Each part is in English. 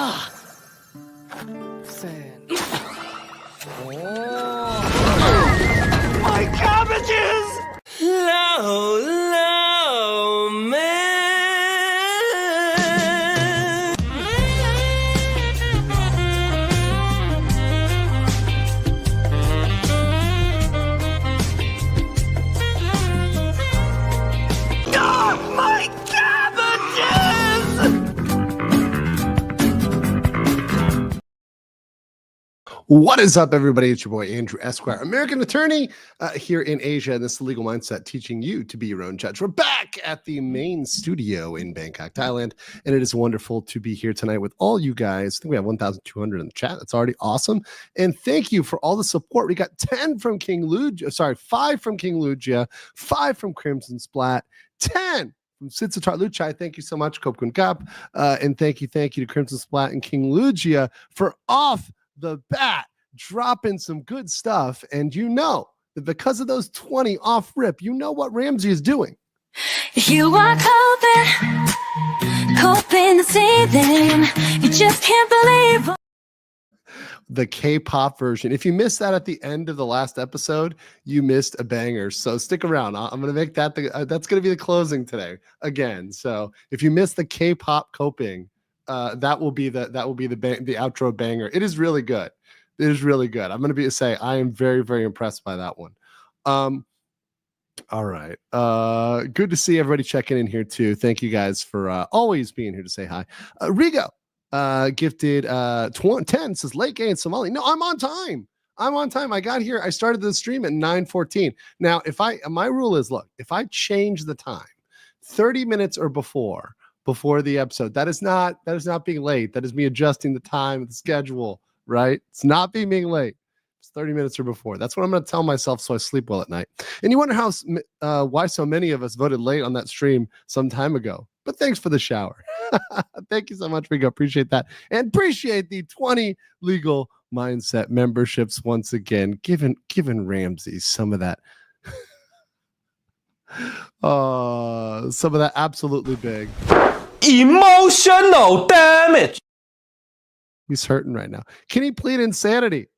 My cabbages! Low, low, man. My cabbages! What is up, everybody? It's your boy Andrew Esquire, American attorney here in Asia, and this is Legal Mindset, teaching you to be your own judge. We're back at the main studio in Bangkok, Thailand, and it is wonderful to be here tonight with all you guys. I think we have 1,200 in the chat. That's already awesome, and thank you for all the support. We got 10 from King Lugia, 5 from King Lugia, 5 from Crimson Splat, 10 from Sitsatar Luchai. Thank you so much, Kopkun Kap, and thank you to Crimson Splat and King Lugia for off the bat dropping some good stuff. And you know that because of those 20 off rip, you know what Ramsey is doing. You are coping to see them. You just can't believe The K-pop version. If you missed that at the end of the last episode, you missed a banger. So stick around. I'm going to make that that's going to be the closing today again. So if you missed the K-pop coping, that will be the outro banger. It is really good. It is really good. I'm going to say I am very, very impressed by that one. All right. Good to see everybody checking in here too. Thank you guys for always being here to say hi. Rigo gifted 10, says late game Somali. No, I'm on time. I got here. I started the stream at 9:14. Now, my rule is, look, if I change the time 30 minutes or before the episode, that is not being late. That is me adjusting the time of the schedule, right? It's not being late. It's 30 minutes or before. That's what I'm going to tell myself so I sleep well at night. And you wonder why so many of us voted late on that stream some time ago. But thanks for the shower. Thank you so much, Rigo. Appreciate that. And appreciate the 20 Legal Mindset memberships once again, giving Ramsey some of that. Some of that absolutely big Emotional damage. He's hurting right now. Can he plead insanity?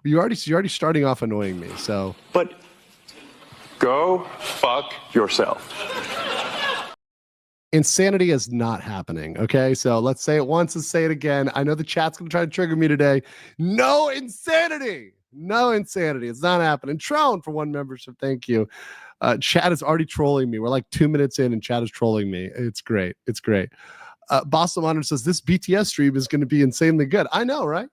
You're already starting off annoying me. So, but go fuck yourself. Insanity is not happening. Okay, so let's say it once and say it again. I know the chat's gonna try to trigger me today. No insanity. No insanity. It's not happening. Trone for 1 membership. Thank you. Chat is already trolling me. We're like 2 minutes in and chat is trolling me. It's great. It's great. Boston Honor says this BTS stream is going to be insanely good. I know, right?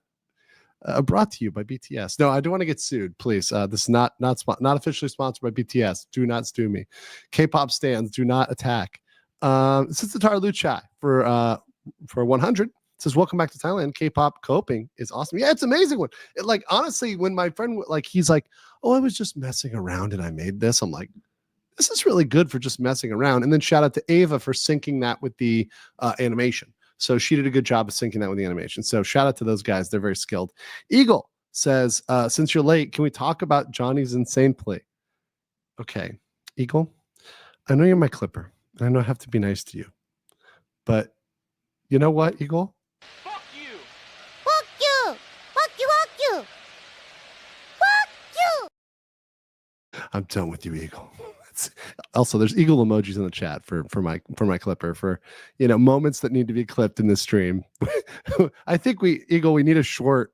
Brought to you by BTS. No, I don't want to get sued. Please. This is not officially sponsored by BTS. Do not sue me. K-pop stands, do not attack. Sitsatar Luchai for 100. Says, welcome back to Thailand. K-pop coping is awesome. Yeah, it's an amazing one. Honestly, when my friend, he's like, oh, I was just messing around and I made this. I'm like, this is really good for just messing around. And then shout out to Ava for syncing that with the animation. So she did a good job of syncing that with the animation. So shout out to those guys. They're very skilled. Eagle says, since you're late, can we talk about Johnny's insane plea? Okay, Eagle, I know you're my clipper. And I know I have to be nice to you. But you know what, Eagle? I'm done with you, Eagle. Also, there's Eagle emojis in the chat for my clipper for moments that need to be clipped in this stream. I think we need a short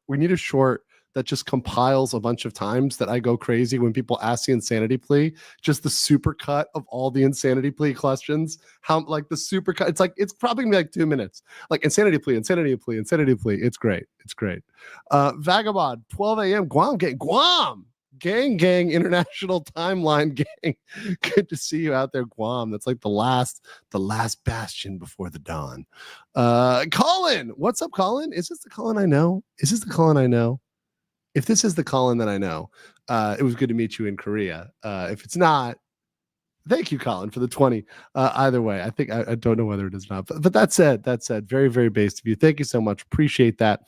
that just compiles a bunch of times that I go crazy when people ask the insanity plea. Just the super cut of all the insanity plea questions. How the super cut? It's probably gonna be 2 minutes. Insanity plea. It's great. Vagabond 12 a.m. Guam. Gang, international timeline gang. Good to see you out there, Guam. That's the last bastion before the dawn. Colin, what's up, Colin? Is this the Colin I know? If this is the Colin that I know, it was good to meet you in Korea. If it's not, thank you, Colin, for the 20. Either way, I think I don't know whether it is not, but that said, very, very base of you. Thank you so much. Appreciate that.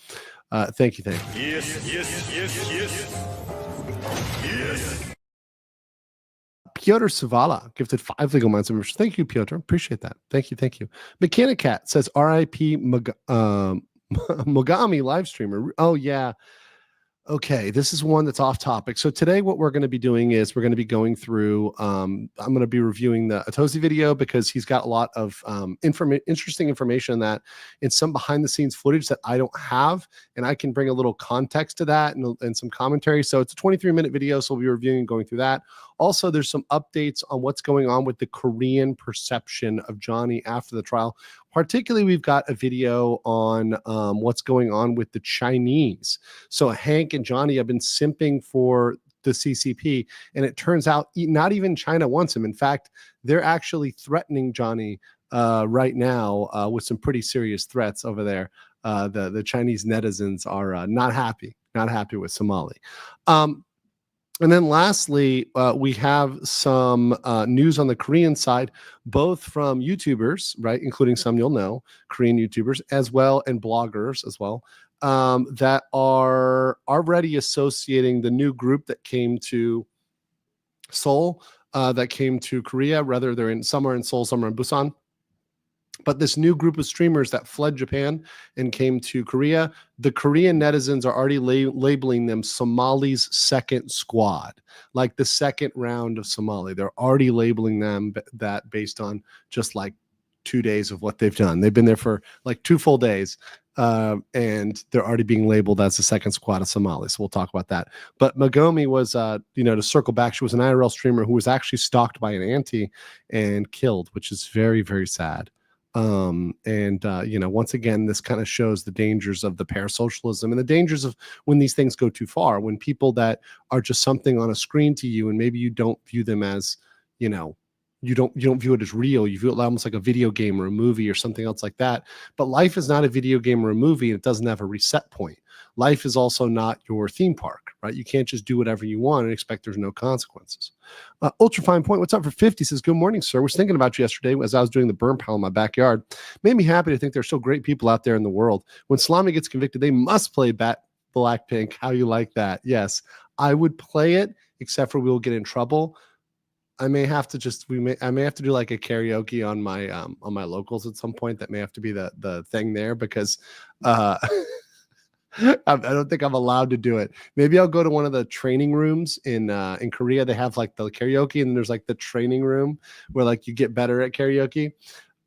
Thank you. Yes. Piotr Savala gifted 5 legal minds members. Thank you, Piotr. Appreciate that. Thank you. Thank you. Mechanic Cat says RIP Mogami live streamer. Oh, yeah. Okay, this is one that's off topic. So today what we're going to be doing is we're going to be going through, I'm going to be reviewing the Aosi video because he's got a lot of interesting information in that and some behind the scenes footage that I don't have, and I can bring a little context to that and some commentary. So it's a 23-minute video, so we'll be reviewing and going through that. Also, there's some updates on what's going on with the Korean perception of Johnny after the trial. Particularly, we've got a video on what's going on with the Chinese. So Hank and Johnny have been simping for the CCP, and it turns out not even China wants him. In fact, they're actually threatening Johnny right now with some pretty serious threats over there. The Chinese netizens are not happy with Somali. And then lastly, we have some news on the Korean side, both from YouTubers, right, including some you'll know, Korean YouTubers, as well, and bloggers as well, that are already associating the new group that came to Seoul, that came to Korea. Rather, some are in Seoul, some are in Busan. But this new group of streamers that fled Japan and came to Korea, the Korean netizens are already labeling them Somali's second squad, like the second round of Somali. They're already labeling them that based on just like 2 days of what they've done. They've been there for like 2 full days, and they're already being labeled as the second squad of Somali. So we'll talk about that. But Mogami was, to circle back, she was an IRL streamer who was actually stalked by an auntie and killed, which is very, very sad. Once again, this kind of shows the dangers of the parasocialism and the dangers of when these things go too far, when people that are just something on a screen to you, and maybe you don't view them as, you don't view it as real. You view it almost like a video game or a movie or something else like that. But life is not a video game or a movie, and it doesn't have a reset point. Life is also not your theme park, right? You can't just do whatever you want and expect there's no consequences. Ultrafine Point, what's up for 50? Says, good morning, sir. Was thinking about you yesterday as I was doing the burn pile in my backyard. Made me happy to think there's still great people out there in the world. When Salami gets convicted, they must play Blackpink. How you like that? Yes, I would play it, except for we will get in trouble. I may have to do like a karaoke on my locals at some point. That may have to be the thing there, because I don't think I'm allowed to do it. Maybe I'll go to one of the training rooms in Korea. They have like the karaoke, and there's like the training room where like you get better at karaoke.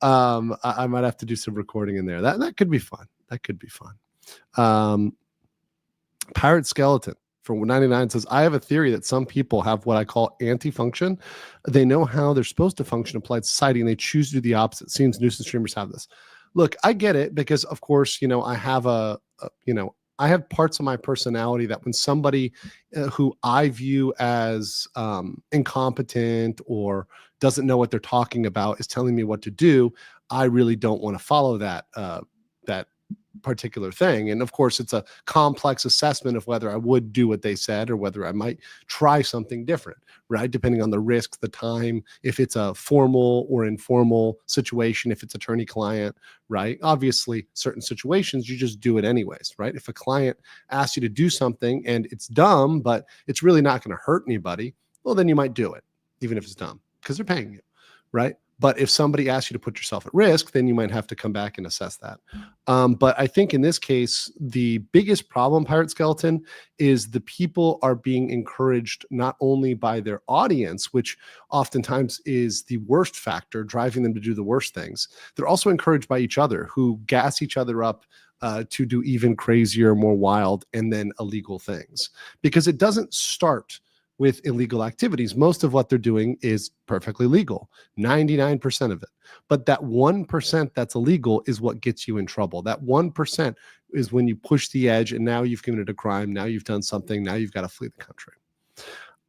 I might have to do some recording in there. That could be fun. Pirate Skeleton from 99 says, I have a theory that some people have what I call anti-function. They know how they're supposed to function applied to society, and they choose to do the opposite. Seems nuisance streamers have this. Look, I get it, because of course, I have I have parts of my personality that when somebody who I view as incompetent or doesn't know what they're talking about is telling me what to do, I really don't want to follow that particular thing. And of course, it's a complex assessment of whether I would do what they said or whether I might try something different, right? Depending on the risk, the time, if it's a formal or informal situation, if it's attorney-client, right? Obviously, certain situations, you just do it anyways, right? If a client asks you to do something and it's dumb, but it's really not going to hurt anybody, well, then you might do it, even if it's dumb, because they're paying you, right? But if somebody asks you to put yourself at risk, then you might have to come back and assess that. But I think in this case, the biggest problem, Pirate Skeleton, is the people are being encouraged not only by their audience, which oftentimes is the worst factor, driving them to do the worst things. They're also encouraged by each other, who gas each other up to do even crazier, more wild, and then illegal things. Because it doesn't start with illegal activities. Most of what they're doing is perfectly legal, 99% of it. But that 1% that's illegal is what gets you in trouble. That 1% is when you push the edge, and now you've committed a crime, now you've done something, now you've got to flee the country.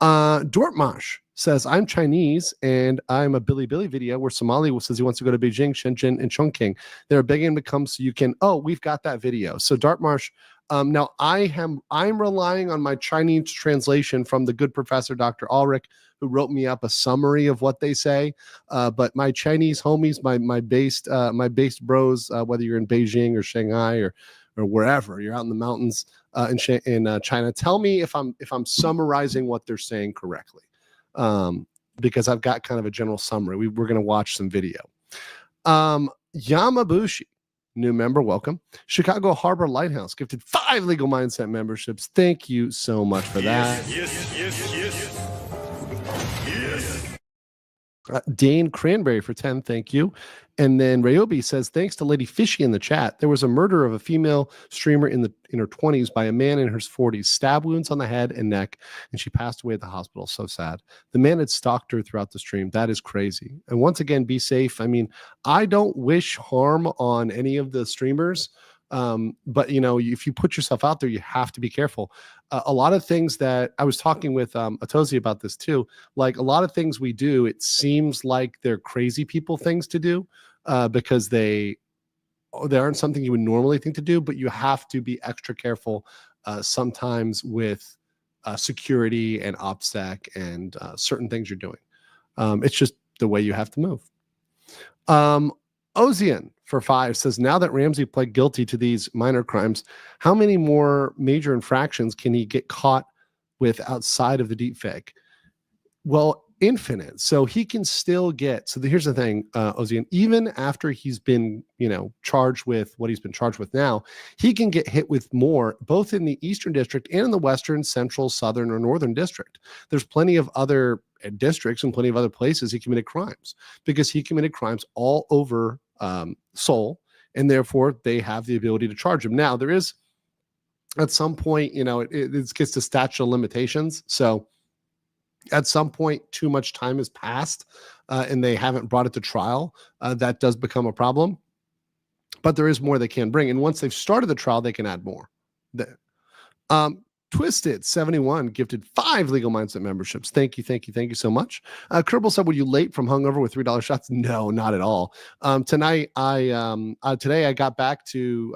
Dortmash says, I'm Chinese and I'm a Billy video where Somali says he wants to go to Beijing, Shenzhen, and Chongqing. They're begging him to come so you can, we've got that video. So Dartmarsh, now I'm relying on my Chinese translation from the good professor, Dr. Ulrich, who wrote me up a summary of what they say. But my Chinese homies, my based bros, whether you're in Beijing or Shanghai or wherever you're out in the mountains in China, tell me if I'm summarizing what they're saying correctly. because I've got kind of a general summary. We're going to watch some video. Yamabushi, new member, welcome. Chicago Harbor Lighthouse gifted 5 Legal Mindset memberships. Thank you so much for that. Yes. Dane Cranberry for 10, thank you. And then Ryobi says, thanks to Lady Fishy in the chat. There was a murder of a female streamer in her 20s by a man in her 40s, stab wounds on the head and neck, and she passed away at the hospital. So sad. The man had stalked her throughout the stream. That is crazy. And once again, be safe. I mean, I don't wish harm on any of the streamers. But if you put yourself out there, you have to be careful. A lot of things that I was talking with Aosi about this too, like a lot of things we do, it seems like they're crazy people things to do, because they aren't something you would normally think to do, but you have to be extra careful sometimes with security and OPSEC and certain things you're doing. It's just the way you have to move. Ozian for 5 says, now that Ramsey pled guilty to these minor crimes, how many more major infractions can he get caught with outside of the deepfake? Well, infinite. So he can still get, here's the thing, Ozian, even after he's been, charged with what he's been charged with now, he can get hit with more, both in the Eastern District and in the Western, Central, Southern, or Northern District. There's plenty of other districts and plenty of other places he committed crimes, because he committed crimes all over Seoul, and therefore they have the ability to charge him. Now, there is, at some point, it gets to statute of limitations. So at some point, too much time has passed and they haven't brought it to trial. That does become a problem. But there is more they can bring. And once they've started the trial, they can add more. Twisted71 gifted 5 Legal Mindset memberships. Thank you so much. Kerbal said, were you late from hungover with $3 shots? No, not at all. Today I got back to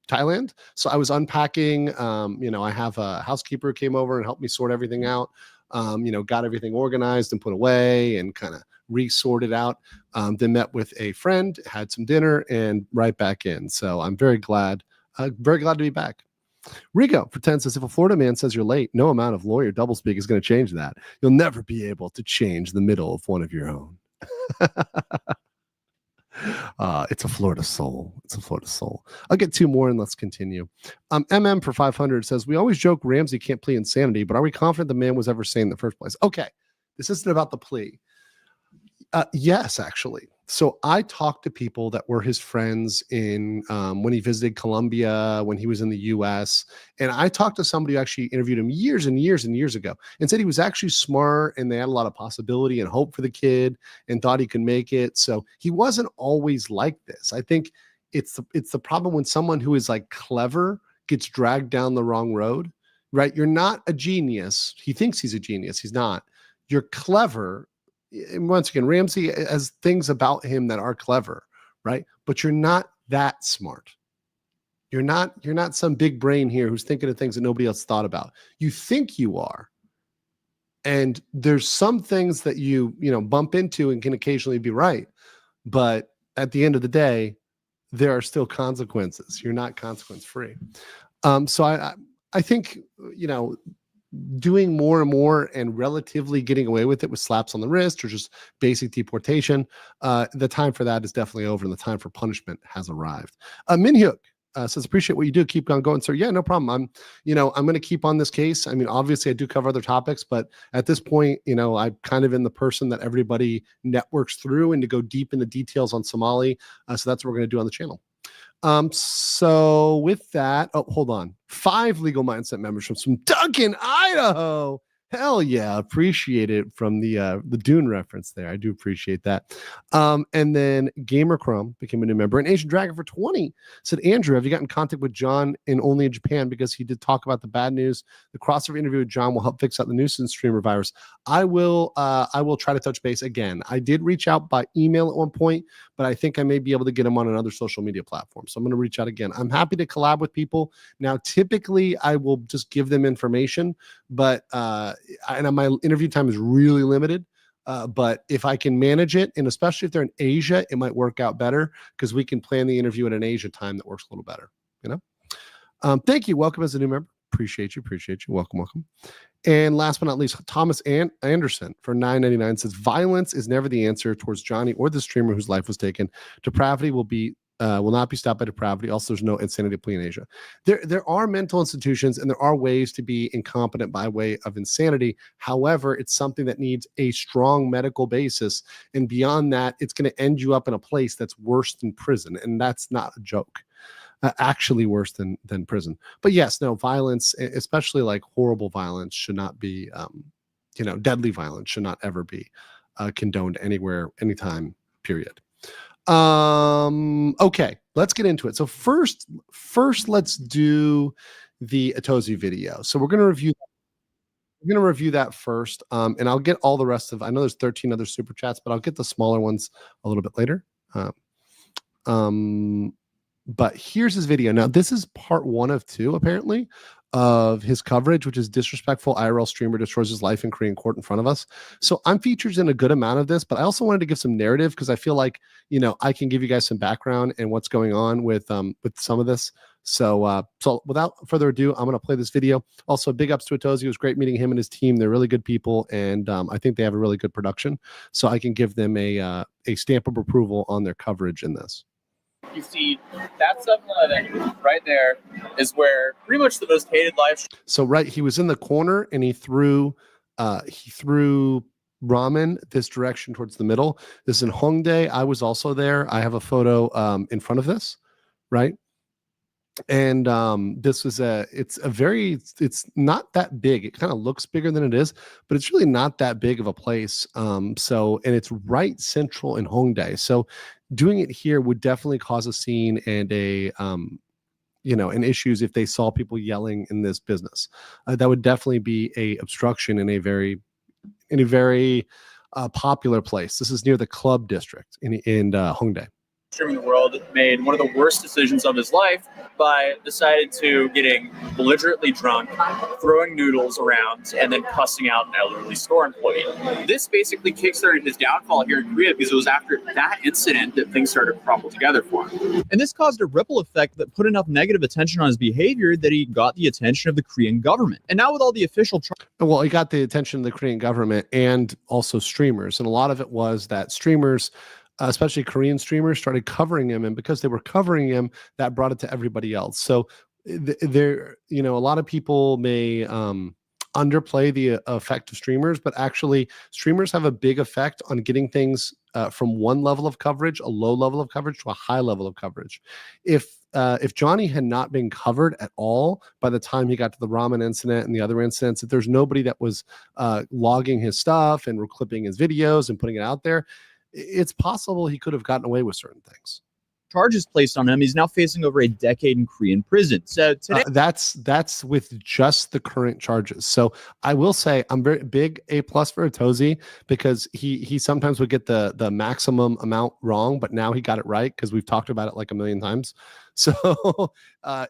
Thailand, so I was unpacking. I have a housekeeper who came over and helped me sort everything out. Got everything organized and put away and kind of resorted out. Then met with a friend, had some dinner, and right back in. So I'm very glad to be back. Rigo for 10 says, if a Florida man says you're late, no amount of lawyer doublespeak is going to change that. You'll never be able to change the middle of one of your own. It's a Florida soul. I'll get 2 more and let's continue. MM for 500 says, we always joke Ramsey can't plead insanity, but are we confident the man was ever sane in the first place? Okay, this isn't about the plea. Yes, actually. So I talked to people that were his friends in when he visited Colombia, when he was in the US. And I talked to somebody who actually interviewed him years and years and years ago and said he was actually smart and they had a lot of possibility and hope for the kid and thought he could make it. So he wasn't always like this. I think it's the problem when someone who is like clever gets dragged down the wrong road, right? You're not a genius. He thinks he's a genius. He's not. You're clever. And once again, Ramsey has things about him that are clever, right? But you're not that smart. You're not some big brain here who's thinking of things that nobody else thought about. You think you are. And there's some things that you bump into and can occasionally be right. But at the end of the day, there are still consequences. You're not consequence free. So I think, doing more and more and relatively getting away with it with slaps on the wrist or just basic deportation, the time for that is definitely over and the time for punishment has arrived. Minhyuk says, appreciate what you do. Keep on going, sir. Yeah, no problem. I'm going to keep on this case. I mean, obviously I do cover other topics, but at this point, I'm kind of in the person that everybody networks through and to go deep in the details on Somali. So that's what we're going to do on the channel. So with that, hold on. 5 Legal Mindset memberships from Duncan, Idaho. Hell yeah, appreciate it from the Dune reference there. I do appreciate that. And then Gamer Chrome became a new member. And Asian Dragon for 20 said, Andrew, have you gotten in contact with John in Only in Japan? Because he did talk about the bad news. The crossover interview with John will help fix out the nuisance streamer virus. I will try to touch base again. I did reach out by email at one point, but I think I may be able to get him on another social media platform. So I'm going to reach out again. I'm happy to collab with people. Now, typically I will just give them information, but and my interview time is really limited. But if I can manage it, and especially if they're in Asia, it might work out better because we can plan the interview at an Asia time that works a little better. Thank you. Welcome as a new member. Appreciate you. Welcome. And last but not least, Thomas Anderson for $9.99 says, violence is never the answer towards Johnny or the streamer whose life was taken. Depravity will not be stopped by depravity. Also, there's no insanity plea in Asia. There are mental institutions and there are ways to be incompetent by way of insanity. However, it's something that needs a strong medical basis. And beyond that, it's going to end you up in a place that's worse than prison. And that's not a joke. Actually worse than prison. But yes, no, violence, especially like horrible violence, should not be, deadly violence should not ever be condoned anywhere, anytime, period. Okay, let's get into it. So first let's do the Aosi video. So we're going to review that first. And I'll get all the rest of, I know there's 13 other super chats, but I'll get the smaller ones a little bit later. But here's his video. Now, this is part 1 of 2, apparently, of his coverage, which is disrespectful IRL streamer destroys his life in Korean court in front of us. So I'm featured in a good amount of this, but I also wanted to give some narrative because I feel like, I can give you guys some background and what's going on with some of this. So without further ado, I'm going to play this video. Also, big ups to Aosi. It was great meeting him and his team. They're really good people, and I think they have a really good production. So I can give them a stamp of approval on their coverage in this. You see that 7-Eleven right there is where pretty much the most hated live. So he was in the corner and he threw ramen this direction towards the middle. This is in Hongdae. I was also there. I have a photo in front of this, right? And this was it's not that big. It kind of looks bigger than it is, but it's really not that big of a place. And it's right central in Hongdae. So doing it here would definitely cause a scene and and issues if they saw people yelling in this business. That would definitely be a obstruction in a very popular place. This is near the club district in Hongdae. Streaming the world made one of the worst decisions of his life by decided to getting belligerently drunk, throwing noodles around, and then cussing out an elderly store employee. This basically kickstarted his downfall here in Korea because it was after that incident that things started to crumble together for him. And this caused a ripple effect that put enough negative attention on his behavior that he got the attention of the Korean government. And now with all the official well, he got the attention of the Korean government and also streamers. And a lot of it was that streamers, especially Korean streamers, started covering him, and because they were covering him, that brought it to everybody else. So there, a lot of people may underplay the effect of streamers, but actually streamers have a big effect on getting things from one level of coverage, a low level of coverage, to a high level of coverage. If Johnny had not been covered at all by the time he got to the ramen incident and the other incidents, if there's nobody that was logging his stuff and clipping his videos and putting it out there, it's possible he could have gotten away with certain things. charges placed on him, he's now facing over a decade in Korean prison. So today, that's with just the current charges. So I will say I'm very big A+ for Aosi, because he sometimes would get the maximum amount wrong, but now he got it right because we've talked about it like a million times. So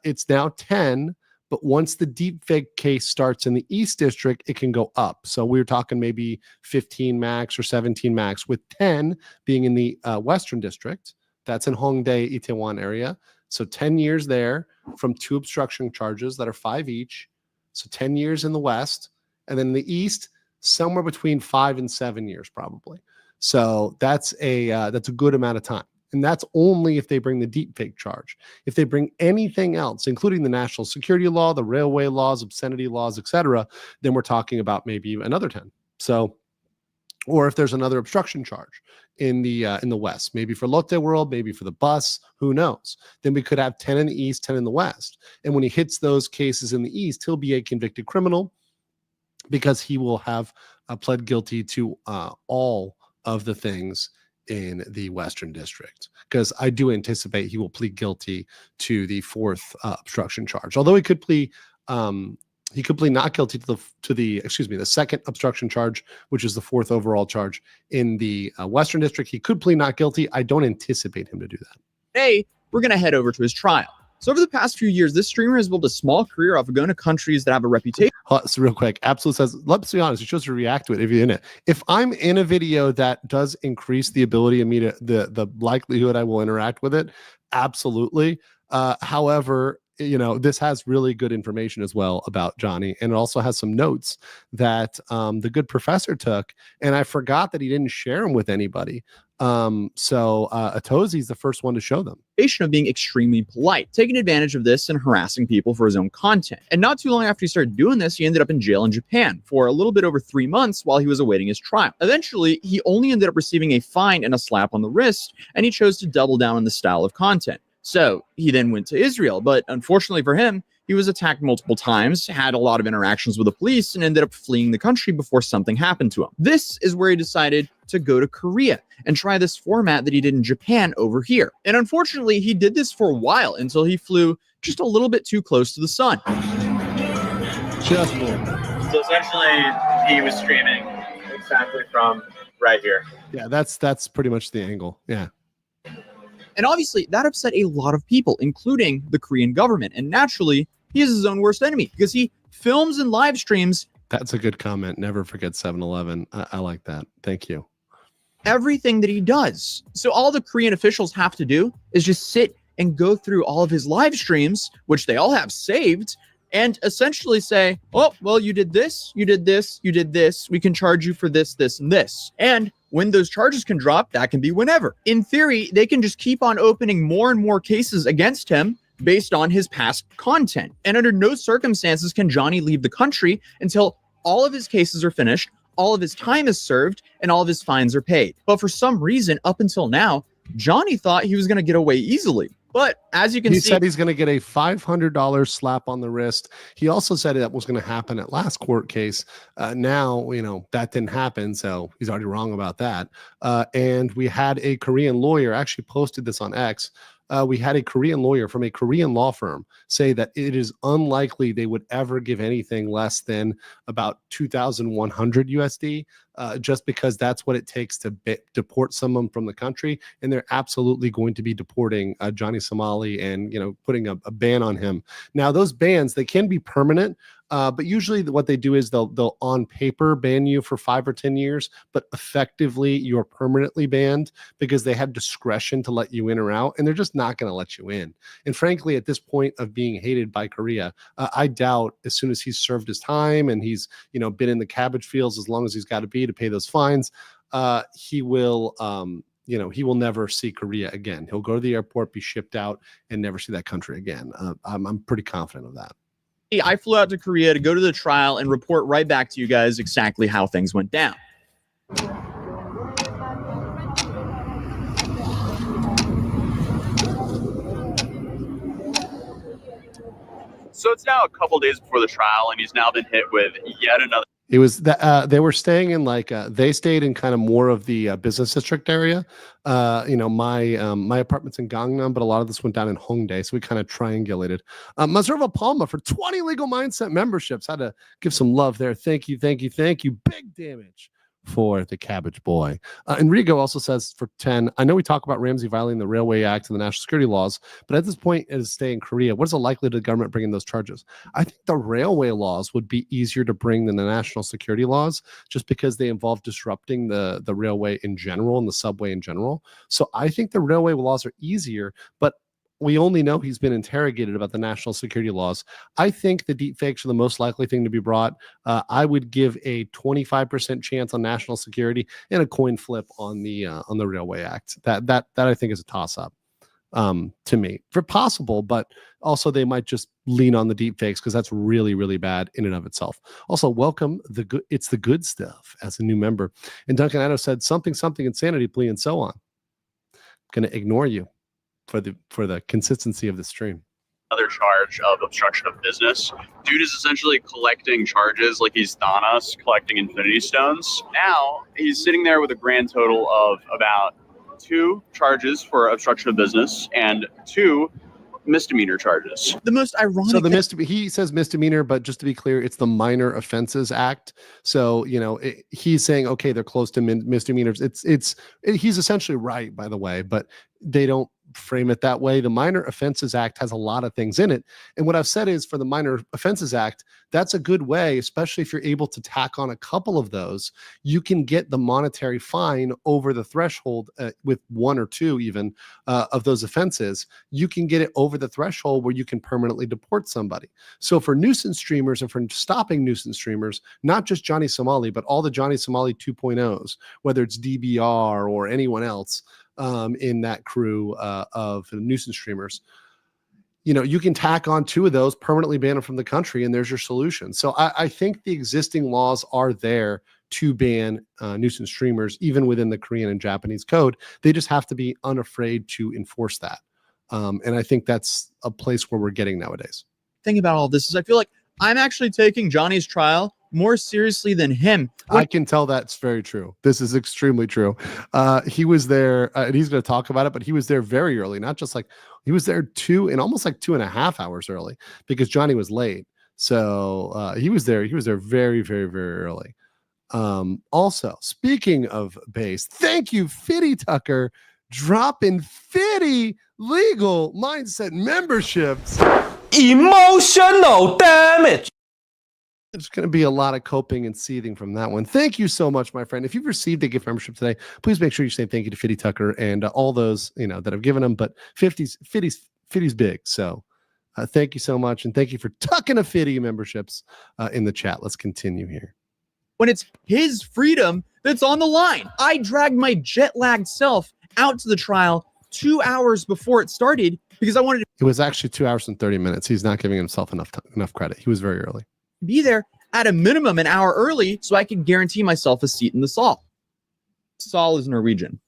it's now 10. But once the deepfake case starts in the East District, it can go up. So we're talking maybe 15 max or 17 max, with 10 being in the Western District. That's in Hongdae, Itaewon area. So 10 years there from 2 obstruction charges that are 5 each. So 10 years in the West. And then in the East, somewhere between 5 and 7 years probably. So that's a good amount of time. And that's only if they bring the deepfake charge. If they bring anything else, including the national security law, the railway laws, obscenity laws, etc., then we're talking about maybe another 10. So, or if there's another obstruction charge in the West, maybe for Lotte World, maybe for the bus, who knows? Then we could have 10 in the East, 10 in the West. And when he hits those cases in the East, he'll be a convicted criminal because he will have pled guilty to all of the things in the Western District, because I do anticipate he will plead guilty to the 4th obstruction charge. Although he could plead not guilty to the 2nd obstruction charge, which is the 4th overall charge in the Western District. He could plead not guilty. I don't anticipate him to do that. today we're going to head over to his trial. So over the past few years, this streamer has built a small career off of going to countries that have a reputation. So real quick, Absolute says, let's be honest, you're supposed to react to it if you're in it. If I'm in a video that does increase the ability of me to, the likelihood I will interact with it, absolutely. However, this has really good information as well about Johnny, and it also has some notes that the good professor took, and I forgot that he didn't share them with anybody. So Aosi the first one to show them. Of being extremely polite, taking advantage of this and harassing people for his own content. And not too long after he started doing this, he ended up in jail in Japan for a little bit over 3 months while he was awaiting his trial. Eventually, he only ended up receiving a fine and a slap on the wrist, and he chose to double down on the style of content. So he then went to Israel, but unfortunately for him, he was attacked multiple times, had a lot of interactions with the police, and ended up fleeing the country before something happened to him. This is where he decided to go to Korea and try this format that he did in Japan over here. And unfortunately, he did this for a while until he flew just a little bit too close to the sun. Just So essentially, he was streaming exactly from right here. Yeah, that's pretty much the angle. Yeah. And obviously, that upset a lot of people, including the Korean government. And naturally, he is his own worst enemy because he films and live streams. That's a good comment. Never forget 7-Eleven. I like that. Thank you. Everything that he does. So all the Korean officials have to do is just sit and go through all of his live streams, which they all have saved, and essentially say, oh, well, you did this, you did this, you did this. We can charge you for this, this, and this. And when those charges can drop, that can be whenever. In theory, they can just keep on opening more and more cases against him based on his past content. And under no circumstances can Johnny leave the country until all of his cases are finished, all of his time is served, and all of his fines are paid. But for some reason, up until now, Johnny thought he was going to get away easily. But as you can see, he said he's going to get a $500 slap on the wrist. He also said that was going to happen at last court case. Now, that didn't happen, so he's already wrong about that. And we had a Korean lawyer actually posted this on X. We had a Korean lawyer from a Korean law firm say that it is unlikely they would ever give anything less than about 2,100 USD, just because that's what it takes to deport someone from the country. And they're absolutely going to be deporting Johnny Somali and, putting a ban on him. Now, those bans, they can be permanent. But usually what they do is they'll on paper ban you for 5 or 10 years, but effectively you're permanently banned because they have discretion to let you in or out, and they're just not going to let you in. And frankly, at this point of being hated by Korea, I doubt as soon as he's served his time and he's been in the cabbage fields as long as he's got to be to pay those fines, he will he will never see Korea again. He'll go to the airport, be shipped out, and never see that country again. I'm pretty confident of that. I flew out to Korea to go to the trial and report right back to you guys exactly how things went down. So it's now a couple days before the trial, and he's now been hit with yet another. It was that they were staying in they stayed in kind of more of the business district area. My apartment's in Gangnam, but a lot of this went down in Hongdae, so we kind of triangulated. Mazurva Palma for 20 Legal Mindset memberships. Had to give some love there. Thank you. Big damage for the Cabbage Boy. Enrico also says for 10, I know we talk about Ramsey violating the Railway Act and the national security laws, but at this point, as stay in Korea, what is the likelihood of the government bringing those charges? I think the railway laws would be easier to bring than the national security laws, just because they involve disrupting the railway in general and the subway in general. So I think the railway laws are easier, but we only know he's been interrogated about the national security laws. I think the deepfakes are the most likely thing to be brought. I would give a 25% chance on national security and a coin flip on the Railway Act. That I think is a toss-up to me, for possible, but also they might just lean on the deepfakes because that's really, really bad in and of itself. Also, welcome it's the good stuff as a new member. And Duncan Addo said something insanity plea and so on. I'm going to ignore you for the consistency of the stream. Another charge of obstruction of business. Dude is essentially collecting charges like he's Thanos collecting Infinity Stones. Now he's sitting there with a grand total of about 2 charges for obstruction of business and 2 misdemeanor charges. The most ironic. So he says misdemeanor, but just to be clear, it's the Minor Offenses Act. So he's saying he's close to misdemeanors. He's essentially right, by the way, but they don't frame it that way. The Minor Offenses Act has a lot of things in it. And what I've said is for the Minor Offenses Act, that's a good way, especially if you're able to tack on a couple of those, you can get the monetary fine over the threshold with one or two even of those offenses. You can get it over the threshold where you can permanently deport somebody. So for nuisance streamers and for stopping nuisance streamers, not just Johnny Somali, but all the Johnny Somali 2.0s, whether it's DBR or anyone else in that crew of nuisance streamers, you can tack on two of those, permanently ban them from the country, and there's your solution. So I think the existing laws are there to ban nuisance streamers, even within the Korean and Japanese code. They just have to be unafraid to enforce that. And I think that's a place where we're getting nowadays. Thing about all this is I feel like I'm actually taking Johnny's trial more seriously than him. I can tell that's very true. This is extremely true. He was there, and he's going to talk about it, but he was there very early, not just like he was there almost like 2.5 hours early because Johnny was late. So he was there very, very, very early. Also, speaking of base, thank you, Fitty Tucker, dropping Fitty legal mindset memberships. Emotional damage. There's going to be a lot of coping and seething from that one. Thank you so much, my friend. If you've received a gift membership today, please make sure you say thank you to Fitty Tucker and all those that have given them. But Fitty's big, so thank you so much, and thank you for tucking a Fitty memberships in the chat. Let's continue here. When it's his freedom that's on the line. I dragged my jet-lagged self out to the trial 2 hours before it started because I wanted to. It was actually 2 hours and 30 minutes. He's not giving himself enough credit. He was very early. Be there at a minimum an hour early so I could guarantee myself a seat in the Saal. Saal is Norwegian.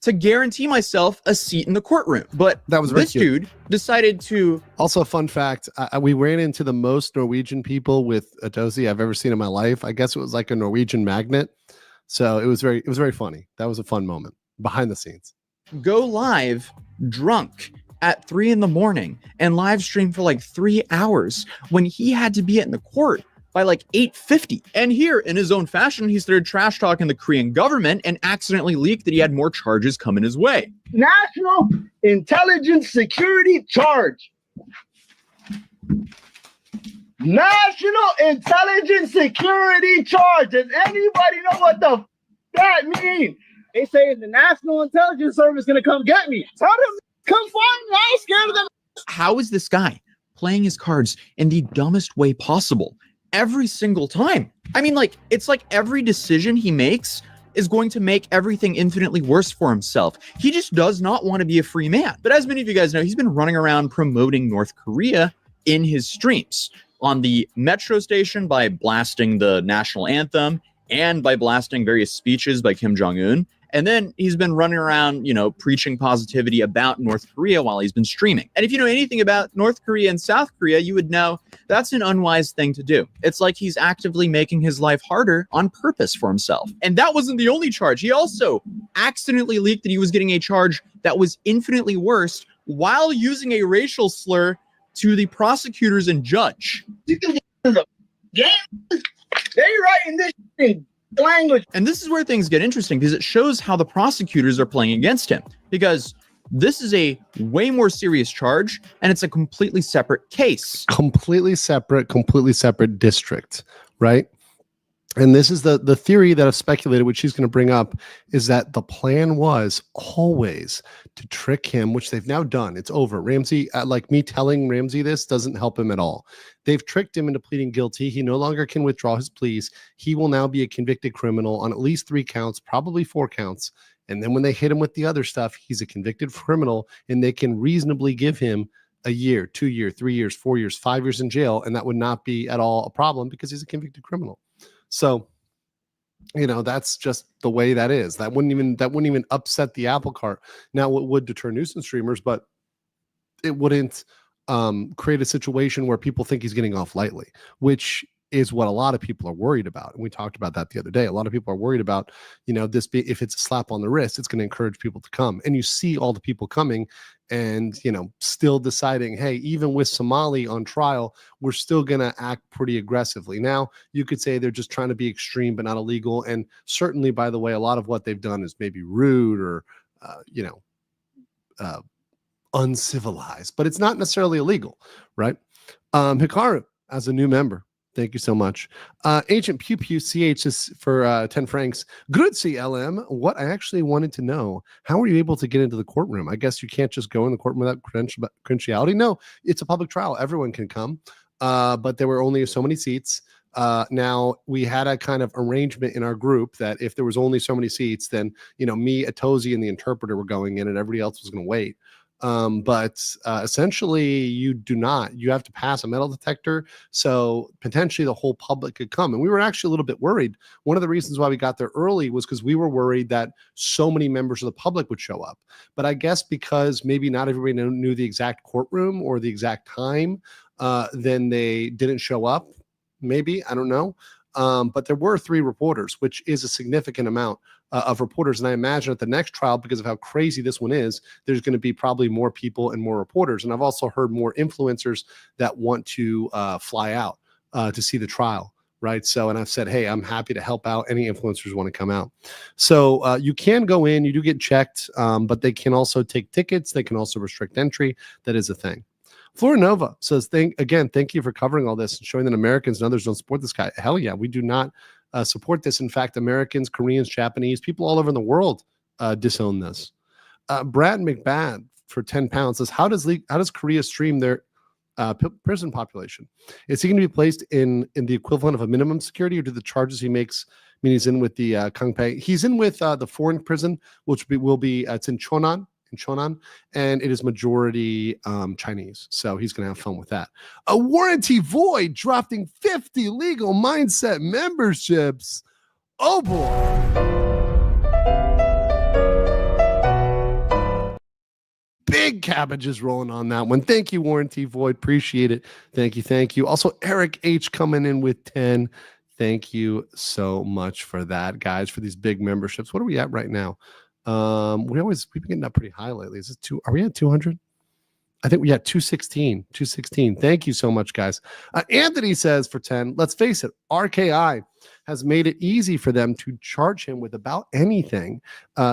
To guarantee myself a seat in the courtroom. But that was very this cute. dude decided to. Also, a fun fact, we ran into the most Norwegian people with Aosi I've ever seen in my life. I guess it was like a Norwegian magnet. So it was very funny. That was a fun moment behind the scenes. Go live drunk at 3 a.m. and live stream for like 3 hours when he had to be in the court by like 8:50. And here, in his own fashion, he started trash talking the Korean government and accidentally leaked that he had more charges coming his way. National Intelligence Security Charge. National Intelligence Security Charge. Does anybody know what the that mean? They say the National Intelligence Service going to come get me. Tell them come find me. I ain't scared of them. How is this guy playing his cards in the dumbest way possible every single time? I mean, like, it's like every decision he makes is going to make everything infinitely worse for himself. He just does not want to be a free man. But as many of you guys know, he's been running around promoting North Korea in his streams on the metro station by blasting the national anthem and by blasting various speeches by Kim Jong-un. And then he's been running around, preaching positivity about North Korea while he's been streaming. And if you know anything about North Korea and South Korea, you would know that's an unwise thing to do. It's like he's actively making his life harder on purpose for himself. And that wasn't the only charge. He also accidentally leaked that he was getting a charge that was infinitely worse while using a racial slur to the prosecutors and judge. They writing this in language. And this is where things get interesting because it shows how the prosecutors are playing against him, because this is a way more serious charge and it's a completely separate case. Completely separate district, right? And this is the theory that I've speculated, which she's going to bring up, is that the plan was always to trick him, which they've now done. It's over. Ramsey, like me telling Ramsey this doesn't help him at all. They've tricked him into pleading guilty. He no longer can withdraw his pleas. He will now be a convicted criminal on at least 3 counts, probably 4 counts. And then when they hit him with the other stuff, he's a convicted criminal, and they can reasonably give him a year, 2 years, 3 years, 4 years, 5 years in jail, and that would not be at all a problem because he's a convicted criminal. So, that's just the way that is. That wouldn't even upset the apple cart. Now, it would deter nuisance streamers, but it wouldn't create a situation where people think he's getting off lightly, which is what a lot of people are worried about. And we talked about that the other day. A lot of people are worried about, if it's a slap on the wrist, it's going to encourage people to come. And you see all the people coming and, still deciding, hey, even with Somali on trial, we're still going to act pretty aggressively. Now, you could say they're just trying to be extreme, but not illegal. And certainly, by the way, a lot of what they've done is maybe rude or, uncivilized, but it's not necessarily illegal, right? Hikaru, as a new member, thank you so much. Agent Pew Pew CH is for 10 francs. Grüezi LM. What I actually wanted to know, how were you able to get into the courtroom? I guess you can't just go in the courtroom without credentiality. No, it's a public trial. Everyone can come, but there were only so many seats. Now we had a kind of arrangement in our group that if there was only so many seats, then, me, Aosi, and the interpreter were going in and everybody else was going to wait. But essentially you have to pass a metal detector. So potentially the whole public could come. And we were actually a little bit worried. One of the reasons why we got there early was because we were worried that so many members of the public would show up. But I guess because maybe not everybody knew the exact courtroom or the exact time, then they didn't show up. Maybe, I don't know. But there were 3 reporters, which is a significant amount of reporters. And I imagine at the next trial, because of how crazy this one is, there's going to be probably more people and more reporters. And I've also heard more influencers that want to fly out to see the trial, right? So, and I've said, hey, I'm happy to help out any influencers who want to come out. So you can go in, you do get checked, but they can also take tickets. They can also restrict entry. That is a thing. Florinova says, thank you for covering all this and showing that Americans and others don't support this guy. Hell yeah, we do not support this. In fact, Americans, Koreans, Japanese, people all over the world disown this. Brad McBad for 10 pounds says, how does Korea stream their prison population? Is he going to be placed in the equivalent of a minimum security, or do the charges he makes mean he's in with the Kangpei? He's in with the foreign prison, which will be it's in Chonan, and it is majority Chinese. So he's going to have fun with that. A warranty void drafting 50 legal mindset memberships. Oh boy. Big cabbages rolling on that one. Thank you, Warranty Void. Appreciate it. Thank you. Also, Eric H coming in with 10. Thank you so much for that, guys, for these big memberships. What are we at right now? We've been getting up pretty high lately. Is it are we at 200? I think we had 216. Thank you so much, guys. Anthony says for 10, let's face it, RKI has made it easy for them to charge him with about anything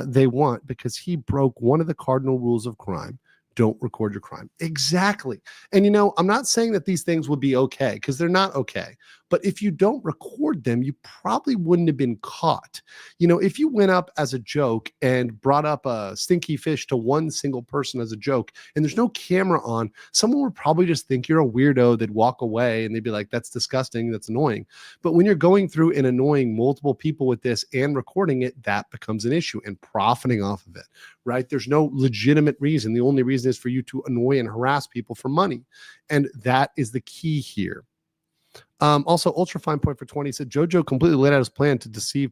they want because he broke one of the cardinal rules of crime. Don't record your crime. Exactly. And, I'm not saying that these things would be okay, because they're not okay. But if you don't record them, you probably wouldn't have been caught. If you went up as a joke and brought up a stinky fish to one single person as a joke, and there's no camera on, someone would probably just think you're a weirdo. They'd walk away and they'd be like, that's disgusting. That's annoying. But when you're going through and annoying multiple people with this and recording it, that becomes an issue and profiting off of it, right? There's no legitimate reason. The only reason is for you to annoy and harass people for money. And that is the key here. Also, Ultra Fine Point for 20 said, Jojo completely laid out his plan to deceive,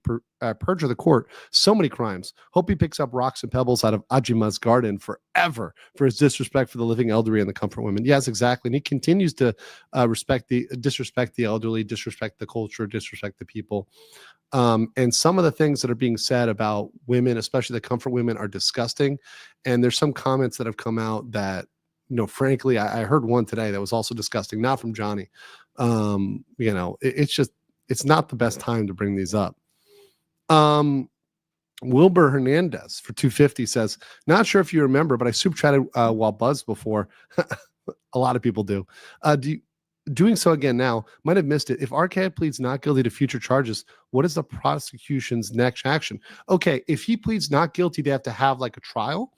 perjure the court. So many crimes. Hope he picks up rocks and pebbles out of Ajima's garden forever for his disrespect for the living elderly and the comfort women. Yes, exactly. And he continues to disrespect the elderly, disrespect the culture, disrespect the people. And some of the things that are being said about women, especially the comfort women, are disgusting. And there's some comments that have come out that, frankly, I heard one today that was also disgusting, not from Johnny. It's not the best time to bring these up. Wilbur Hernandez for 250 says, not sure if you remember, but I soup chatted while buzzed before. A lot of people do. Doing so again now, might have missed it. If RK pleads not guilty to future charges, what is the prosecution's next action? Okay, if he pleads not guilty, they have to have like a trial.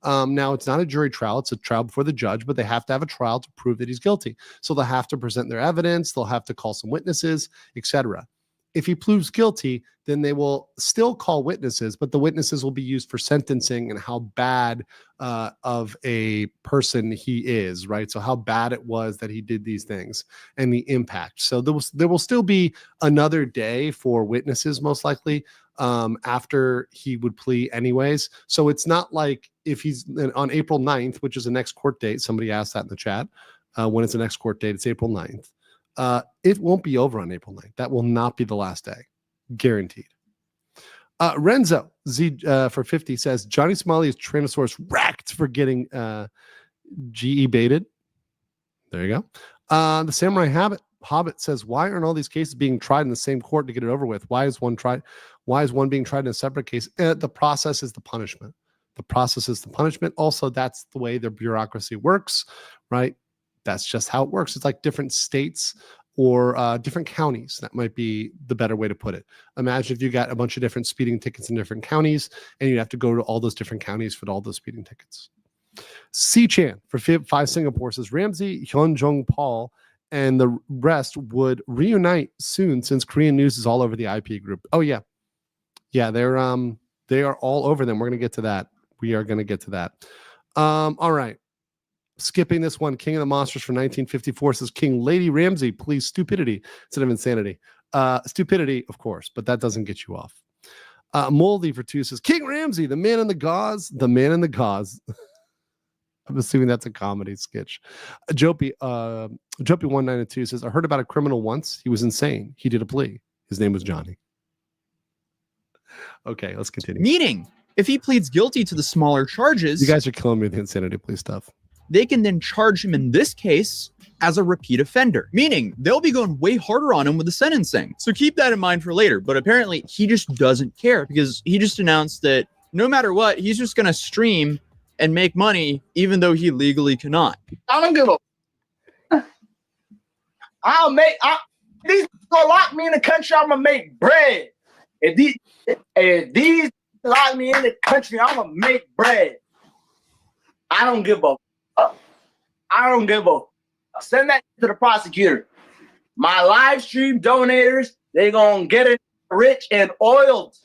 Now, it's not a jury trial. It's a trial before the judge, but they have to have a trial to prove that he's guilty. So they'll have to present their evidence. They'll have to call some witnesses, etc. If he proves guilty, then they will still call witnesses, but the witnesses will be used for sentencing and how bad of a person he is, right? So how bad it was that he did these things and the impact. So there will still be another day for witnesses, most likely, after he would plea anyways. So it's not like if he's on April 9th, which is the next court date. Somebody asked that in the chat. When is the next court date? It's April 9th. It won't be over on April 9th. That will not be the last day. Guaranteed. Renzo Z for 50 says Johnny Somali is Tyrannosaurus wrecked for getting GE baited. There you go. The Samurai Hobbit says, why aren't all these cases being tried in the same court to get it over with? Why is one being tried in a separate case? The process is the punishment. The process is the punishment. Also, that's the way the bureaucracy works, right? That's just how it works. It's like different states or different counties. That might be the better way to put it. Imagine if you got a bunch of different speeding tickets in different counties, and you'd have to go to all those different counties for all those speeding tickets. C-Chan for 5 Singapore says Ramsey, Hyunjong Paul, and the rest would reunite soon since Korean news is all over the IP group. Oh yeah. Yeah, they are all over them. We're going to get to that. We are going to get to that. All right. Skipping this one, King of the Monsters from 1954 says King Lady Ramsey, please stupidity instead of insanity. Stupidity, of course, but that doesn't get you off. Moldy for 2 says King Ramsey, the man in the gauze, the man in the gauze. I'm assuming that's a comedy sketch. Jopie 192 says, I heard about a criminal once. He was insane. He did a plea. His name was Johnny. Okay, let's continue. Meaning, if he pleads guilty to the smaller charges, you guys are killing me with the insanity plea stuff. They can then charge him in this case as a repeat offender, meaning they'll be going way harder on him with the sentencing. So keep that in mind for later. But apparently he just doesn't care because he just announced that no matter what, he's just going to stream and make money even though he legally cannot. I don't give a. These gonna lock me in the country. I'm gonna make bread. If these lock me in the country, I'm gonna make bread. I don't give a. I don't give a. Send that to the prosecutor. My live stream donators, they gonna get it rich and oiled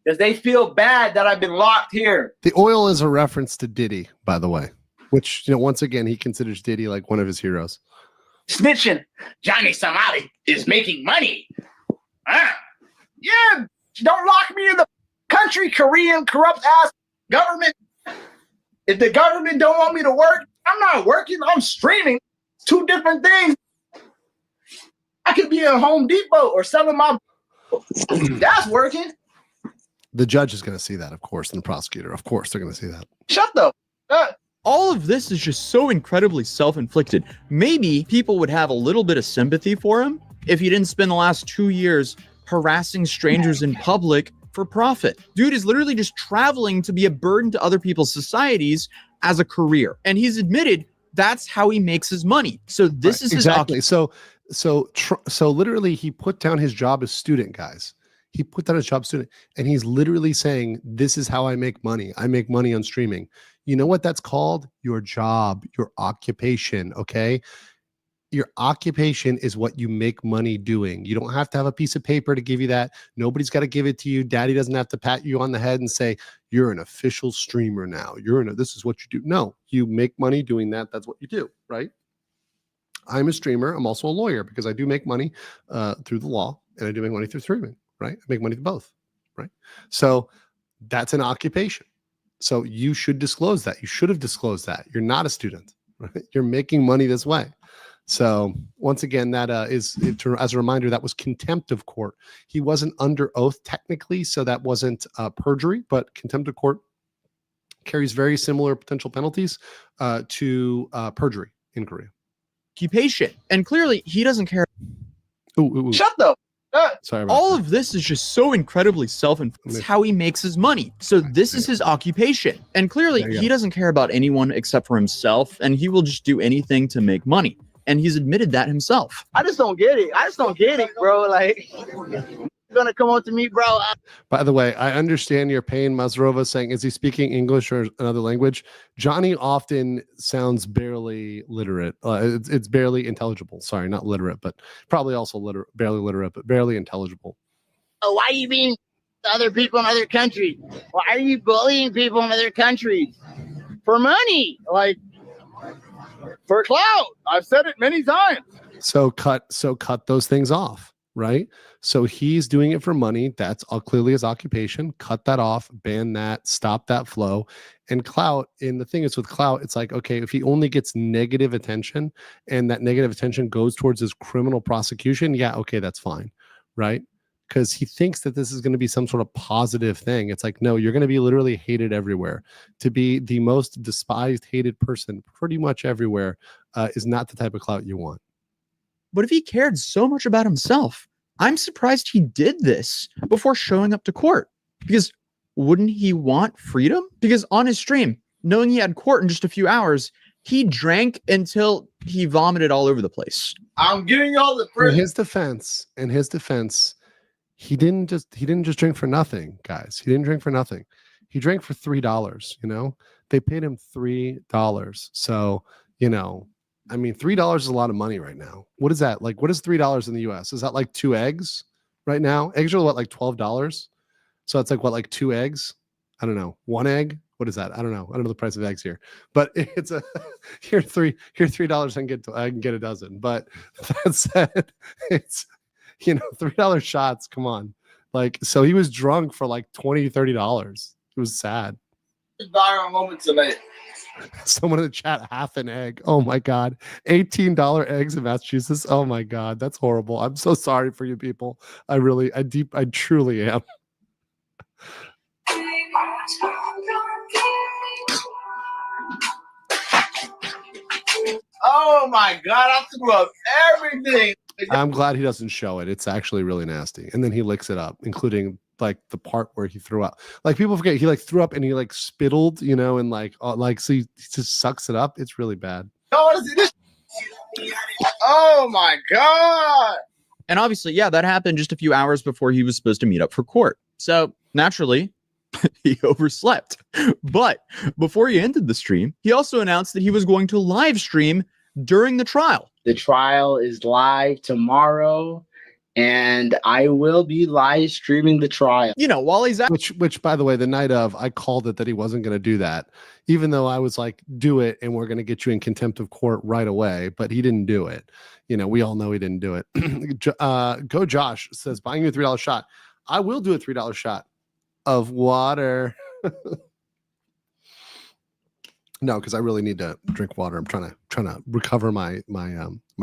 because they feel bad that I've been locked here. The oil is a reference to Diddy, by the way, which, once again, he considers Diddy like one of his heroes. Snitching. Johnny Somali is making money. Yeah, don't lock me in the country, Korean corrupt ass government. If the government don't want me to work, I'm not working. I'm streaming. It's 2 different things. I could be in Home Depot or selling my. That's working. The judge is going to see that, of course, and the prosecutor. Of course, they're going to see that. Shut the. All of this is just so incredibly self-inflicted. Maybe people would have a little bit of sympathy for him if he didn't spend the last 2 years harassing strangers in public for profit. Dude is literally just traveling to be a burden to other people's societies as a career. And he's admitted that's how he makes his money. So this is exactly. So literally he put down his job as student, guys. He put down his job student, and he's literally saying, this is how I make money. I make money on streaming. You know what that's called? Your job, your occupation, okay? Your occupation is what you make money doing. You don't have to have a piece of paper to give you that. Nobody's got to give it to you. Daddy doesn't have to pat you on the head and say, you're an official streamer now. This is what you do. No, you make money doing that. That's what you do, right? I'm a streamer. I'm also a lawyer because I do make money through the law, and I do make money through streaming, right? I make money through both, right? So that's an occupation. So you should disclose that. You should have disclosed that. You're not a student, right? You're making money this way. So once again, that is, as a reminder, that was contempt of court. He wasn't under oath technically, so that wasn't perjury, but contempt of court carries very similar potential penalties to perjury in Korea. Occupation. And clearly he doesn't care. Ooh. Shut the. Sorry about All that. of this is just so incredibly self-inflicted. It's how he makes his money. So this is his occupation. And clearly he doesn't care about anyone except for himself, and he will just do anything to make money. And he's admitted that himself. I just don't get it, bro. Like, you're gonna come on to me, bro. By the way, I understand your pain. Mazrova saying, is he speaking English or another language? Johnny often sounds barely literate. It's barely intelligible. Sorry, not literate, but probably also barely literate, but barely intelligible. Oh, why are you being other people in other countries? Why are you bullying people in other countries? For money, like for clout. I've said it many times. So cut those things off. right? So he's doing it for money. That's clearly his occupation. Cut that off, ban that, stop that flow. And clout, and the thing is with clout, it's like, okay, if he only gets negative attention and that negative attention goes towards his criminal prosecution, yeah, okay, that's fine, right? Because he thinks that this is going to be some sort of positive thing. It's like, no, you're going to be literally hated everywhere. To be the most despised, hated person pretty much everywhere is not the type of clout you want. But if he cared so much about himself, I'm surprised he did this before showing up to court. Because wouldn't he want freedom? Because on his stream, knowing he had court in just a few hours, he drank until he vomited all over the place. I'm giving y'all the In his defense, he didn't just drink for nothing, guys. He didn't drink for nothing. He drank for $3. You know, they paid him $3. So, you know, I mean, $3 is a lot of money right now. What is that? Like, what is $3 in the US? Is that like 2 eggs right now? Eggs are what, like $12? So it's like what, like 2 eggs? I don't know. 1 egg? What is that? I don't know. I don't know the price of eggs here. But it's a here $3 I can get a dozen. But that said, it's, you know, $3 shots. Come on. Like, so he was drunk for like $20-$30. It was sad. Viral moment tonight. Someone in the chat, half an egg. Oh my God. $18 eggs in Massachusetts. Oh my God. That's horrible. I'm so sorry for you people. I truly am. Oh my God, I threw up everything. I'm glad he doesn't show it. It's actually really nasty. And then he licks it up, including like the part where he threw up. Like people forget he like threw up and he like spittled, you know, and like so he just sucks it up. It's really bad. Oh my God. And obviously, yeah, that happened just a few hours before he was supposed to meet up for court. So naturally, he overslept. But before he ended the stream, he also announced that he was going to live stream during the trial. The trial is live tomorrow, and I will be live streaming the trial. You know, while he's at which by the way, the night of, I called it that he wasn't going to do that, even though I was like, do it and we're going to get you in contempt of court right away. But he didn't do it. You know, we all know he didn't do it. Go Josh says, buying you a $3 shot. I will do a $3 shot of water. No, because I really need to drink water. I'm trying to recover my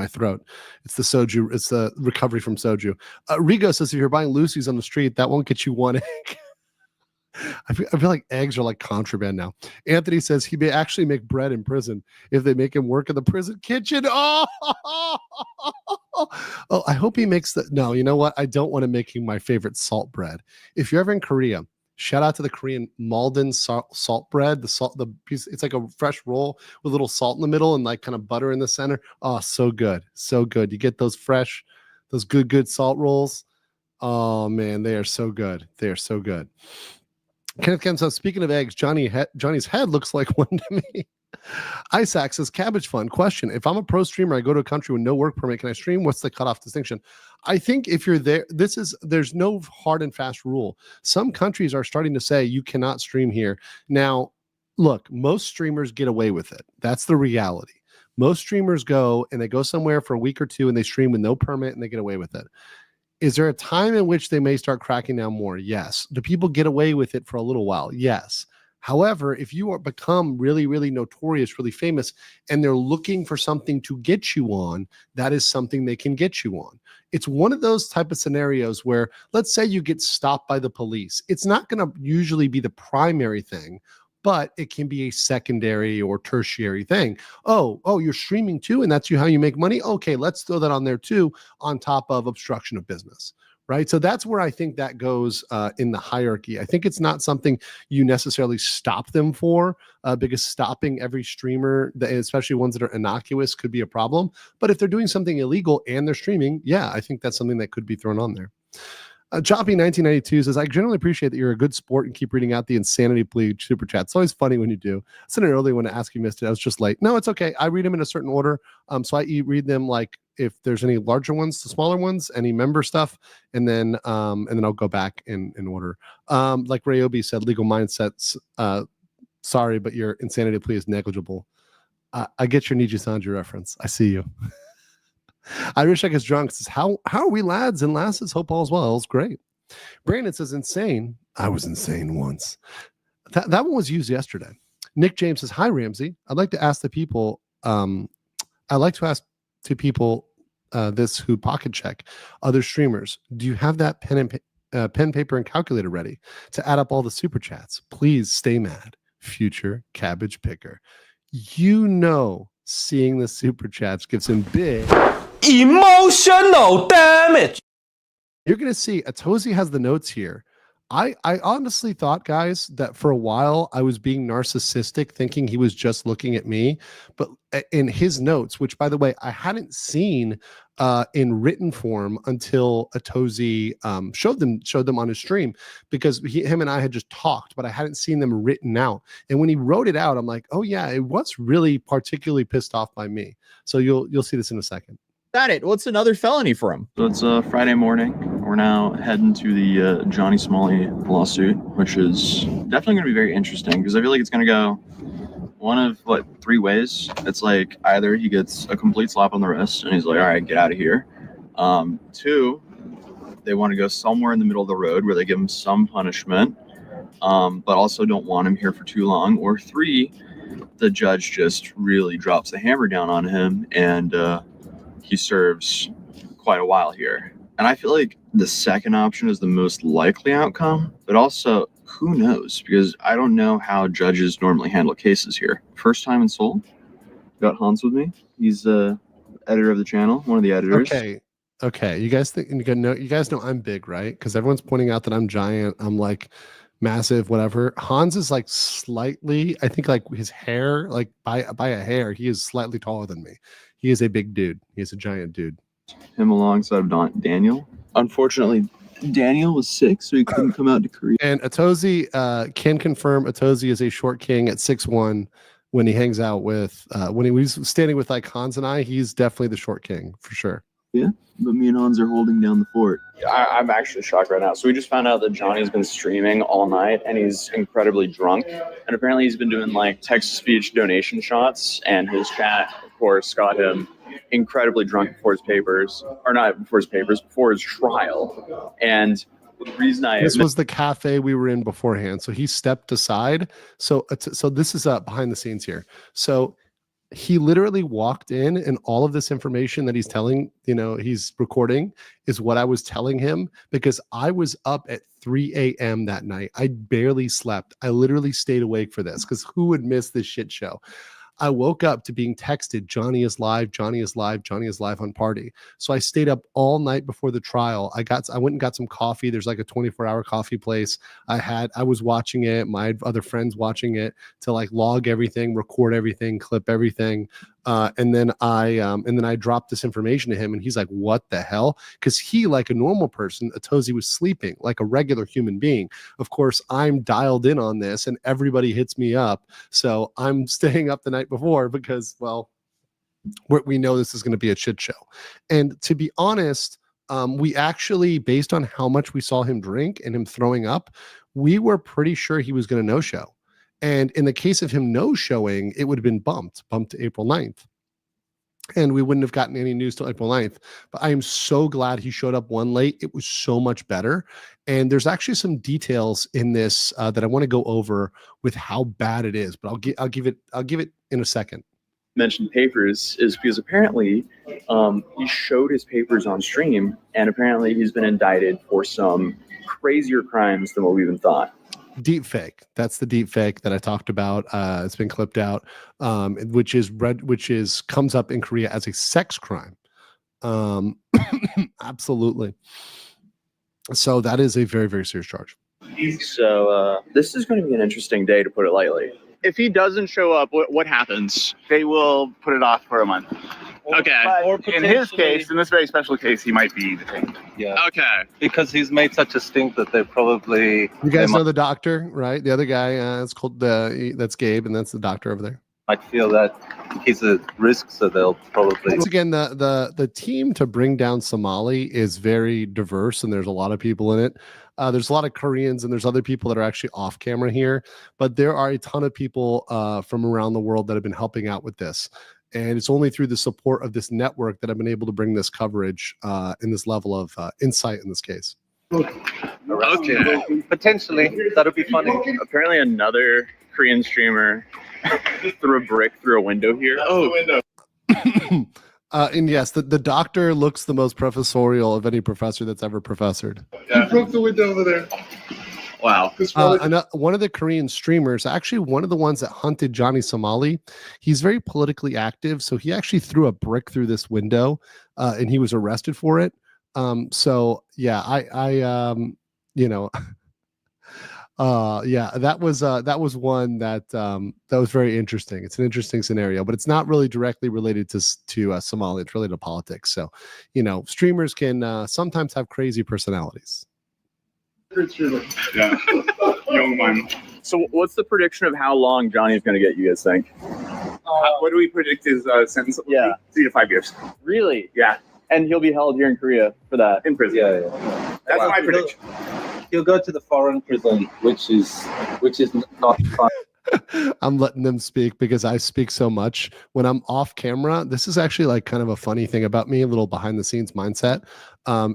throat. It's the soju. It's the recovery from soju. Rigo says if you're buying Lucy's on the street, that won't get you 1 egg. I feel like eggs are like contraband now. Anthony says he may actually make bread in prison if they make him work in the prison kitchen. Oh, I hope he makes the. No, you know what? I don't want to make him my favorite salt bread. If you're ever in Korea, shout out to the Korean Malden salt bread. The piece, it's like a fresh roll with a little salt in the middle and like kind of butter in the center. Oh, so good. So good. You get those fresh, those good salt rolls. Oh man, they are so good. They are so good. Kenneth Ken says, speaking of eggs, Johnny's head looks like one to me. Isaac says, Cabbage Fun question. If I'm a pro streamer, I go to a country with no work permit, can I stream? What's the cutoff distinction? I think if you're there, there's no hard and fast rule. Some countries are starting to say you cannot stream here. Now, look, most streamers get away with it. That's the reality. Most streamers go and they go somewhere for a week or two and they stream with no permit and they get away with it. Is there a time in which they may start cracking down more? Yes. Do people get away with it for a little while? Yes. However, if you become really, really notorious, really famous, and they're looking for something to get you on, that is something they can get you on. It's one of those type of scenarios where, let's say you get stopped by the police. It's not going to usually be the primary thing, but it can be a secondary or tertiary thing. Oh, you're streaming too, and that's how you make money? Okay, let's throw that on there too, on top of obstruction of business. Right. So that's where I think that goes in the hierarchy. I think it's not something you necessarily stop them for because stopping every streamer, especially ones that are innocuous, could be a problem. But if they're doing something illegal and they're streaming, yeah, I think that's something that could be thrown on there. Choppy 1992 says, I generally appreciate that you're a good sport and keep reading out the insanity plea super chat. It's always funny when you do. I sent it earlier when I asked you missed it. I was just late. No, it's okay. I read them in a certain order. So I read them like if there's any larger ones, the smaller ones, any member stuff, and then I'll go back in order. Like Rayobi said, legal mindsets. Sorry, but your insanity plea is negligible. I get your Niji Sanji reference. I see you. Irish Egg is drunk. Says, how are we, lads and lasses? Hope all's well. It's great. Brandon says, insane. I was insane once. That one was used yesterday. Nick James says, hi, Ramsey. I'd like to ask the people, this who pocket check other streamers. Do you have that pen, paper, and calculator ready to add up all the super chats? Please stay mad. Future cabbage picker. You know, seeing the super chats gives him big emotional damage. You're going to see Aosi has the notes here. I honestly thought, guys, that for a while I was being narcissistic, thinking he was just looking at me. But in his notes, which, by the way, I hadn't seen in written form until Aosi showed them on his stream, because him and I had just talked, but I hadn't seen them written out. And when he wrote it out, I'm like, oh yeah, it was really particularly pissed off by me. So you'll see this in a second. That it? What's another felony for him? So it's Friday morning. We're now heading to the Johnny Somali lawsuit, which is definitely going to be very interesting because I feel like it's going to go one of three ways. It's like either he gets a complete slap on the wrist and he's like, all right, get out of here. Two, they want to go somewhere in the middle of the road where they give him some punishment, but also don't want him here for too long. Or three, the judge just really drops the hammer down on him and he serves quite a while here. And I feel like the second option is the most likely outcome, but also who knows? Because I don't know how judges normally handle cases here. First time in Seoul, got Hans with me. He's editor of the channel, one of the editors. Okay. You guys know I'm big, right? Because everyone's pointing out that I'm giant. I'm like massive, whatever. Hans is like slightly, I think like his hair, like by a hair, he is slightly taller than me. He is a big dude. He is a giant dude. Him alongside Daniel. Unfortunately, Daniel was sick, so he couldn't come out to Korea. And Aosi can confirm Aosi is a short king at 6'1". When he hangs out with, when he was standing with like Hans and I, he's definitely the short king for sure. Yeah, but me and Hans are holding down the fort. I'm actually shocked right now. So we just found out that Johnny's been streaming all night and he's incredibly drunk. And apparently he's been doing like text-to-speech donation shots, and his chat, of course, got him incredibly drunk before his papers, or not before his papers, before his trial. And the reason this was the cafe we were in beforehand. So he stepped aside. So this is behind the scenes here. So he literally walked in, and all of this information that he's telling, he's recording is what I was telling him, because I was up at 3 a.m. that night. I barely slept. I literally stayed awake for this, because who would miss this shit show? I woke up to being texted, Johnny is live, Johnny is live, Johnny is live on Party. So I stayed up all night before the trial. I went and got some coffee. There's like a 24-hour coffee place. I was watching it, my other friends watching it, to like log everything, record everything, clip everything. And then I dropped this information to him, and he's like, what the hell? Because he, like a normal person, Aosi was sleeping like a regular human being. Of course, I'm dialed in on this, and everybody hits me up. So I'm staying up the night before because, well, we know this is going to be a shit show. And to be honest, we actually, based on how much we saw him drink and him throwing up, we were pretty sure he was going to no-show. And in the case of him no-showing, it would have been bumped to April 9th. And we wouldn't have gotten any news till April 9th. But I am so glad he showed up one late. It was so much better. And there's actually some details in this that I want to go over with how bad it is. But I'll give it in a second. Mentioned papers is because apparently he showed his papers on stream, and apparently he's been indicted for some crazier crimes than what we even thought. Deep fake. That's the deep fake that I talked about. It's been clipped out, which comes up in Korea as a sex crime. Absolutely. So that is a very, very serious charge. So this is going to be an interesting day, to put it lightly. If he doesn't show up, what happens? They will put it off for a month. Okay. Or in his case, in this very special case, he might be detained. Yeah. Okay. Because he's made such a stink that they probably. You guys know the doctor, right? The other guy, it's called that's Gabe, and that's the doctor over there. Might feel that he's a risk, so they'll probably. Once again, the team to bring down Somali is very diverse, and there's a lot of people in it. There's a lot of Koreans, and there's other people that are actually off camera here, but there are a ton of people from around the world that have been helping out with this. And it's only through the support of this network that I've been able to bring this coverage in this level of insight in this case. Okay. Potentially, that'll be funny. Apparently, another Korean streamer threw a brick through a window here. Oh, And yes, the doctor looks the most professorial of any professor that's ever professored. He broke the window over there. Wow. One of the Korean streamers, actually one of the ones that hunted Johnny Somali, he's very politically active. So he actually threw a brick through this window and he was arrested for it. So yeah, that was one that was very interesting. It's an interesting scenario, but it's not really directly related to Somali. It's related to politics. So, streamers can sometimes have crazy personalities. Yeah. Young one. So, what's the prediction of how long Johnny's going to get? You guys think? What do we predict his sentence? Yeah, 3 to 5 years. Really? Yeah. And he'll be held here in Korea for that. In prison. Yeah. That's my prediction. He'll go to the foreign prison, which is not fun. I'm letting them speak because I speak so much when I'm off camera. This is actually like kind of a funny thing about me, a little behind the scenes mindset,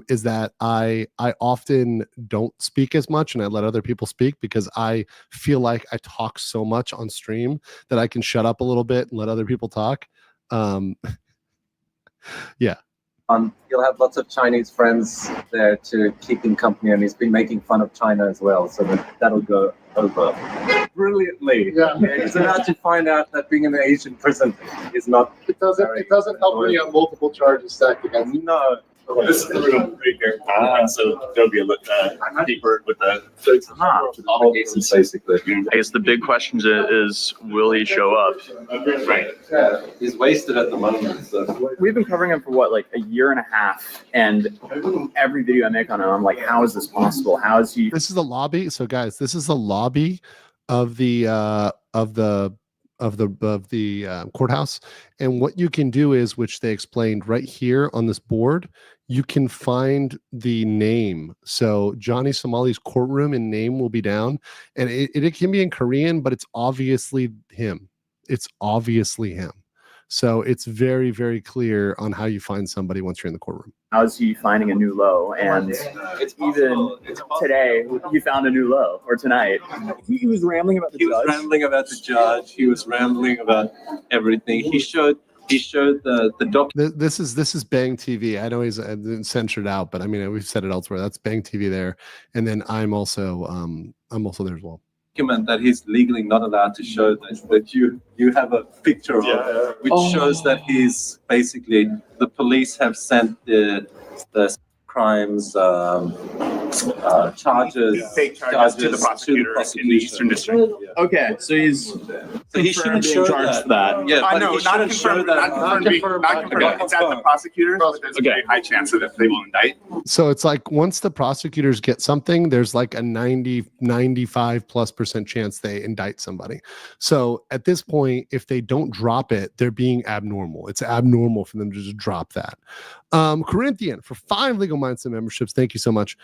is that I often don't speak as much and I let other people speak because I feel like I talk so much on stream that I can shut up a little bit and let other people talk. Yeah. He'll have lots of Chinese friends there to keep him company, and he's been making fun of China as well, so that'll go over brilliantly. Yeah. He's about to find out that being in an Asian prison is not. It doesn't help when you have multiple charges stacked against you. No. This is the room right here. So there'll be a look deeper with the all the cases. Basically. I guess the big question is, will he show up? Right. Yeah, he's wasted at the moment. So. We've been covering him for what, like a year and a half, and every video I make on him, I'm like, how is this possible? How is he? This is the lobby. So guys, this is the lobby of the courthouse, and what you can do is, which they explained right here on this board, you can find the name. So Johnny Somali's courtroom and name will be down, and it can be in Korean, but it's obviously him. It's obviously him. So it's very, very clear on how you find somebody once you're in the courtroom. How is he finding a new low? And even today, he found a new low, or tonight. He was rambling about the judge. He was rambling about the judge. He was rambling about everything. He showed the doc. This is Bang TV. I know he's censored out, but I mean, we've said it elsewhere. That's Bang TV there, and then I'm also there as well. Document that he's legally not allowed to show this, that you have a picture of, which shows that he's basically, the police have sent the crimes charges, Fake charges to the prosecutor in the Eastern District. Okay, so he's he shouldn't show charged that. Yeah, but No, he shouldn't show that. not confirmed. It's at the prosecutors, but there's a very high chance that they will indict. So it's like once the prosecutors get something, there's like a 95+% chance they indict somebody. So at this point, if they don't drop it, they're being abnormal. It's abnormal for them to just drop that. Corinthian for 5 Legal Mindset memberships. Thank you so much.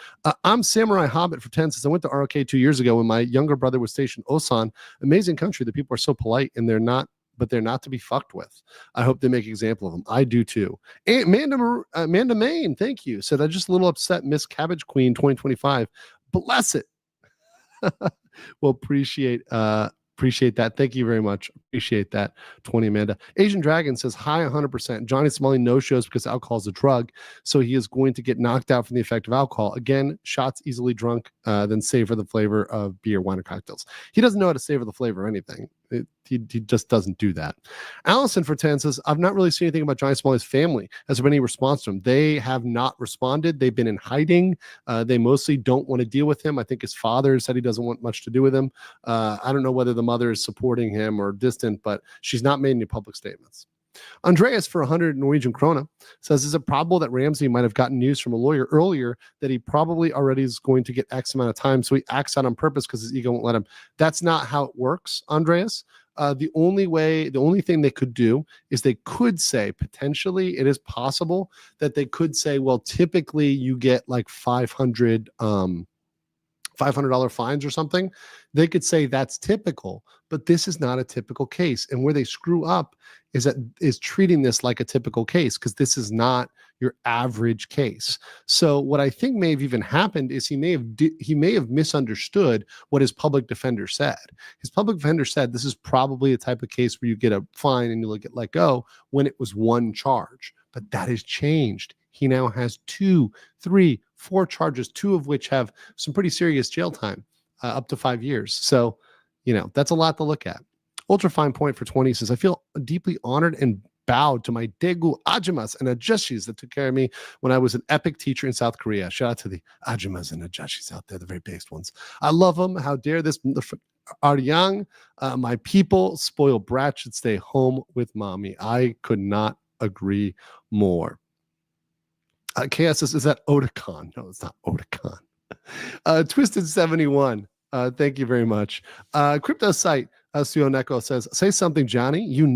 I'm Samurai Hobbit for 10 since I went to ROK 2 years ago when my younger brother was stationed Osan. Amazing country. The people are so polite and they're not to be fucked with. I hope they make an example of them. I do too. And Amanda Main, thank you. Said I just a little upset. Miss Cabbage Queen 2025. Bless it. Well, appreciate that. Thank you very much. Appreciate that. 20 Amanda. Asian Dragon says hi 100%. Johnny Somali no shows because alcohol is a drug, so he is going to get knocked out from the effect of alcohol. Again, shots easily drunk, then savor the flavor of beer, wine, or cocktails. He doesn't know how to savor the flavor of anything. He just doesn't do that. Allison for 10 says, I've not really seen anything about Johnny Somali's family. Has there been any response to him? They have not responded. They've been in hiding. They mostly don't want to deal with him. I think his father said he doesn't want much to do with him. I don't know whether the mother is supporting him or distant, but she's not made any public statements. Andreas for 100 Norwegian krona says, is it probable that Ramsey might have gotten news from a lawyer earlier that he probably already is going to get X amount of time, so he acts out on purpose because his ego won't let him? That's not how it works, Andreas. The only thing they could do is they could say, potentially, it is possible that they could say, well, typically you get like 500 $500 fines or something, they could say that's typical, but this is not a typical case. And where they screw up is treating this like a typical case, because this is not your average case. So what I think may have even happened is he may have misunderstood what his public defender said. His public defender said this is probably a type of case where you get a fine and you get let go, when it was one charge. But that has changed. He now has 2, 3, 4 charges, 2 of which have some pretty serious jail time, up to 5 years. So, that's a lot to look at. Ultra Fine Point for 20 says, I feel deeply honored and bowed to my Daegu Ajumas and Ajashis that took care of me when I was an epic teacher in South Korea. Shout out to the Ajumas and Ajashis out there, the very based ones. I love them. How dare this are young. My people, spoiled brats, should stay home with mommy. I could not agree more. KS says, is that Otakon? No, it's not Otakon. Twisted 71. Thank you very much. Crypto site Suoneko says, say something, Johnny. You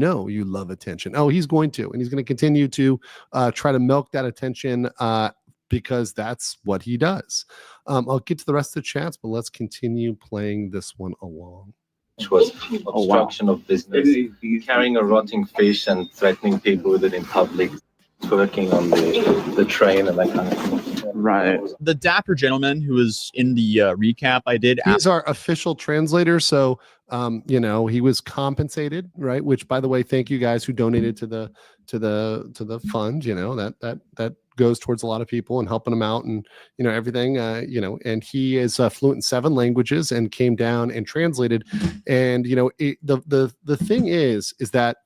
love attention. Oh, he's going to, and he's going to continue to try to milk that attention because that's what he does. I'll get to the rest of the chats, but let's continue playing this one along. Which was obstruction of business, carrying a rotting fish and threatening people with it in public, working on the train and that kind of thing. Right. The dapper gentleman who was in the recap I did. He's our official translator, so he was compensated, right? Which, by the way, thank you guys who donated to the fund. That goes towards a lot of people and helping them out, and everything. And he is fluent in 7 languages and came down and translated. And the thing is that.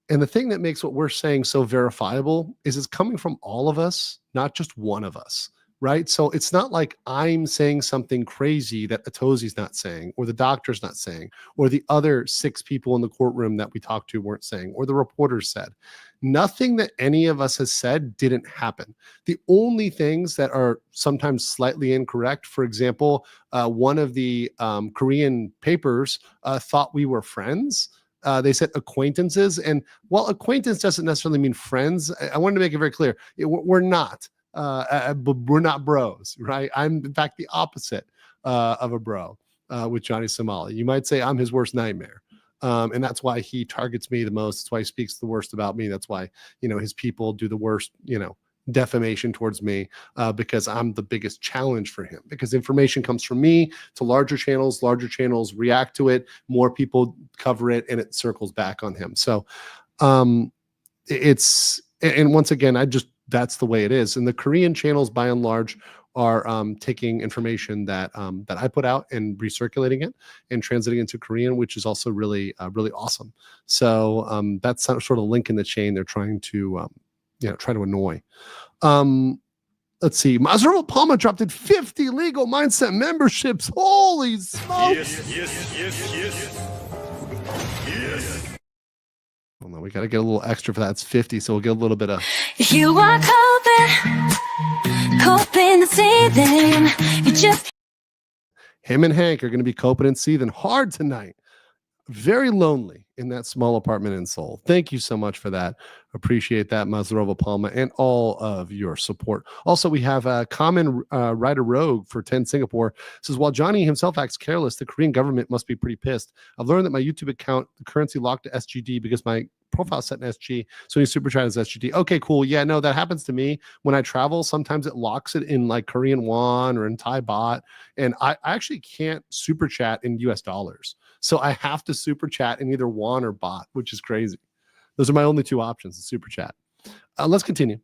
And the thing that makes what we're saying so verifiable is it's coming from all of us, not just one of us, right? So it's not like I'm saying something crazy that Aosi's not saying, or the doctor's not saying, or the other 6 people in the courtroom that we talked to weren't saying, or the reporters said. Nothing that any of us has said didn't happen. The only things that are sometimes slightly incorrect, for example, one of the Korean papers thought we were friends. They said acquaintances, and while acquaintance doesn't necessarily mean friends, I wanted to make it very clear. We're not. We're not bros, right? I'm in fact the opposite of a bro with Johnny Somali. You might say I'm his worst nightmare, and that's why he targets me the most. That's why he speaks the worst about me. That's why his people do the worst defamation towards me, because I'm the biggest challenge for him, because information comes from me to larger channels react to it, more people cover it, and it circles back on him. So and once again, that's the way it is. And the Korean channels by and large are taking information that I put out and recirculating it and translating into Korean, which is also really really awesome. So that's sort of link in the chain they're trying to try to annoy. Let's see. Mazrul Palma dropped in 50 legal mindset memberships. Holy smokes. Yes. Well, no, we got to get a little extra for that. It's 50, so we'll get a little bit of. You are coping and seething. You just. Him and Hank are going to be coping and seething hard tonight. Very lonely in that small apartment in Seoul. Thank you so much for that. Appreciate that, Mazurova Palma, and all of your support. Also, we have a common Rider Rogue for 10 Singapore. Says, while Johnny himself acts careless, the Korean government must be pretty pissed. I've learned that my YouTube account, the currency locked to SGD because my profile set in SG, so you super chat as SGD. Okay, cool. Yeah, no, that happens to me when I travel. Sometimes it locks it in like Korean won or in Thai baht, and I actually can't super chat in US dollars. So I have to super chat in either won or baht, which is crazy. Those are my only 2 options, the super chat. Let's continue.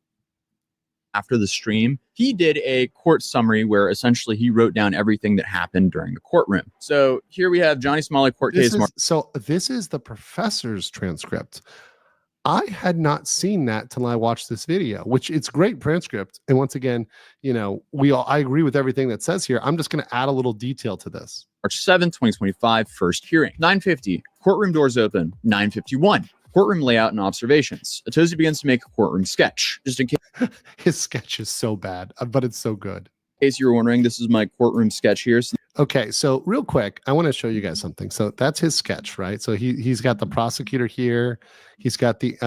After the stream, he did a court summary where essentially he wrote down everything that happened during the courtroom. So here we have Johnny Somali court case. So this is the professor's transcript. I had not seen that till I watched this video, which it's great transcript. And once again, I agree with everything that says here. I'm just going to add a little detail to this. March 7, 2025, first hearing. 9:50, courtroom doors open. 9:51, courtroom layout and observations. Aosi begins to make a courtroom sketch. Just in case. His sketch is so bad, but it's so good. In case you were wondering, this is my courtroom sketch here. So Okay, so real quick, I want to show you guys something. So that's his sketch, right? So he's got the prosecutor here, he's got the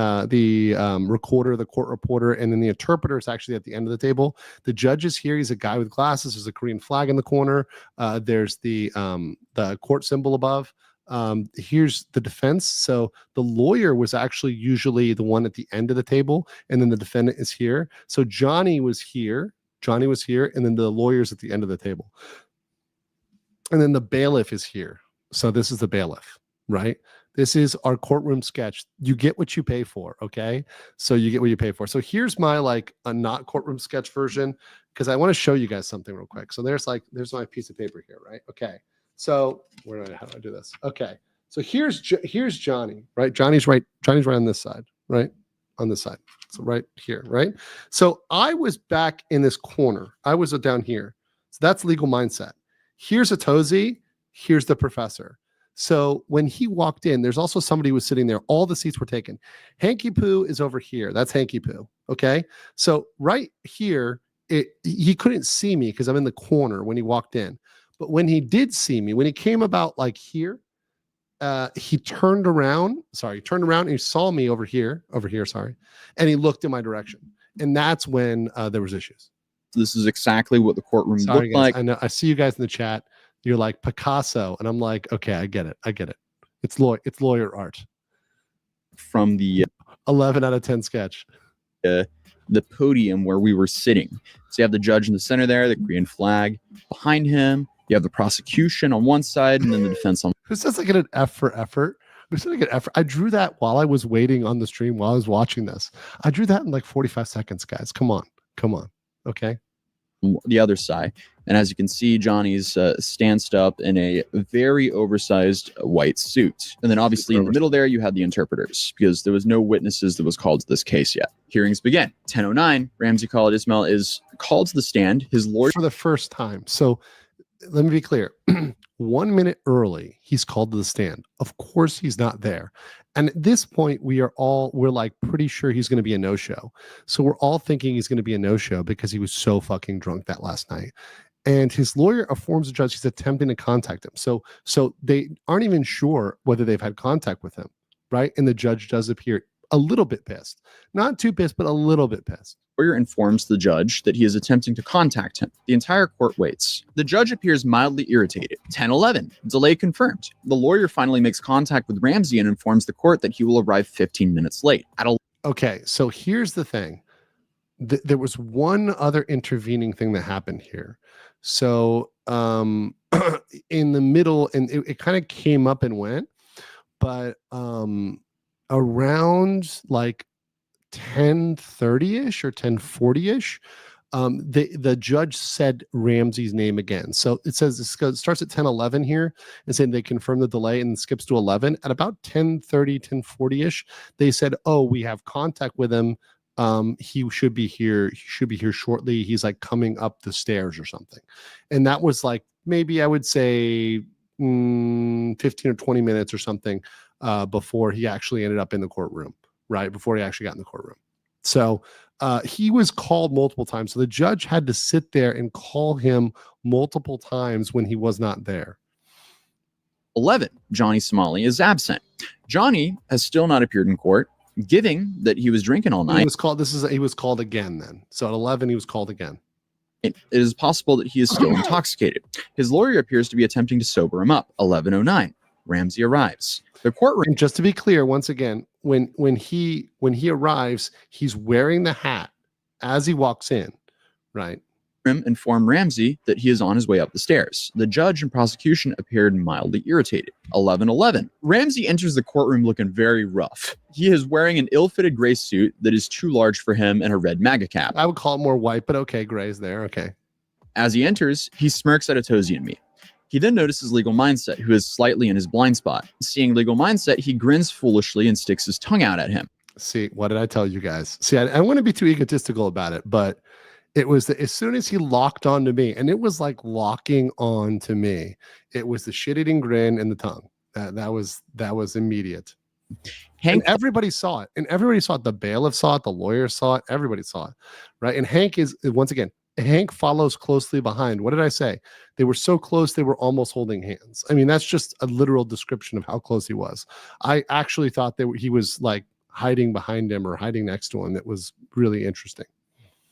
recorder, the court reporter, and then the interpreter is actually at the end of the table. The judge is here. He's a guy with glasses. There's a Korean flag in the corner. There's the court symbol above. Here's the defense. So the lawyer was actually usually the one at the end of the table, and then the defendant is here. So Johnny was here, and then the lawyer's at the end of the table. And then the bailiff is here. So this is the bailiff, right? This is our courtroom sketch. You get what you pay for, okay? So you get what you pay for. So here's my a not courtroom sketch version, because I want to show you guys something real quick. So there's my piece of paper here, right? Okay. So how do I do this? Okay. So here's Johnny, right? Johnny's right on this side, right? On this side. So right here, right? So I was back in this corner. I was down here. So that's legal mindset. Here's Aosi, here's the professor. So when he walked in, there's also somebody who was sitting there. All the seats were taken. Hanky Poo is over here. That's Hanky Poo. Okay. So right here, he couldn't see me because I'm in the corner when he walked in. But when he did see me, when he came about here, he turned around and he saw me over here, and he looked in my direction. And that's when there was issues. this is exactly what the courtroom looked like. I know. I see you guys in the chat. You're like Picasso, and I'm like, okay, I get it. It's lawyer art. From the 11 out of 10 sketch. The podium where we were sitting. So you have the judge in the center there, the Korean flag behind him. You have the prosecution on one side, and then the defense on. Who says I get an F for effort? Who said I get effort? I drew that while I was waiting on the stream, while I was watching this. I drew that in like 45 seconds, guys. Come on. Okay. The other side. And as you can see, Johnny's stanced up in a very oversized white suit. And then obviously in the middle there, you had the interpreters, because there was no witnesses that was called to this case yet. Hearings begin. 10:09, Ramsey Khalid Ismail is called to the stand. His lawyer for the first time. So let me be clear. 1 minute early, he's called to the stand. Of course, he's not there. And at this point, we're like pretty sure he's going to be a no-show. So we're all thinking he's going to be a no-show because he was so fucking drunk that last night. And his lawyer informs the judge he's attempting to contact him. So they aren't even sure whether they've had contact with him, right? And the judge does appear a little bit pissed. Not too pissed, but a little bit pissed. Lawyer informs the judge that he is attempting to contact him. The entire court waits. The judge appears mildly irritated. 10:11, delay confirmed. The lawyer finally makes contact with Ramsey and informs the court that he will arrive 15 minutes late. Okay, so here's the thing. There was one other intervening thing that happened here. So in the middle, and it kind of came up and went, but around like 10:30ish or 10:40ish, the judge said Ramsey's name again. So it says it starts at 10:11 here, and saying they confirm the delay and skips to 11. At about 10:30, 10:40ish, they said, "Oh, we have contact with him. He should be here. He should be here shortly. He's like coming up the stairs or something." And that was like maybe I would say 15 or 20 minutes or something before he actually ended up in the courtroom. Right before he actually got in the courtroom. So he was called multiple times. So the judge had to sit there and call him multiple times when he was not there. 11, Johnny Somali is absent. Johnny has still not appeared in court, given that he was drinking all night. He was called again then. So at 11, he was called again. It is possible that he is still intoxicated. His lawyer appears to be attempting to sober him up. 11:09, Ramsey arrives. The courtroom. And just to be clear, once again, when he arrives, he's wearing the hat as he walks in, right? Informed Ramsey that he is on his way up the stairs. The judge and prosecution appeared mildly irritated. 11:11. Ramsey enters the courtroom looking very rough. He is wearing an ill-fitted gray suit that is too large for him and a red MAGA cap. I would call it more white, but okay, gray's there. Okay. As he enters, he smirks at Aosi and me. He then notices Legal Mindset, who is slightly in his blind spot. Seeing Legal Mindset, he grins foolishly and sticks his tongue out at him. See, what did I tell you guys? See, I want to be too egotistical about it, but it was as soon as he locked onto me, and it was like locking on to me, it was the shit-eating grin and the tongue. That was immediate. And everybody saw it. The bailiff saw it. The lawyer saw it. Everybody saw it, right? And Hank is, once again, Hank follows closely behind. What did I say? They were so close they were almost holding hands. I mean, that's just a literal description of how close he was. I actually thought he was like hiding behind him or hiding next to him. That was really interesting.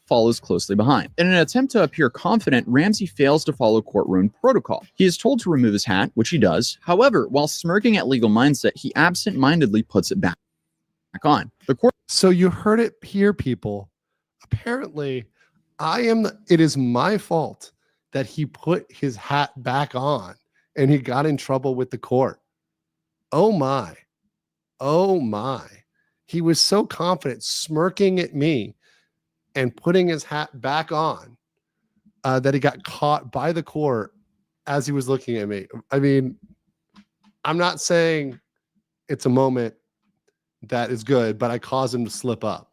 Follows closely behind. In an attempt to appear confident, Ramsey fails to follow courtroom protocol. He is told to remove his hat, which he does. However, while smirking at legal mindset, he absent-mindedly puts it back on. So you heard it here, people. Apparently, it is my fault that he put his hat back on and he got in trouble with the court. Oh my. Oh my. He was so confident, smirking at me and putting his hat back on that he got caught by the court as he was looking at me. I mean, I'm not saying it's a moment that is good, but I caused him to slip up,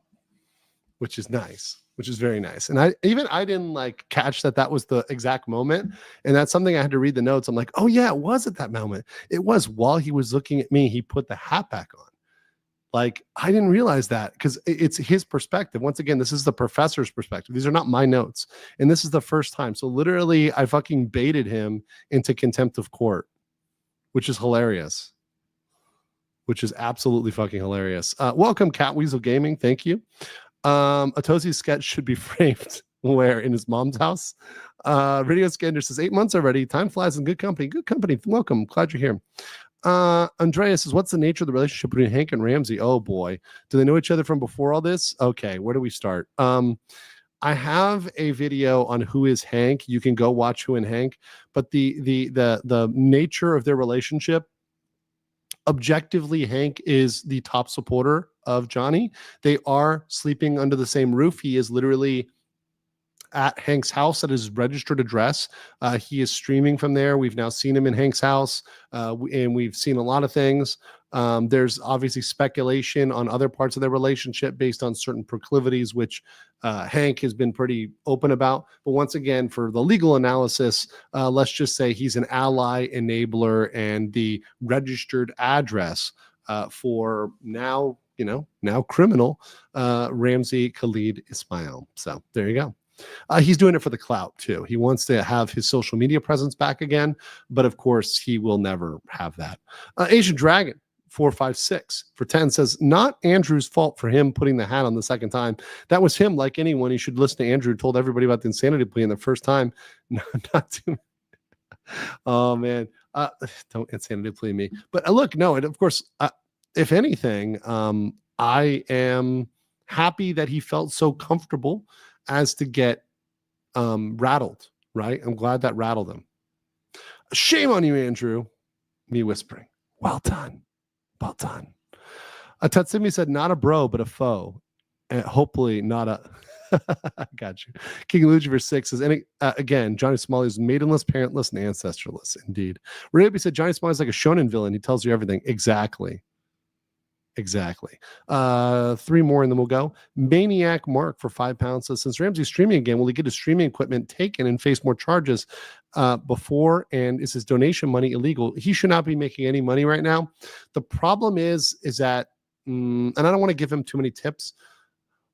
which is nice, which is very nice. And I didn't like catch that was the exact moment. And that's something I had to read the notes. I'm like, oh yeah, it was at that moment. It was while he was looking at me, he put the hat back on. Like, I didn't realize that because it's his perspective. Once again, this is the professor's perspective. These are not my notes. And this is the first time. So literally, I fucking baited him into contempt of court, which is hilarious. Which is absolutely fucking hilarious. Welcome, Cat Weasel Gaming. Thank you. Aosi sketch should be framed where? In his mom's house? Radio Scander says 8 months already. Time flies in good company. Good company. Welcome. Glad you're here. Andreas says, what's the nature of the relationship between Hank and Ramsey? Oh boy. Do they know each other from before all this? Okay, where do we start? I have a video on who is Hank. You can go watch Who and Hank, but the nature of their relationship, objectively, Hank is the top supporter of Johnny. They are sleeping under the same roof. He is literally at Hank's house at his registered address. He is streaming from there. We've now seen him in Hank's house, and we've seen a lot of things. There's obviously speculation on other parts of their relationship based on certain proclivities, which Hank has been pretty open about. But once again, for the legal analysis, let's just say he's an ally, enabler, and the registered address for now criminal Ramsey Khalid Ismail. So there you go. He's doing it for the clout too. He wants to have his social media presence back again, but of course he will never have that. Asian Dragon 456 for 10 says, not Andrew's fault for him putting the hat on the second time. That was him. Like anyone, he should listen to Andrew. Told everybody about the insanity plea in the first time. Not to. Oh man, don't insanity plea me. But look, no, and of course, if anything, I am happy that he felt so comfortable as to get rattled, right? I'm glad that rattled him. Shame on you, Andrew. Me whispering, well done. Well done. Tatsumi said, not a bro, but a foe. And hopefully not a... I got you. King Lucifer 6 says, and again, Johnny Somali is maidenless, parentless, and ancestorless. Indeed. Rabi said, Johnny Somali is like a shonen villain. He tells you everything. Exactly. 3 more and then we'll go. Maniac Mark for £5 says, since Ramsey's streaming again, will he get his streaming equipment taken and face more charges before? And is his donation money illegal? He should not be making any money right now. The problem is that, and I don't want to give him too many tips,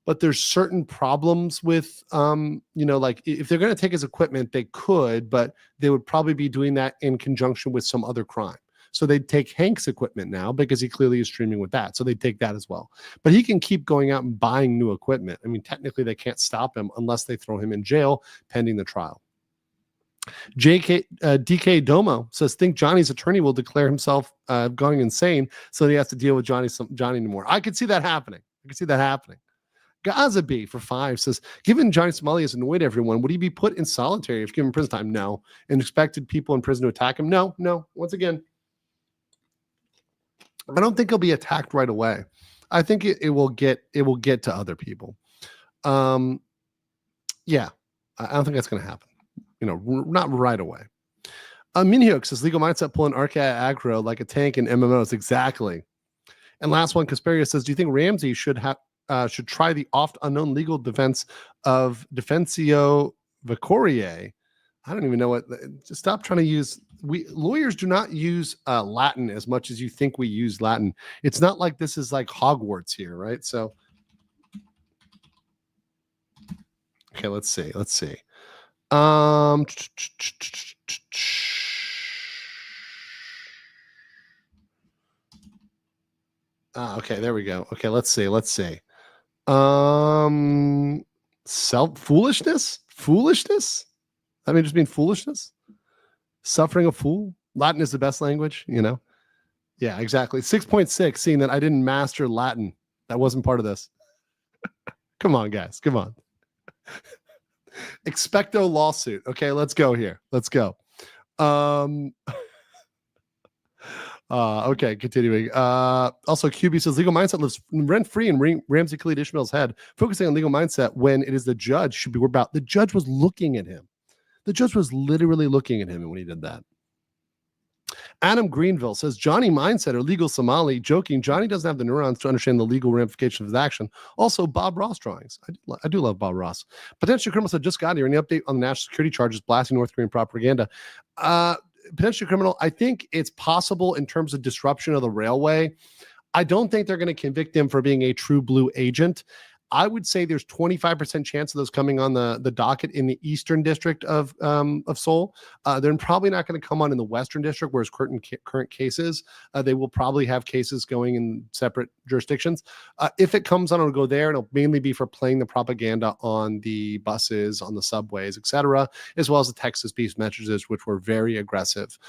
but there's certain problems with, like if they're going to take his equipment, they could, but they would probably be doing that in conjunction with some other crime. So they'd take Hank's equipment now because he clearly is streaming with that. So they'd take that as well. But he can keep going out and buying new equipment. I mean, technically they can't stop him unless they throw him in jail pending the trial. DK Domo says, think Johnny's attorney will declare himself going insane, so he has to deal with Johnny anymore. I could see that happening. Gaza B for 5 says, given Johnny Somali has annoyed everyone, would he be put in solitary if given prison time? No. And expected people in prison to attack him? No. Once again, I don't think he'll be attacked right away. I think it will get to other people. Yeah, I don't think that's going to happen. Not right away. Minhyuk says, legal mindset pulling arcade aggro like a tank in MMOs. Exactly. And last one, Casperia says, do you think Ramsey should try the oft unknown legal defense of defensio vicoriae? I don't even know what. Just stop trying to use. Lawyers do not use Latin as much as you think we use Latin. It's not like this is like Hogwarts here, right? So, okay, let's see. Okay, there we go. Okay, let's see. Foolishness. I mean, just being foolishness. Suffering a fool. Latin is the best language, you know. Yeah, exactly. 6.6. Seeing that I didn't master Latin, that wasn't part of this. Come on, guys. Come on. Expecto lawsuit. Okay, let's go here. Let's go. Okay, continuing. Also, QB says legal mindset lives rent-free in Ramsey Khalid Ishmael's head. Focusing on legal mindset when it is the judge should be about. The judge was looking at him. The judge was literally looking at him when he did that. Adam Greenville says Johnny mindset or legal Somali. Joking, Johnny doesn't have the neurons to understand the legal ramifications of his action. Also, Bob Ross drawings. I do love Bob Ross. Potential criminal said just got here. Any update on the national security charges blasting North Korean propaganda? Potential criminal. I think it's possible in terms of disruption of the railway. I don't think they're going to convict him for being a true blue agent. I would say there's 25% chance of those coming on the docket in the Eastern District of Seoul. They're probably not going to come on in the Western District, whereas current cases, they will probably have cases going in separate jurisdictions. If it comes on, it'll go there, and it'll mainly be for playing the propaganda on the buses, on the subways, etc., as well as the text-to-speech messages, which were very aggressive.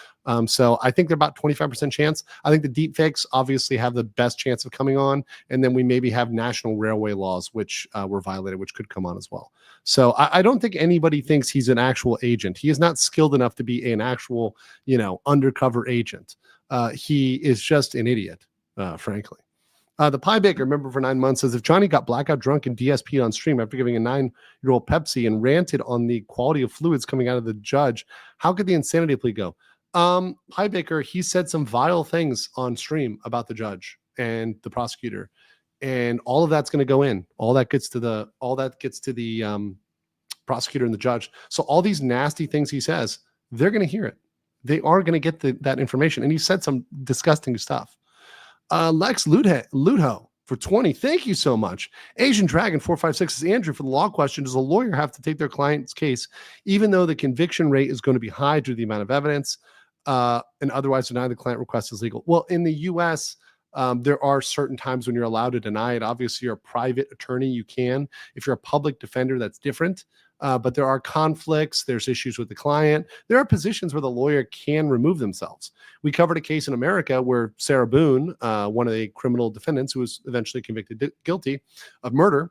So I think they're about 25% chance. I think the deepfakes obviously have the best chance of coming on, and then we maybe have national railway laws which were violated, which could come on as well. So I don't think anybody thinks he's an actual agent. He is not skilled enough to be an actual, undercover agent. He is just an idiot, frankly. The Pie Baker, member for 9 months, says if Johnny got blackout drunk and DSP'd on stream after giving a 9-year-old Pepsi and ranted on the quality of fluids coming out of the judge, how could the insanity plea go? Pie Baker, he said some vile things on stream about the judge and the prosecutor. And all of that's going to go in. All that gets to the prosecutor and the judge. So all these nasty things he says, they're going to hear it. They are going to get that information. And he said some disgusting stuff. Lex Ludho for 20. Thank you so much. Asian Dragon 456 is Andrew for the law question. Does a lawyer have to take their client's case, even though the conviction rate is going to be high due to the amount of evidence, and otherwise deny the client request is legal? Well, in the U.S., there are certain times when you're allowed to deny it. Obviously, you're a private attorney. You can. If you're a public defender, that's different. But there are conflicts. There's issues with the client. There are positions where the lawyer can remove themselves. We covered a case in America where Sarah Boone, one of the criminal defendants who was eventually convicted guilty of murder,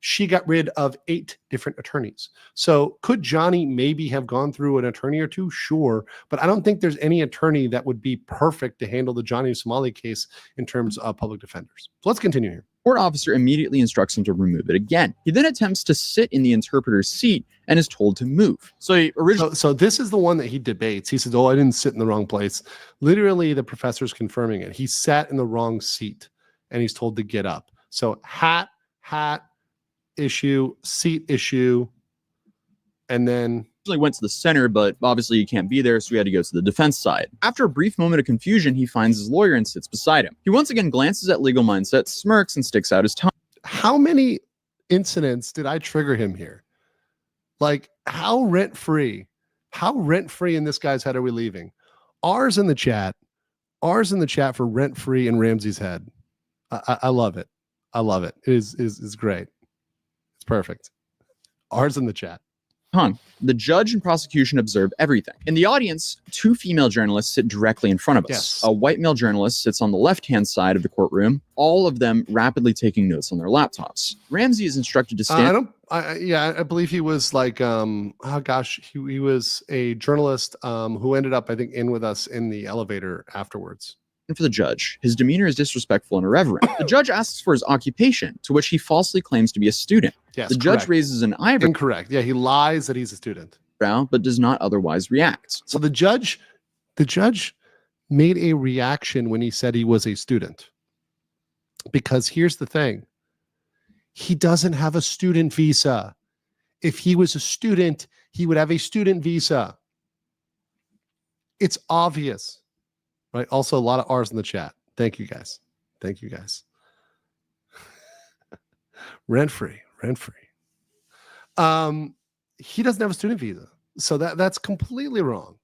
she got rid of 8 different attorneys. So could Johnny maybe have gone through an attorney or two? Sure. But I don't think there's any attorney that would be perfect to handle the Johnny Somali case in terms of public defenders. So let's continue here. Court officer immediately instructs him to remove it again. He then attempts to sit in the interpreter's seat and is told to move. So this is the one that he debates. He says, I didn't sit in the wrong place. Literally, the professor's confirming it. He sat in the wrong seat and he's told to get up. So hat issue, seat issue, and then went to the center, but obviously he can't be there, so he had to go to the defense side. After a brief moment of confusion, he finds his lawyer and sits beside him. He once again glances at legal mindset, smirks, and sticks out his tongue. How many incidents did I trigger him here? Like, how rent-free in this guy's head are we leaving? R's in the chat for rent-free in Ramsey's head. I love it. I love it. It is great. It's perfect. R's in the chat. The judge and prosecution observe everything. In the audience, 2 female journalists sit directly in front of us. Yes. A white male journalist sits on the left-hand side of the courtroom, all of them rapidly taking notes on their laptops. Ramsey is instructed to stand. I believe he was like, he was a journalist who ended up, I think, in with us in the elevator afterwards. And for the judge, his demeanor is disrespectful and irreverent. The judge asks for his occupation, to which he falsely claims to be a student. Yes, the judge raises an eyebrow. Incorrect. Yeah, he lies that he's a student. But does not otherwise react. So the judge made a reaction when he said he was a student. Because here's the thing. He doesn't have a student visa. If he was a student, he would have a student visa. It's obvious. Right. Also, a lot of R's in the chat. Thank you, guys. Rent free. he doesn't have a student visa. So that's completely wrong.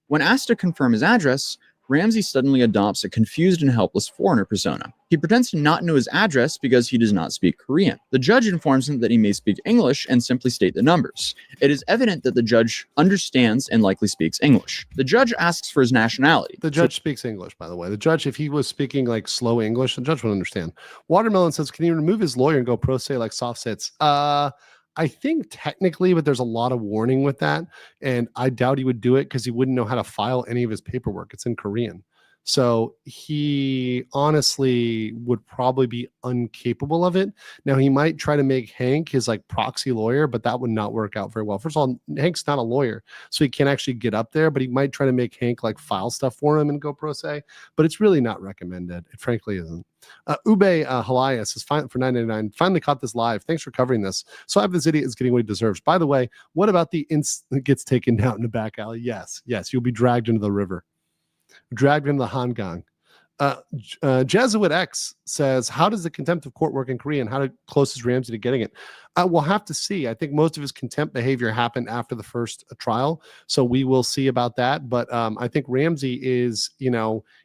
When asked to confirm his address, Ramsey suddenly adopts a confused and helpless foreigner persona. He pretends to not know his address because he does not speak Korean. The judge informs him that he may speak English and simply state the numbers. It is evident that the judge understands and likely speaks English. The judge asks for his nationality. The judge speaks English, by the way. The judge, if he was speaking like slow English, the judge would understand. Watermelon says, can he remove his lawyer and go pro se like soft sits? I think technically, but there's a lot of warning with that. And I doubt he would do it because he wouldn't know how to file any of his paperwork. It's in Korean. So he honestly would probably be incapable of it. Now, he might try to make Hank his like proxy lawyer, but that would not work out very well. First of all, Hank's not a lawyer, so he can't actually get up there, but he might try to make Hank like file stuff for him and go pro se, but it's really not recommended. It frankly isn't. Ube Helias is fine for $9.99. Finally caught this live. Thanks for covering this. So I have this idiot is getting what he deserves. By the way, what about the gets taken down in the back alley? Yes, you'll be dragged into the river. Dragged into the Hangang. Jesuit X says, how does the contempt of court work in Korea and how close is Ramsey to getting it? We'll have to see. I think most of his contempt behavior happened after the first trial. So we will see about that. But I think Ramsey is,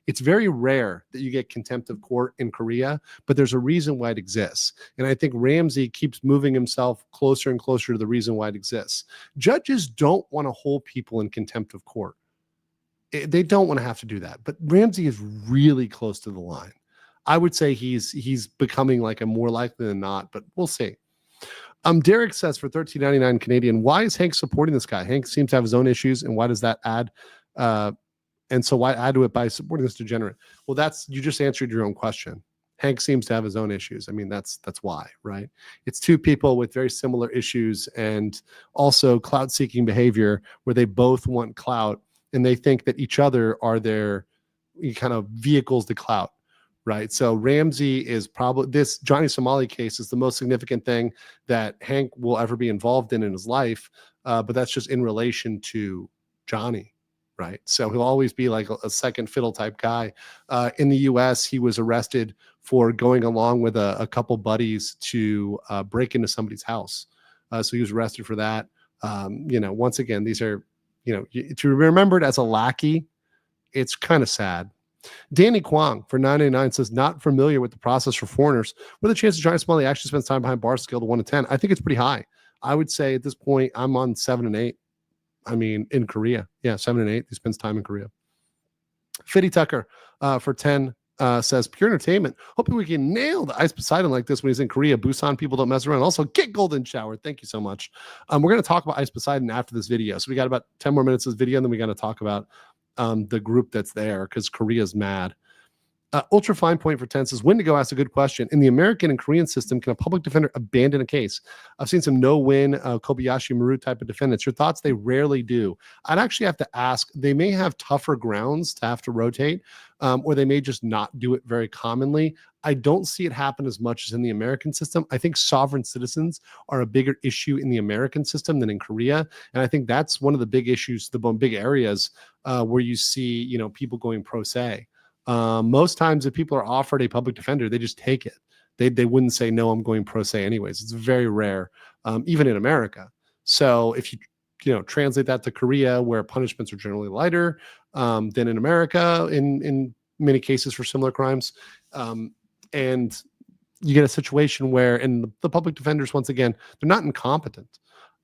it's very rare that you get contempt of court in Korea, but there's a reason why it exists. And I think Ramsey keeps moving himself closer and closer to the reason why it exists. Judges don't want to hold people in contempt of court. They don't want to have to do that, but Ramsey is really close to the line. I would say he's becoming like a more likely than not, but we'll see. Derek says for $13.99 Canadian, why is Hank supporting this guy? Hank seems to have his own issues, and why does that add? And so why add to it by supporting this degenerate? Well, you just answered your own question. Hank seems to have his own issues. I mean, that's why, right? It's two people with very similar issues and also clout-seeking behavior where they both want clout. And they think that each other are their kind of vehicles to clout, right? So Ramsey is probably, this Johnny Somali case is the most significant thing that Hank will ever be involved in his life, but that's just in relation to Johnny, right? So he'll always be like a second fiddle type guy. In the US, he was arrested for going along with a couple buddies to break into somebody's house. So he was arrested for that. Once again, these are, to be remembered as a lackey, it's kind of sad. Danny Kwong for $9.99 says, not familiar with the process for foreigners. What are the chances Johnny Smalley actually spends time behind bars scale to 1 to 10? I think it's pretty high. I would say at this point, I'm on 7 and 8. I mean, in Korea. Yeah, 7 and 8. He spends time in Korea. Fitty Tucker for 10 says, pure entertainment. Hoping we can nail the Ice Poseidon like this when he's in Korea. Busan people don't mess around. Also, get Golden Shower. Thank you so much. We're going to talk about Ice Poseidon after this video. So we got about 10 more minutes of this video, and then we got to talk about the group that's there because Korea's mad. Ultra Fine Point for 10 says, Wendigo asked a good question. In the American and Korean system, can a public defender abandon a case? I've seen some no-win Kobayashi Maru type of defendants. Your thoughts? They rarely do. I'd actually have to ask. They may have tougher grounds to have to rotate, or they may just not do it very commonly. I don't see it happen as much as in the American system. I think sovereign citizens are a bigger issue in the American system than in Korea. And I think that's one of the big issues, the big areas where you see, people going pro se. Most times if people are offered a public defender, they just take it. They wouldn't say, no, I'm going pro se anyways. It's very rare, even in America. So if you translate that to Korea, where punishments are generally lighter than in America in many cases for similar crimes. And you get a situation where, and the public defenders, once again, they're not incompetent.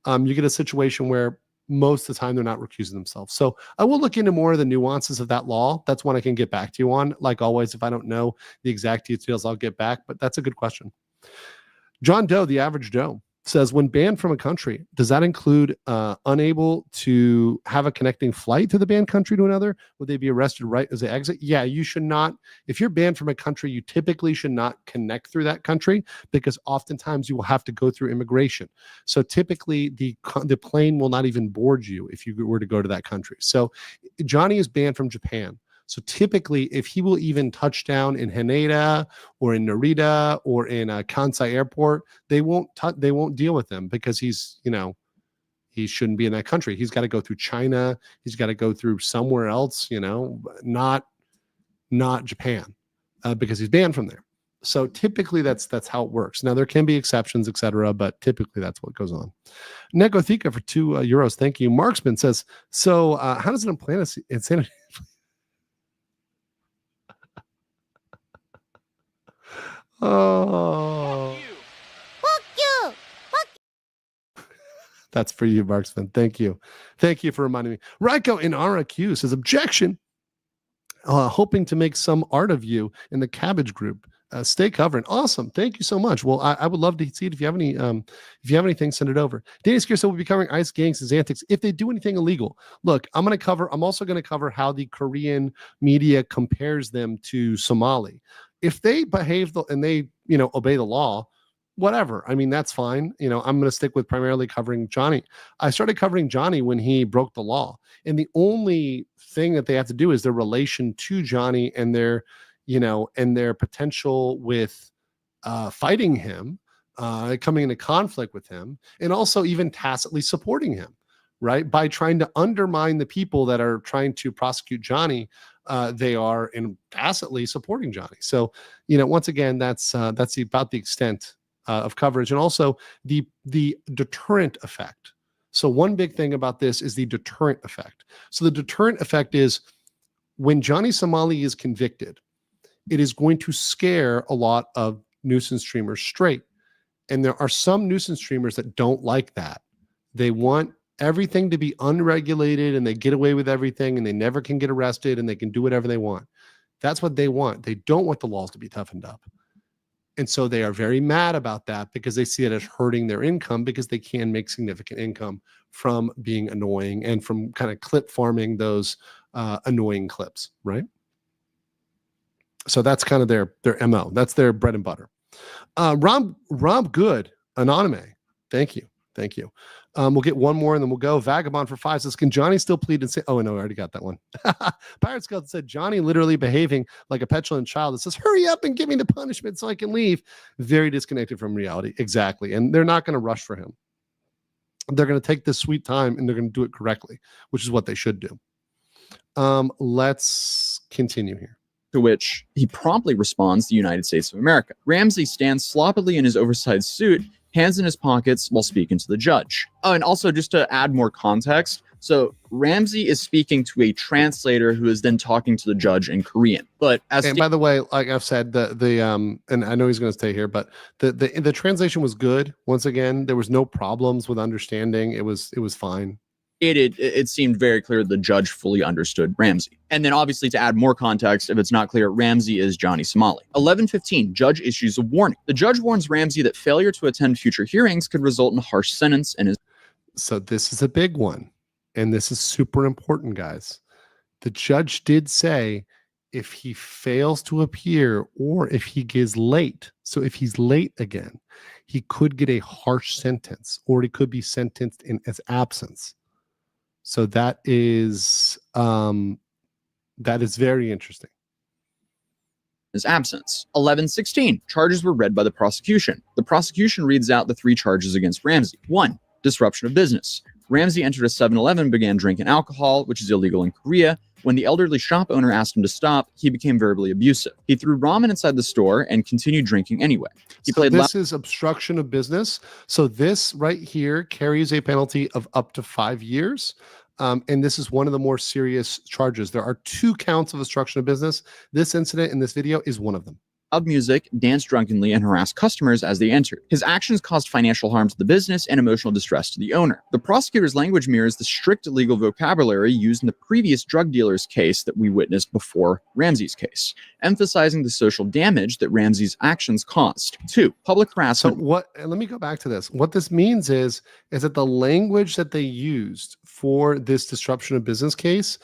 You get a situation where most of the time they're not recusing themselves. So I will look into more of the nuances of that law. That's one I can get back to you on. Like always, if I don't know the exact details, I'll get back. But that's a good question. John Doe, the average Joe, says, when banned from a country, does that include unable to have a connecting flight to the banned country to another? Would they be arrested right as they exit? Yeah, you should not. If you're banned from a country, you typically should not connect through that country because oftentimes you will have to go through immigration. So typically the plane will not even board you if you were to go to that country. So Johnny is banned from Japan. So typically, if he will even touch down in Haneda or in Narita or in Kansai Airport, they won't deal with him because he's, he shouldn't be in that country. He's got to go through China. He's got to go through somewhere else, not Japan, because he's banned from there. So typically that's how it works. Now there can be exceptions, etc., but typically that's what goes on. Negothika for €2. Thank you. Marksman says, so how does it implant insanity? Oh, Fuck you. that's for you, Marksman. Thank you. Thank you for reminding me. Raiko in RQ says, objection. Hoping to make some art of you in the cabbage group. Stay covering. Awesome. Thank you so much. Well, I would love to see it. If you have anything, send it over. Danny Skier said we'll be covering ICE gangs and antics if they do anything illegal. Look, I'm also going to cover how the Korean media compares them to Somali. If they behave and they, obey the law, whatever. I mean, that's fine. I'm going to stick with primarily covering Johnny. I started covering Johnny when he broke the law. And the only thing that they have to do is their relation to Johnny and their potential with fighting him, coming into conflict with him, and also even tacitly supporting him, right? By trying to undermine the people that are trying to prosecute Johnny, they are tacitly supporting Johnny. So, once again, that's about the extent of coverage, and also the deterrent effect. So one big thing about this is the deterrent effect. So the deterrent effect is when Johnny Somali is convicted, it is going to scare a lot of nuisance streamers straight. And there are some nuisance streamers that don't like that. They want everything to be unregulated and they get away with everything and they never can get arrested and they can do whatever they want. That's what they want. They don't want the laws to be toughened up. And so they are very mad about that because they see it as hurting their income because they can make significant income from being annoying and from kind of clip farming those annoying clips, right? So that's kind of their MO. That's their bread and butter. Rob Good, Anonyme. Thank you. We'll get one more and then we'll go. Vagabond for 5 says, can Johnny still plead and say, oh, no, I already got that one. Pirate Scout said, Johnny literally behaving like a petulant child that says, hurry up and give me the punishment so I can leave. Very disconnected from reality. Exactly. And they're not going to rush for him. They're going to take this sweet time and they're going to do it correctly, which is what they should do. Let's continue here. To which he promptly responds, the United States of America. Ramsey stands sloppily in his oversized suit, hands in his pockets while speaking to the judge. Oh, and also just to add more context, so Ramsey is speaking to a translator who is then talking to the judge in Korean. But by the way, like I've said, the and I know he's going to stay here, but the translation was good. Once again, there was no problems with understanding. It was fine. It seemed very clear the judge fully understood Ramsey. And then obviously to add more context, if it's not clear, Ramsey is Johnny Somali. 11:15, judge issues a warning. The judge warns Ramsey that failure to attend future hearings could result in a harsh sentence and is... So this is a big one. And this is super important, guys. The judge did say if he fails to appear or if he gets late, so if he's late again, he could get a harsh sentence or he could be sentenced in as absence. So that is very interesting. His absence. 11:16. Charges were read by the prosecution. The prosecution reads out the 3 charges against Ramsey. 1. Disruption of business. Ramsey entered a 7-Eleven and began drinking alcohol, which is illegal in Korea. When the elderly shop owner asked him to stop, he became verbally abusive. He threw ramen inside the store and continued drinking anyway. This is obstruction of business. So this right here carries a penalty of up to 5 years. And this is one of the more serious charges. There are 2 counts of obstruction of business. This incident in this video is one of them. Loud music, danced drunkenly, and harassed customers as they entered. His actions caused financial harm to the business and emotional distress to the owner. The prosecutor's language mirrors the strict legal vocabulary used in the previous drug dealer's case that we witnessed before Ramsey's case, emphasizing the social damage that Ramsey's actions caused. 2. Public harassment. So let me go back to this. What this means is that the language that they used for this disruption of business case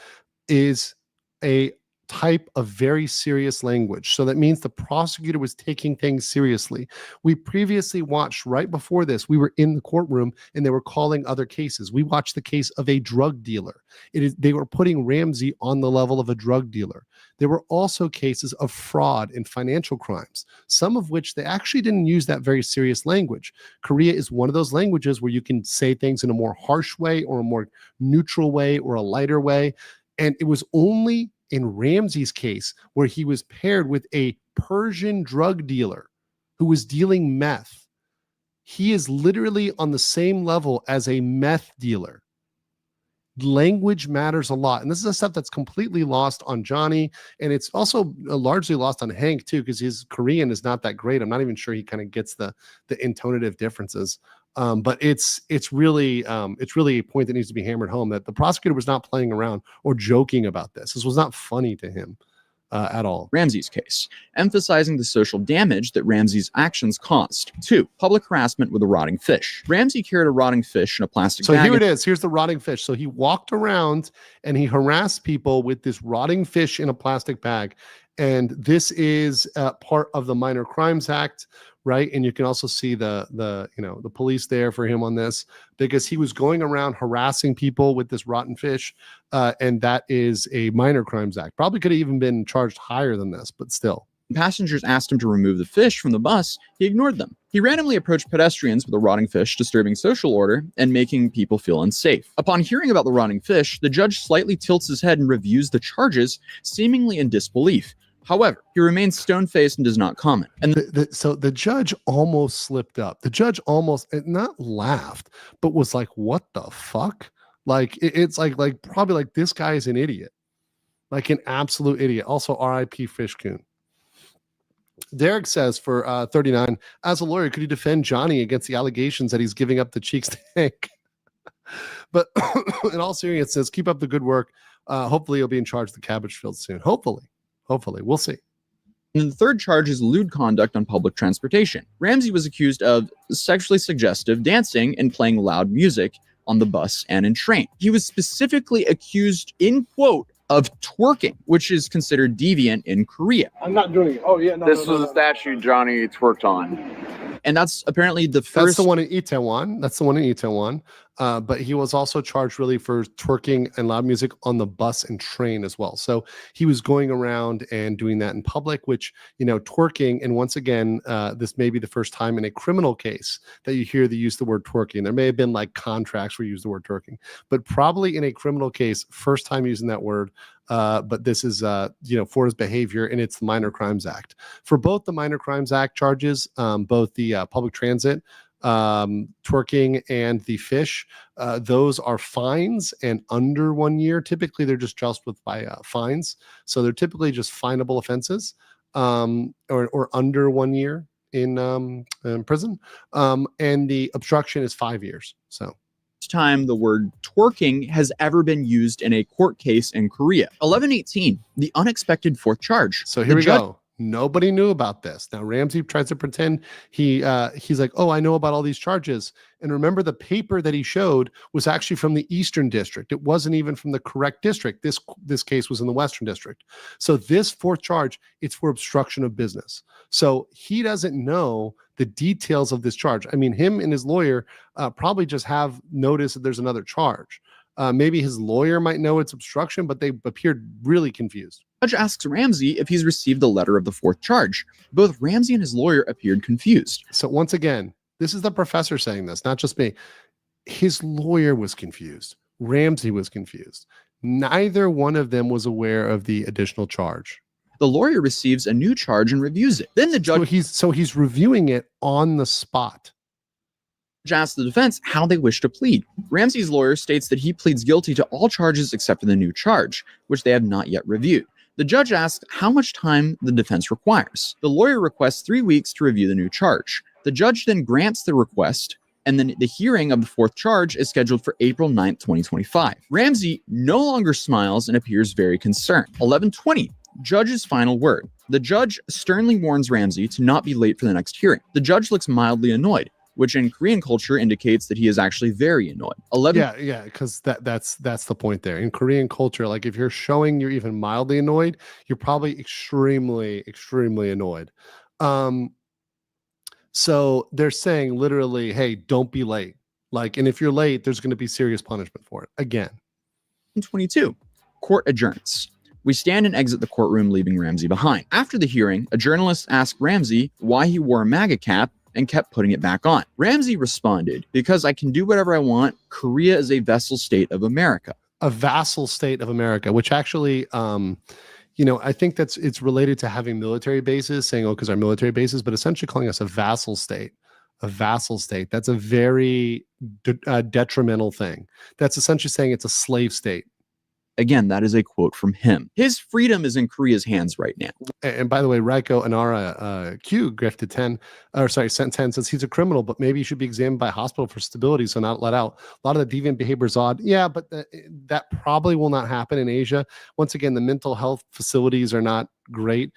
is a type of very serious language. So that means the prosecutor was taking things seriously. We previously watched right before this, we were in the courtroom and they were calling other cases. We watched the case of a drug dealer. They were putting Ramsey on the level of a drug dealer. There were also cases of fraud and financial crimes, some of which they actually didn't use that very serious language. Korea is one of those languages where you can say things in a more harsh way or a more neutral way or a lighter way. And it was only in Ramsey's case where he was paired with a Persian drug dealer who was dealing meth. He is literally on the same level as a meth dealer. Language matters a lot. And this is the stuff that's completely lost on Johnny. And it's also largely lost on Hank too, because his Korean is not that great. I'm not even sure he kind of gets the intonative differences. But it's really a point that needs to be hammered home, that the prosecutor was not playing around or joking about this. This was not funny to him at all. Ramsey's case, emphasizing the social damage that Ramsey's actions caused. 2. Public harassment with a rotting fish. Ramsey carried a rotting fish in a plastic bag. So here it is. Here's the rotting fish. So he walked around and he harassed people with this rotting fish in a plastic bag. And this is part of the Minor Crimes Act, right? And you can also see the police there for him on this, because he was going around harassing people with this rotten fish, and that is a Minor Crimes Act. Probably could have even been charged higher than this, but still. Passengers asked him to remove the fish from the bus. He ignored them. He randomly approached pedestrians with a rotting fish, disturbing social order and making people feel unsafe. Upon hearing about the rotting fish, the judge slightly tilts his head and reviews the charges, seemingly in disbelief. However, he remains stone-faced and does not comment. And so the judge almost slipped up. The judge almost not laughed, but was like, "What the fuck?" Like it's like probably like, this guy is an idiot, like an absolute idiot. Also, R.I.P. Fishcoon. Derek says for 39, as a lawyer, could you defend Johnny against the allegations that he's giving up the cheeks to Hank? But in all seriousness, keep up the good work. Hopefully, you'll be in charge of the cabbage field soon. Hopefully, we'll see. And the third charge is lewd conduct on public transportation. Ramsey was accused of sexually suggestive dancing and playing loud music on the bus and in train. He was specifically accused, in quote, of twerking, which is considered deviant in Korea. I'm not doing it. Oh, yeah. No, This was a statue Johnny twerked on. And that's apparently the first. That's the one in Itaewon. That's the one in Itaewon. But he was also charged really for twerking and loud music on the bus and train as well. So he was going around and doing that in public, which, twerking. And once again, this may be the first time in a criminal case that you hear the use the word twerking. There may have been like contracts where you use the word twerking, but probably in a criminal case, first time using that word. But this is, for his behavior, and it's the Minor Crimes Act. For both the Minor Crimes Act charges, both the public transit, twerking, and the fish, those are fines and under 1 year. Typically, they're just with by fines. So they're typically just finable offenses, or under 1 year in prison. And the obstruction is 5 years. So. Time the word twerking has ever been used in a court case in Korea. 1118, the unexpected fourth charge. So here we go. Nobody knew about this. Now Ramsey tries to pretend he's like, oh, I know about all these charges. And remember, the paper that he showed was actually from the Eastern District. It wasn't even from the correct district. This case was in the Western District. So this fourth charge, it's for obstruction of business. So he doesn't know the details of this charge. I mean, him and his lawyer probably just have noticed that there's another charge. Maybe his lawyer might know it's obstruction, but they appeared really confused. The judge asks Ramsey if he's received a letter of the fourth charge. Both Ramsey and his lawyer appeared confused. So once again, this is the professor saying this, not just me. His lawyer was confused. Ramsey was confused. Neither one of them was aware of the additional charge. The lawyer receives a new charge and reviews it. Then the judge... So he's reviewing it on the spot. Asks the defense how they wish to plead. Ramsey's lawyer states that he pleads guilty to all charges except for the new charge, which they have not yet reviewed. The judge asks how much time the defense requires. The lawyer requests 3 weeks to review the new charge. The judge then grants the request, and then the hearing of the fourth charge is scheduled for April 9th, 2025. Ramsey no longer smiles and appears very concerned. 1120, judge's final word. The judge sternly warns Ramsey to not be late for the next hearing. The judge looks mildly annoyed, which in Korean culture indicates that he is actually very annoyed. Yeah, because that's the point there. In Korean culture, like if you're showing you're even mildly annoyed, you're probably extremely, extremely annoyed. So they're saying literally, hey, don't be late. Like, and if you're late, there's going to be serious punishment for it. Again. 22, court adjourns. We stand and exit the courtroom, leaving Ramsey behind. After the hearing, a journalist asked Ramsey why he wore a MAGA cap and kept putting it back on. Ramsey responded, because I can do whatever I want. Korea is a vassal state of America. A vassal state of America, which actually I think it's related to having military bases, saying, oh, because our military bases, but essentially calling us a vassal state. A vassal state. That's a very detrimental thing. That's essentially saying it's a slave state. Again, that is a quote from him. His freedom is in Korea's hands right now. And by the way, Raiko Anara Q grifted 10, sent 10, says he's a criminal, but maybe he should be examined by hospital for stability, so not let out. A lot of the deviant behavior is odd. Yeah, but that probably will not happen in Asia. Once again, the mental health facilities are not great.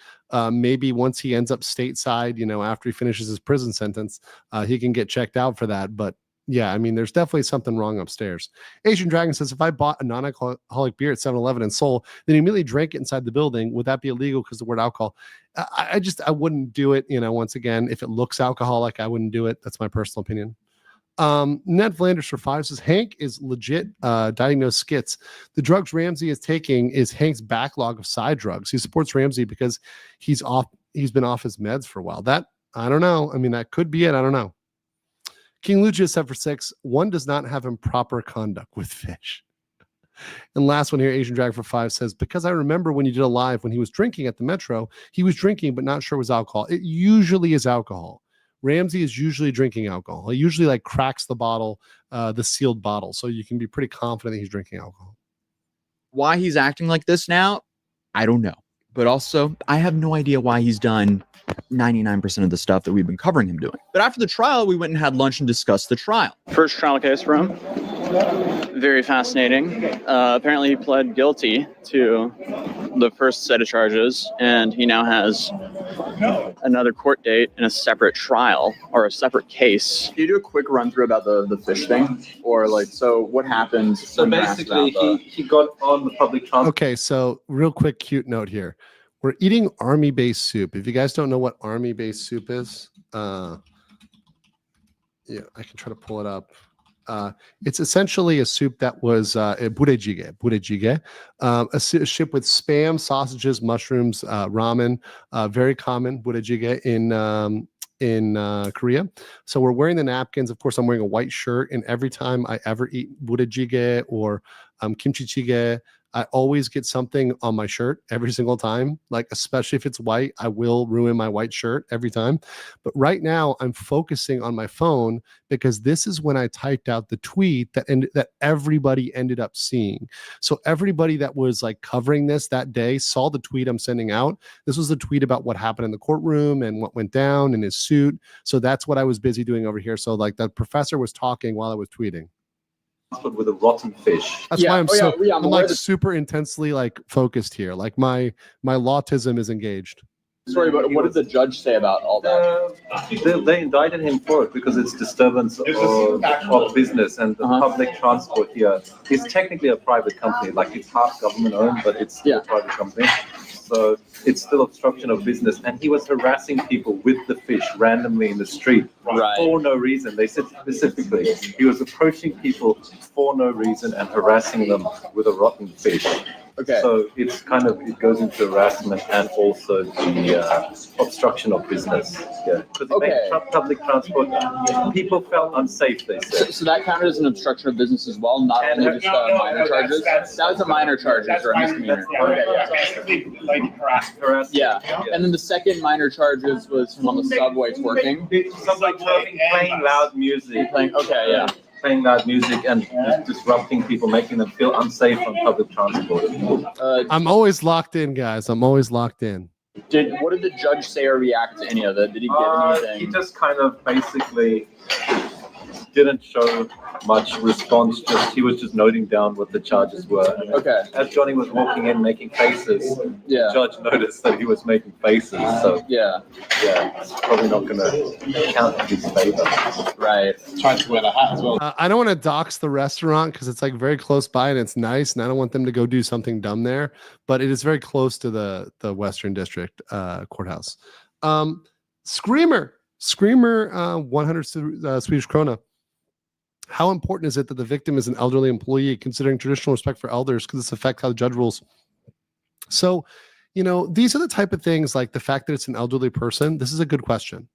Maybe once he ends up stateside, after he finishes his prison sentence, he can get checked out for that. But yeah, I mean, there's definitely something wrong upstairs. Asian Dragon says, if I bought a non-alcoholic beer at 7-Eleven in Seoul, then immediately drank it inside the building, would that be illegal because the word alcohol? I wouldn't do it. Once again, if it looks alcoholic, I wouldn't do it. That's my personal opinion. Ned Flanders for 5 says, Hank is legit diagnosed skits. The drugs Ramsey is taking is Hank's backlog of side drugs. He supports Ramsey because he's been off his meds for a while. That, I don't know. I mean, that could be it. I don't know. King Lucia said for 6, one does not have improper conduct with fish. And last one here, Asian Dragon for 5 says, because I remember when you did a live when he was drinking at the Metro, he was drinking but not sure it was alcohol. It usually is alcohol. Ramsey is usually drinking alcohol. He usually cracks the bottle, the sealed bottle. So you can be pretty confident that he's drinking alcohol. Why he's acting like this now, I don't know. But also, I have no idea why he's done 99% of the stuff that we've been covering him doing. But after the trial, we went and had lunch and discussed the trial. First trial case for him. Very fascinating. Apparently he pled guilty to the first set of charges, and he now has another court date in a separate trial or a separate case. Can you do a quick run through about the fish thing? Or so what happened? So basically he got on the public transport. Okay, so real quick cute note here. We're eating army-based soup. If you guys don't know what army-based soup is, yeah, I can try to pull it up. It's essentially a soup that was burejjigae, a soup with spam, sausages, mushrooms, ramen, very common burejjigae in Korea. So we're wearing the napkins. Of course, I'm wearing a white shirt, and every time I ever eat burejjigae or kimchi jjigae, I always get something on my shirt every single time, especially if it's white. I will ruin my white shirt every time. But right now I'm focusing on my phone because this is when I typed out the tweet that everybody ended up seeing. So everybody that was covering this that day saw the tweet I'm sending out. This was the tweet about what happened in the courtroom and what went down in his suit. So that's what I was busy doing over here. So the professor was talking while I was tweeting. With a rotten fish. That's why I'm I'm super intensely focused here. My autism is engaged. Sorry, but what did the judge say about all that? They indicted him for it because it's disturbance of business, and the public transport here is technically a private company. It's half government owned, but it's still a private company. So it's still obstruction of business. And he was harassing people with the fish randomly in the street for no reason. They said specifically he was approaching people for no reason and harassing them with a rotten fish. Okay. So it's it goes into harassment and also the obstruction of business. Yeah. Because public transport, people felt unsafe, they said. So that counted as an obstruction of business as well, not only just minor charges? That was a minor charges or a misdemeanor. Harassment. Yeah. And then the second minor charges was him on the subway twerking. Subway twerking, playing loud music. Playing loud music and disrupting people, making them feel unsafe on public transport. I'm always locked in, guys. I'm always locked in. What did the judge say or react to any of it? Did he give anything? He just basically didn't show much response. He was just noting down what the charges were. And as Johnny was walking in making faces, the judge noticed that he was making faces. So it's probably not going to count in his favor. Right. Tried to wear the hat as well. I don't want to dox the restaurant because it's very close by and it's nice, and I don't want them to go do something dumb there. But it is very close to the Western District courthouse. Screamer, 100 Swedish krona. How important is it that the victim is an elderly employee, considering traditional respect for elders? Because this affects how the judge rules. So, these are the type of things the fact that it's an elderly person. This is a good question.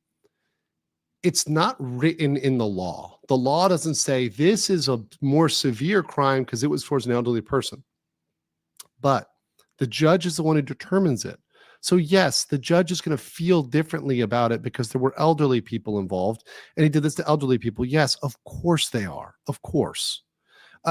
It's not written in the law. The law doesn't say this is a more severe crime because it was towards an elderly person. But The judge is the one who determines it. So yes, the judge is going to feel differently about it because there were elderly people involved, and he did this to elderly people. Yes, of course they are. Of course.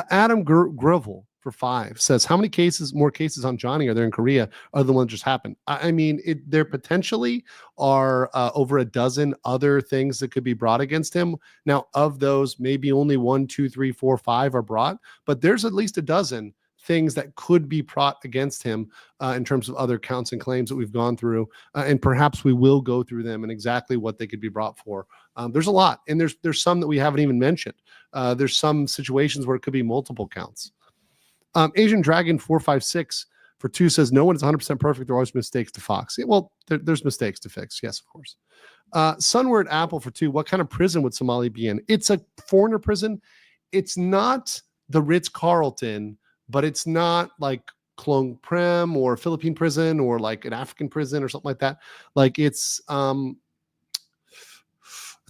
Adam Grovel for 5 says, how many more cases on Johnny are there in Korea other than one that just happened? I mean, there potentially are over a dozen other things that could be brought against him. Now, of those, maybe only 1, 2, 3, 4, 5 are brought, but there's at least a dozen things that could be brought against him in terms of other counts and claims that we've gone through, and perhaps we will go through them and exactly what they could be brought for. There's a lot, and there's some that we haven't even mentioned. There's some situations where it could be multiple counts. Asian Dragon 456 for 2 says, no one is 100% perfect. There are always mistakes to Fox. Yeah, well, there's mistakes to fix. Yes, of course. Sunward Apple for 2, what kind of prison would Somali be in? It's a foreigner prison. It's not the Ritz-Carlton, but it's not like Klong Prem or Philippine prison or like an African prison or something like that. Like it's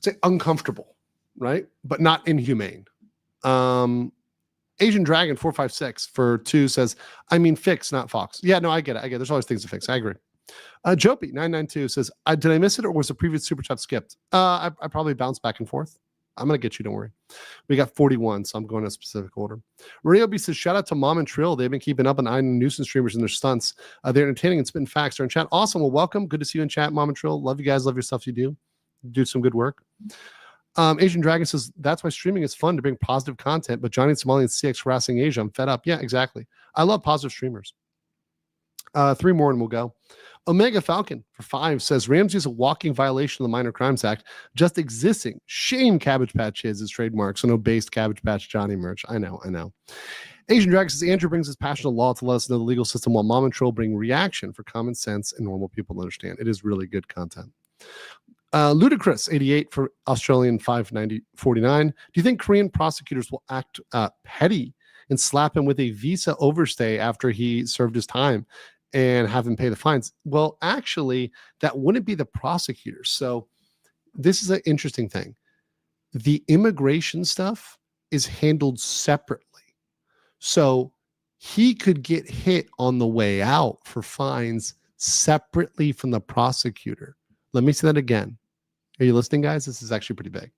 say uncomfortable, right? But not inhumane. Asian Dragon 456 for 2 says, I mean fix, not Fox. Yeah, no, I get it. There's always things to fix. I agree. Jopie 992 says, did I miss it or was the previous super chat skipped? I probably bounced back and forth. I'm going to get you, don't worry. We got 41, so I'm going in a specific order. Ryobi says, shout out to Mom and Trill. They've been keeping up on eyeing nuisance streamers and their stunts. They're entertaining and spitting facts. They're in chat. Awesome. Well, welcome. Good to see you in chat, Mom and Trill. Love you guys. Love your stuff you do. Do some good work. Asian Dragon says, that's why streaming is fun to bring positive content, but Johnny and Somali and CX harassing Asia. I'm fed up. Yeah, exactly. I love positive streamers. 3 more and we'll go. Omega Falcon for 5 says, Ramsey is a walking violation of the Minor Crimes Act. Just existing. Shame Cabbage Patch is his trademark, so no based Cabbage Patch Johnny merch. I know. Asian Dragon says, Andrew brings his passion of law to let us know the legal system, while Mom and Troll bring reaction for common sense and normal people to understand. It is really good content. Ludicrous 88 for Australian 590.49. Do you think Korean prosecutors will act petty and slap him with a visa overstay after he served his time and have him pay the fines? Well, actually, that wouldn't be the prosecutors. So this is an interesting thing. The immigration stuff is handled separately. So he could get hit on the way out for fines separately from the prosecutor. Let me say that again. Are you listening, guys? This is actually pretty big.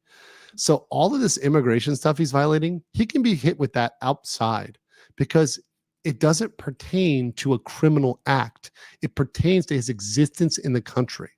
So all of this immigration stuff he's violating, he can be hit with that outside because it doesn't pertain to a criminal act. It pertains to his existence in the country.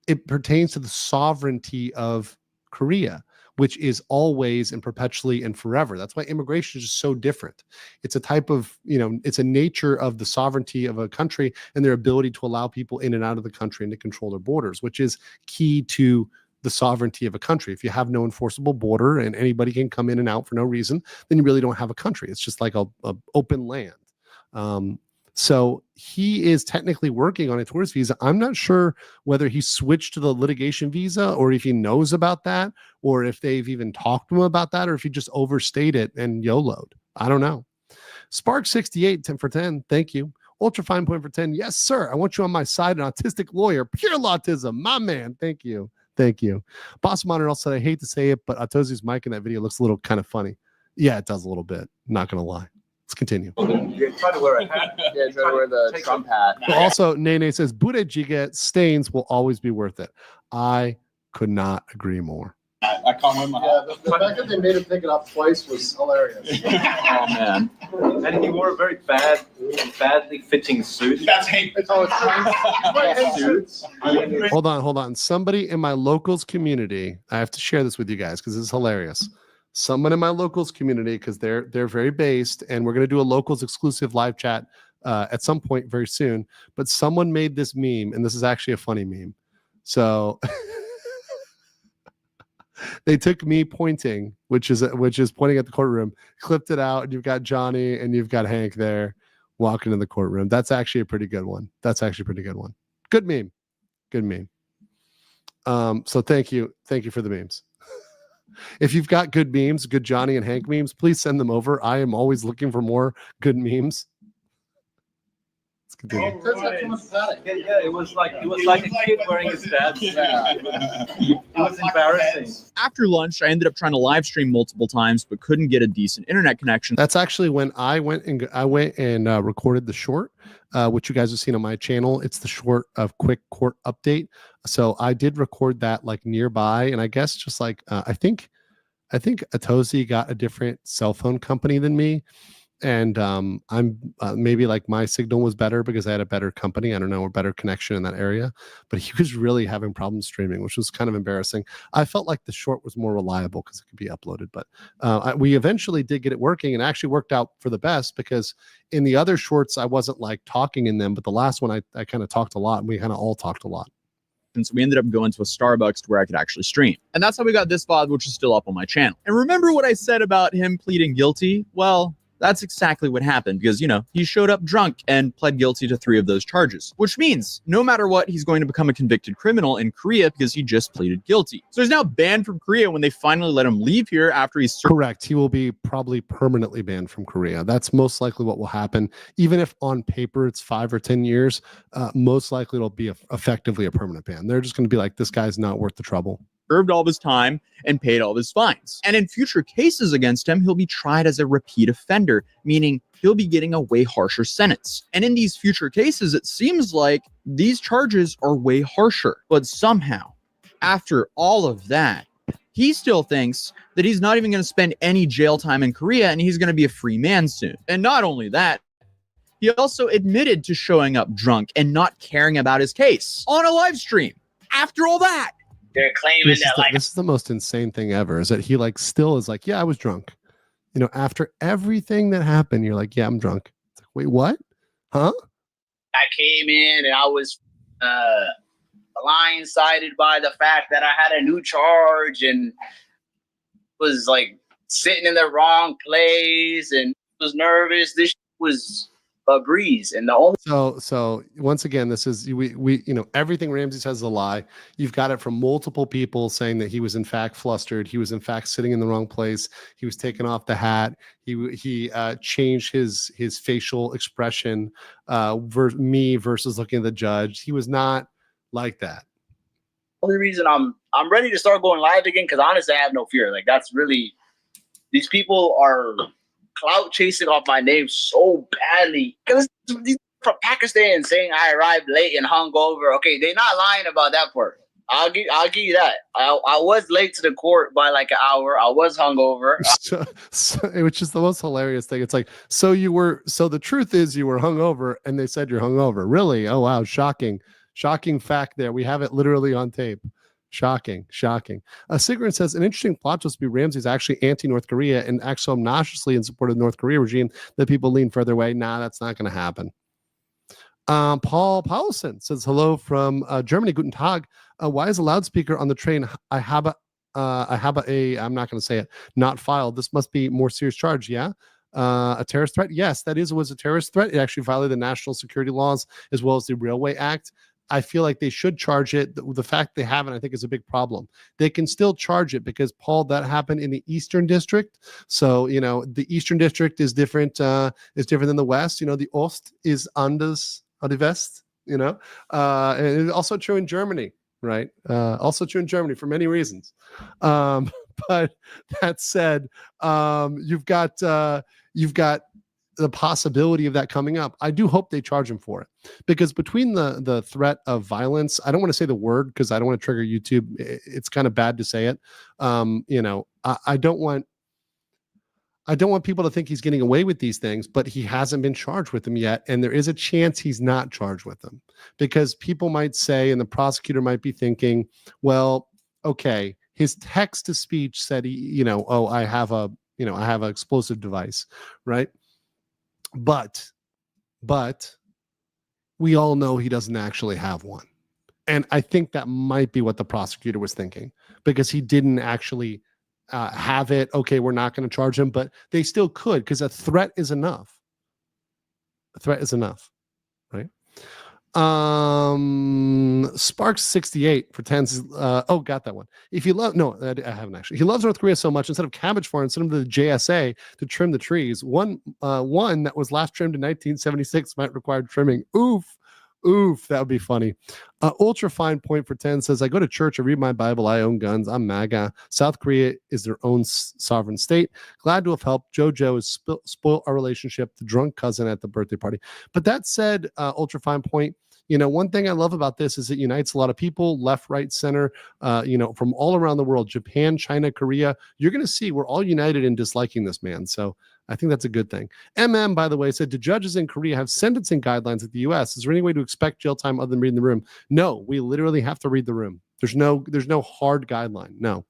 It pertains to the sovereignty of Korea, which is always and perpetually and forever. That's why immigration is just so different. It's a type of, it's a nature of the sovereignty of a country and their ability to allow people in and out of the country and to control their borders, which is key to the sovereignty of a country. If you have no enforceable border and anybody can come in and out for no reason, then you really don't have a country. It's just like a open land. So he is technically working on a tourist visa. I'm not sure whether he switched to the litigation visa or if he knows about that or if they've even talked to him about that or if he just overstayed it and YOLO'd. I don't know. Spark 68, 10 for 10. Thank you. Ultra Fine Point for 10. Yes, sir. I want you on my side, an autistic lawyer. Pure autism. My man. Thank you. Thank you. Boss Monitor said, I hate to say it, but Atosi's mic in that video looks a little kind of funny. Yeah, it does a little bit. Not going to lie. Let's continue. Try to wear a hat. Yeah, try to wear the Trump hat. Also, Nene says, Bude Jiga stains will always be worth it. I could not agree more. I can't wear my hat. The fact that they made him pick it up twice was hilarious. Oh, man. And he wore a very badly fitting suit. That's hate. Hold on. Somebody in my locals community, I have to share this with you guys because this is hilarious. Someone in my locals community, because they're very based, and we're going to do a locals exclusive live chat at some point very soon. But someone made this meme, and this is actually a funny meme. So they took me pointing, which is pointing at the courtroom, clipped it out, and you've got Johnny and you've got Hank there walking in the courtroom. That's actually a pretty good one. Good meme. So thank you for the memes. If you've got good memes, good Johnny and Hank memes, please send them over. I am always looking for more good memes. Let's continue. Yeah, it was like a kid wearing his dad's. It was embarrassing. After lunch, I ended up trying to live stream multiple times, but couldn't get a decent internet connection. That's actually when I went and recorded the short, which you guys have seen on my channel. It's the short of quick court update. So I did record that like nearby, and I guess just like I think Aosi got a different cell phone company than me. And I'm maybe like my signal was better because I had a better company. I don't know, a better connection in that area. But he was really having problems streaming, which was kind of embarrassing. I felt like the short was more reliable because it could be uploaded. But we eventually did get it working, and actually worked out for the best, because in the other shorts I wasn't like talking in them, but the last one I kind of talked a lot, and we kind of all talked a lot. And so we ended up going to a Starbucks to where I could actually stream. And that's how we got this VOD, which is still up on my channel. And remember what I said about him pleading guilty? Well, that's exactly what happened, because, you know, he showed up drunk and pled guilty to 3 of those charges, which means no matter what, he's going to become a convicted criminal in Korea because he just pleaded guilty. So he's now banned from Korea when they finally let him leave here after he's... Correct. He will be probably permanently banned from Korea. That's most likely what will happen. Even if on paper it's 5 or 10 years, most likely it'll be effectively a permanent ban. They're just going to be like, this guy's not worth the trouble. Served all of his time and paid all of his fines. And in future cases against him, he'll be tried as a repeat offender, meaning he'll be getting a way harsher sentence. And in these future cases, it seems like these charges are way harsher. But somehow, after all of that, he still thinks that he's not even going to spend any jail time in Korea, and he's going to be a free man soon. And not only that, he also admitted to showing up drunk and not caring about his case on a live stream. After all that, they're claiming that this is the most insane thing ever, is that he like still is like, yeah, I was drunk. You know, after everything that happened, you're like, yeah, I'm drunk. It's like, wait, what? Huh? I came in and I was blindsided by the fact that I had a new charge and was like sitting in the wrong place and was nervous. This was a breeze, and the only so once again, this is we you know, everything Ramsey says is a lie. You've got it from multiple people saying that he was in fact flustered, he was in fact sitting in the wrong place, he was taking off the hat, he changed his facial expression me versus looking at the judge. He was not like that. only reason I'm ready to start going live again, because honestly I have no fear. Like, that's really, these people are clout chasing off my name so badly, because these from Pakistan saying I arrived late and hungover. Okay, they're not lying about that part. I'll give you that. I was late to the court by like an hour. I was hungover. Which is the most hilarious thing. It's like, so the truth is you were hungover, and they said you're hungover. Really? Oh wow, shocking fact there. We have it literally on tape. Shocking. Sigrid says, an interesting plot twist would be Ramsey's actually anti-North Korea and acts so obnoxiously in support of the North Korea regime that people lean further away. Nah, that's not going to happen. Paul Paulson says, hello from Germany. Guten Tag. Why is a loudspeaker on the train? I have a, I'm not going to say it, not filed. This must be more serious charge. Yeah. A terrorist threat? Yes, was a terrorist threat. It actually violated the national security laws as well as the Railway Act. I feel like they should charge it. The fact they haven't, I think, is a big problem. They can still charge it because, Paul, that happened in the Eastern District. So, you know, the Eastern District is different than the West. You know, the Ost is anders or the West, you know. And it's also true in Germany, right? Also true in Germany for many reasons. But that said, you've got the possibility of that coming up. I do hope they charge him for it, because between the threat of violence, I don't want to say the word because I don't want to trigger YouTube. It's kind of bad to say it. You know, I don't want people to think he's getting away with these things, but he hasn't been charged with them yet. And there is a chance he's not charged with them, because people might say, and the prosecutor might be thinking, well, okay, his text to speech said he, you know, oh, I have an explosive device, right? But we all know he doesn't actually have one. And I think that might be what the prosecutor was thinking, because he didn't actually have it. Okay, we're not going to charge him, but they still could, because a threat is enough. A threat is enough, right? Sparks 68 pretends. Got that one. If you love, no, I haven't actually. He loves North Korea so much. Instead of cabbage farm, send him to the JSA to trim the trees. One that was last trimmed in 1976 might require trimming. Oof, that would be funny. Ultra Fine Point for 10 says, I go to church, I read my Bible, I own guns, I'm MAGA. South Korea is their own sovereign state. Glad to have helped. JoJo has spoiled our relationship, the drunk cousin at the birthday party. But that said, Ultra Fine Point, one thing I love about this is it unites a lot of people, left, right, center, from all around the world, Japan, China, Korea. You're going to see we're all united in disliking this man. So I think that's a good thing. by the way, said, do judges in Korea have sentencing guidelines at the U.S.? Is there any way to expect jail time other than reading the room? No, we literally have to read the room. There's no hard guideline. No.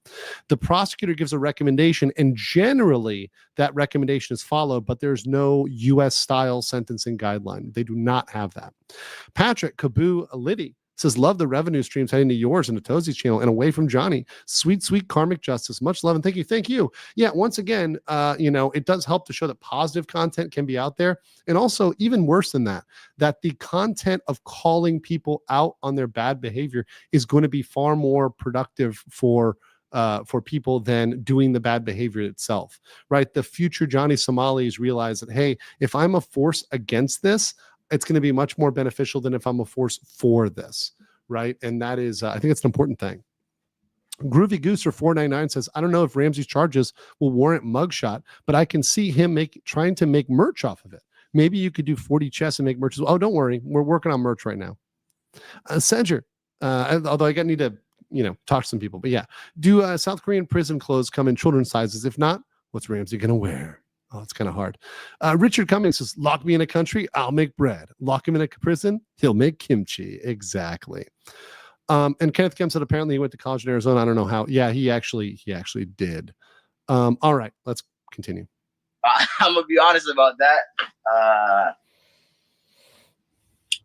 The prosecutor gives a recommendation, and generally that recommendation is followed, but there's no U.S. style sentencing guideline. They do not have that. Patrick Kaboo Liddy says, love the revenue streams heading to yours and to Tosi's channel and away from Johnny. Sweet karmic justice. Much love and thank you. Thank you. Yeah, once again, it does help to show that positive content can be out there. And also, even worse than that the content of calling people out on their bad behavior is going to be far more productive for people than doing the bad behavior itself, right? The future Johnny Somalis realize that, hey, if I'm a force against this, it's going to be much more beneficial than if I'm a force for this, right? And that is, I think it's an important thing. Groovy Gooser 499 says, I don't know if Ramsey's charges will warrant mugshot, but I can see him trying to make merch off of it. Maybe you could do 40 chests and make merch. Oh, don't worry. We're working on merch right now. Cedric, although I need to, talk to some people, but yeah. Do South Korean prison clothes come in children's sizes? If not, what's Ramsey going to wear? Oh, it's kind of hard. Richard Cummings says, lock me in a country, I'll make bread. Lock him in a prison, he'll make kimchi. Exactly. And Kenneth Kemp said apparently he went to college in Arizona. I don't know how. Yeah, he actually did. All right, let's continue. I'm gonna be honest about that.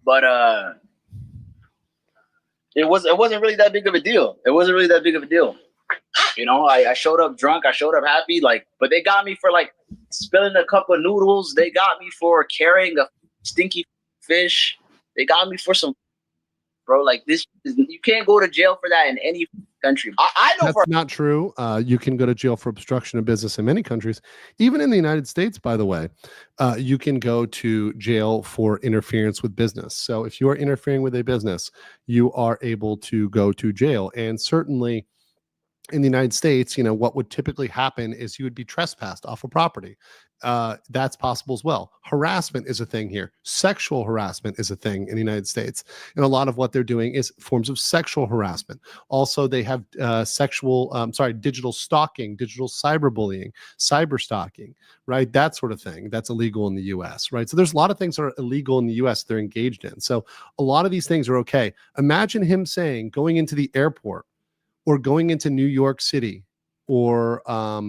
But it wasn't really that big of a deal. I showed up drunk. I showed up happy. But they got me for spilling a cup of noodles. They got me for carrying a stinky fish. They got me for some, bro. You can't go to jail for that in any country. I know that's not true. You can go to jail for obstruction of business in many countries, even in the United States. By the way, you can go to jail for interference with business. So if you are interfering with a business, you are able to go to jail. And certainly, in the United States, what would typically happen is you would be trespassed off a property. That's possible as well. Harassment is a thing here. Sexual harassment is a thing in the United States. And a lot of what they're doing is forms of sexual harassment. Also, they have digital stalking, digital cyberbullying, cyber stalking, right? That sort of thing. That's illegal in the US, right? So there's a lot of things that are illegal in the US they're engaged in. So a lot of these things are okay. Imagine him saying, going into the airport, or going into New York City, or I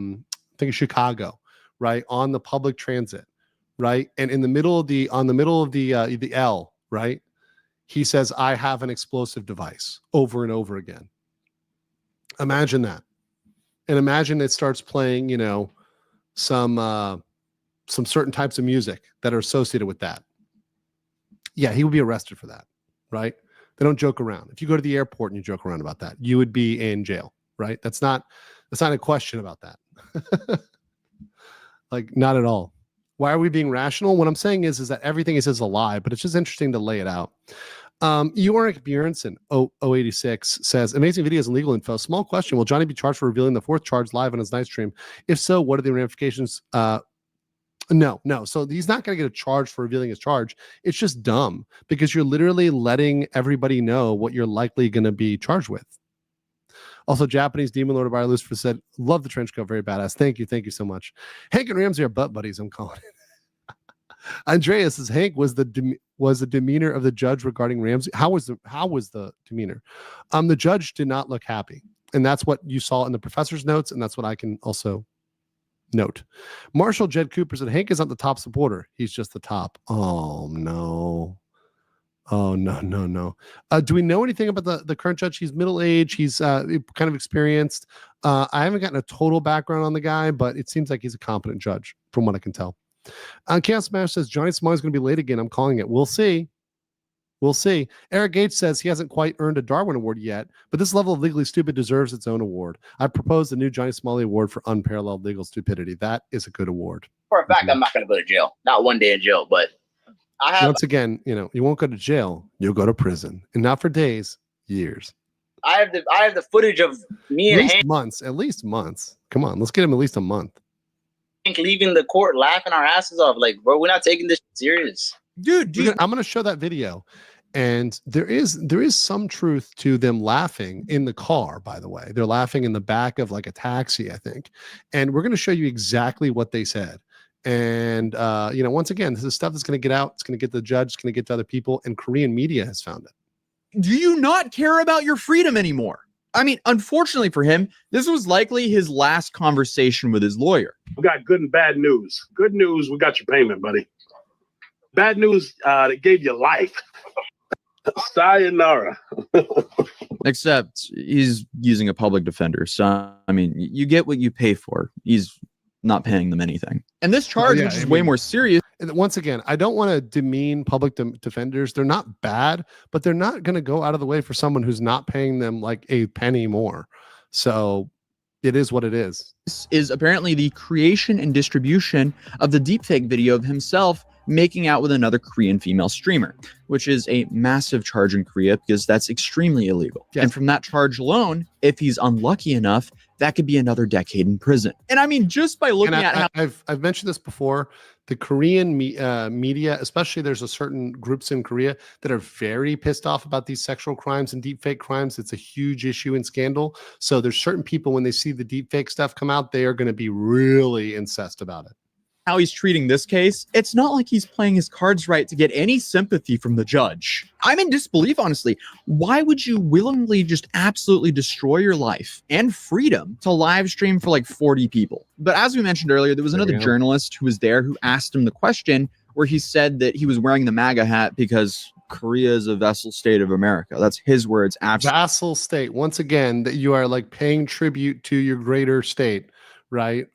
think Chicago, right, on the public transit, right, and in the middle of the L, right, he says, "I have an explosive device," over and over again. Imagine that, and imagine it starts playing, some certain types of music that are associated with that. Yeah, he would be arrested for that, right? They don't joke around. If you go to the airport and you joke around about that, you would be in jail, right? That's not a question about that. Not at all. Why are we being rational? What I'm saying is that everything he says is a lie, but it's just interesting to lay it out. Ulrich Bjornsson 086 says, amazing videos and legal info. Small question. Will Johnny be charged for revealing the fourth charge live on his night stream? If so, what are the ramifications? No. So he's not going to get a charge for revealing his charge. It's just dumb because you're literally letting everybody know what you're likely going to be charged with. Also, Japanese Demon Lord of Ireland Lucifer said, love the trench coat. Very badass. Thank you so much. Hank and Ramsey are butt buddies, I'm calling it. Andreas says, Hank, was the demeanor of the judge regarding Ramsey? How was the demeanor? The judge did not look happy. And that's what you saw in the professor's notes. And that's what I can also note. Marshall Jed Cooper said, Hank is not the top supporter. He's just the top. Oh, no. Do we know anything about the current judge? He's middle-aged. He's kind of experienced. I haven't gotten a total background on the guy, but it seems like he's a competent judge from what I can tell. Chaos Smash says, Johnny Smalley is going to be late again. I'm calling it. We'll see. We'll see. Eric Gates says he hasn't quite earned a Darwin Award yet, but this level of legally stupid deserves its own award. I propose the new Johnny Somali Award for unparalleled legal stupidity. That is a good award. For a fact, I'm not going to go to jail. Not one day in jail, but I have. Once again, you won't go to jail. You'll go to prison, and not for days, years. I have the footage of me and Hank At least months. Come on, let's get him at least a month. Leaving the court laughing our asses off. Like, bro, we're not taking this serious. Dude, I'm going to show that video. And there is some truth to them laughing in the car, by the way. They're laughing in the back of like a taxi, I think. And we're going to show you exactly what they said. And, once again, this is stuff that's going to get out. It's going to get to the judge. It's going to get to other people. And Korean media has found it. Do you not care about your freedom anymore? I mean, unfortunately for him, this was likely his last conversation with his lawyer. We got good and bad news. Good news, we got your payment, buddy. Bad news, they gave you life. Sayonara. Except he's using a public defender. So, I mean, you get what you pay for. He's not paying them anything. And this charge, which is way more serious. And once again, I don't want to demean public defenders. They're not bad, but they're not going to go out of the way for someone who's not paying them like a penny more. So it is what it is. This is apparently the creation and distribution of the deepfake video of himself making out with another Korean female streamer, which is a massive charge in Korea because that's extremely illegal. Yes. And from that charge alone, if he's unlucky enough, that could be another decade in prison. And I mean, just by looking at how I've mentioned this before, the Korean media, especially there's a certain groups in Korea that are very pissed off about these sexual crimes and deepfake crimes. It's a huge issue and scandal. So there's certain people, when they see the deepfake stuff come out, they are going to be really incensed about it. How he's treating this case, it's not like he's playing his cards right to get any sympathy from the judge. I'm in disbelief, honestly. Why would you willingly just absolutely destroy your life and freedom to live stream for like 40 people? But as we mentioned earlier, there was another journalist who was there who asked him the question where he said that he was wearing the MAGA hat because Korea is a vassal state of America. That's his words. Vassal state. Once again, that you are like paying tribute to your greater state. Right.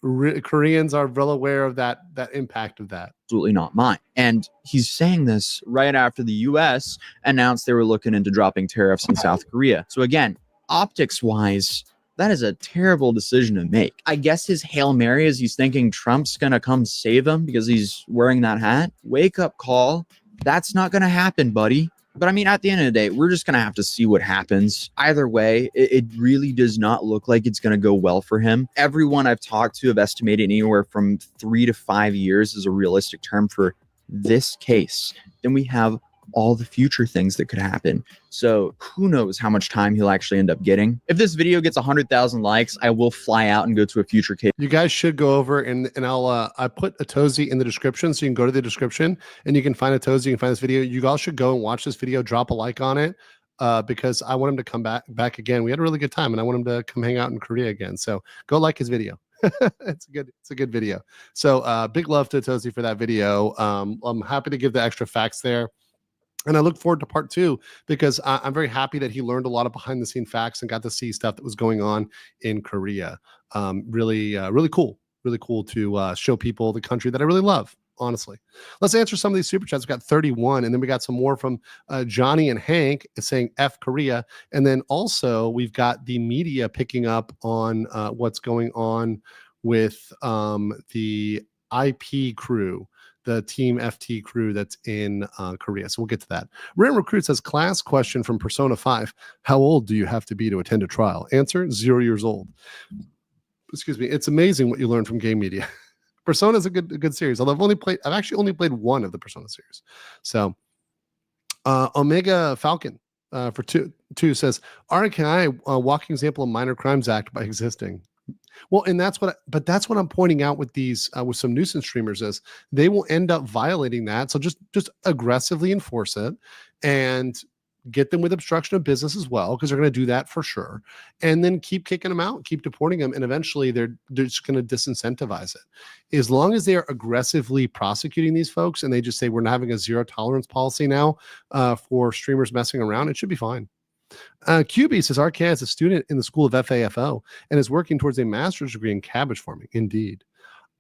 Koreans are well aware of that impact of that. Absolutely not mine. And he's saying this right after the US announced they were looking into dropping tariffs in South Korea. So again, optics wise, that is a terrible decision to make. I guess his Hail Mary is he's thinking Trump's going to come save him because he's wearing that hat. Wake up call. That's not going to happen, buddy. But I mean, at the end of the day, we're just going to have to see what happens. Either way, it really does not look like it's going to go well for him. Everyone I've talked to have estimated anywhere from 3 to 5 years is a realistic term for this case. Then we have all the future things that could happen. So who knows how much time he'll actually end up getting. If this video gets 100,000 likes, I will fly out and go to a future case. You guys should go over and I put Aosi in the description, so you can go to the description and you can find Aosi, you can find this video. You all should go and watch this video, drop a like on it, because I want him to come back again. We had a really good time and I want him to come hang out in Korea again. So go like his video. It's a good video. So big love to Aosi for that video. I'm happy to give the extra facts there. And I look forward to part 2 because I'm very happy that he learned a lot of behind the scene facts and got to see stuff that was going on in Korea. Really cool to show people the country that I really love, honestly. Let's answer some of these super chats. We got 31, and then we got some more from Johnny and Hank saying F Korea. And then also we've got the media picking up on what's going on with the IP crew, the Team FT crew that's in Korea. So we'll get to that. Rare Recruit says, class question from Persona 5. How old do you have to be to attend a trial? Answer, 0 years old. Excuse me. It's amazing what you learn from game media. Persona is a good series. Although I've actually only played one of the Persona series. So Omega Falcon for two says, RKI, walking example of Minor Crimes Act by existing. Well, and that's what I'm pointing out with these with some nuisance streamers is they will end up violating that. So just aggressively enforce it and get them with obstruction of business as well, because they're going to do that for sure. And then keep kicking them out, keep deporting them, and eventually they're just going to disincentivize it. As long as they are aggressively prosecuting these folks and they just say we're not having a zero tolerance policy now for streamers messing around, it should be fine. QB says RK is a student in the school of FAFO and is working towards a master's degree in cabbage farming. Indeed.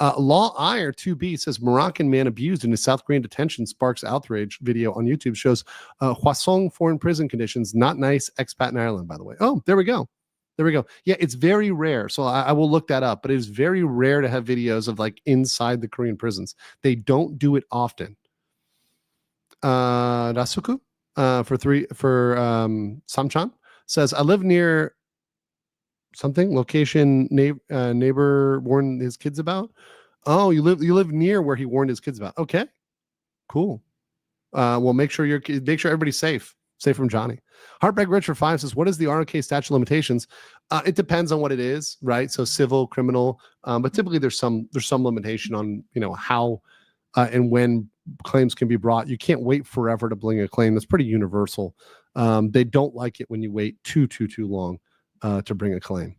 Law Ire 2B says Moroccan man abused in a South Korean detention sparks outrage. Video on YouTube shows Hwasong foreign prison conditions. Not nice. Expat in Ireland, by the way. Oh, there we go. There we go. Yeah, it's very rare. So I will look that up, but it is very rare to have videos of like inside the Korean prisons. They don't do it often. Rasuku for Samchan says, I live near something location neighbor warned his kids about. Oh, you live near where he warned his kids about. Okay, cool. Well, make sure everybody's safe from Johnny. Heartbreak Rich for 5 says, what is the ROK statute of limitations? It depends on what it is, right? So civil, criminal, but typically there's some limitation on how and when claims can be brought. You can't wait forever to bring a claim. That's pretty universal. They don't like it when you wait too long to bring a claim.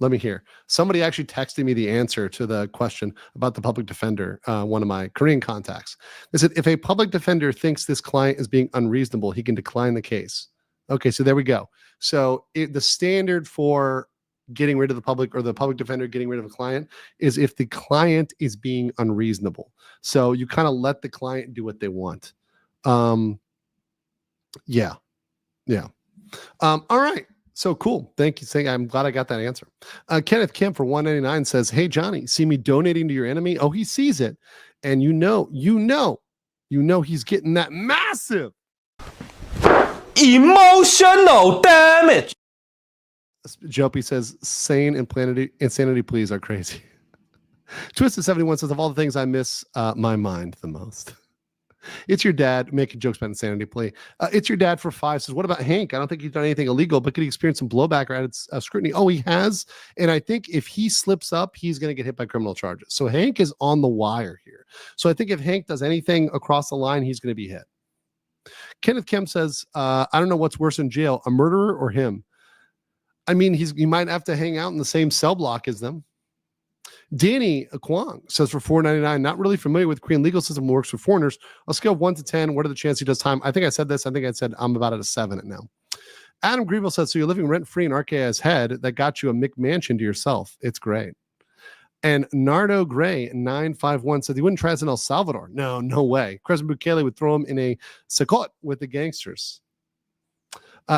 Let me hear. Somebody actually texted me the answer to the question about the public defender, one of my Korean contacts. They said, if a public defender thinks this client is being unreasonable, he can decline the case. Okay, so there we go. So the standard for getting rid of the public or the public defender getting rid of a client is if the client is being unreasonable. So you kind of let the client do what they want. Yeah. All right. So cool. Thank you. I'm glad I got that answer. Kenneth Kim for 199 says, hey, Johnny, see me donating to your enemy? Oh, he sees it. And you know he's getting that massive emotional damage. Jopie says, sane insanity pleas are crazy. Twisted71 says, of all the things I miss my mind the most. It's your dad making jokes about insanity plea. It's your dad for 5 says, what about Hank? I don't think he's done anything illegal, but could he experience some blowback or added scrutiny? Oh, he has. And I think if he slips up, he's going to get hit by criminal charges. So Hank is on the wire here. So I think if Hank does anything across the line, he's going to be hit. Kenneth Kim says, I don't know what's worse in jail, a murderer or him. I mean, he might have to hang out in the same cell block as them. Danny Kwong says for $4.99, not really familiar with Korean legal system works for foreigners. On a scale of 1 to 10, what are the chances he does time? I think I said this. I think I said I'm about at a 7 now. Adam Greenville says, so you're living rent-free in RKA's head. That got you a McMansion to yourself. It's great. And Nardo Gray 951 said he wouldn't try this in El Salvador. No way. President Bukele would throw him in a secot with the gangsters.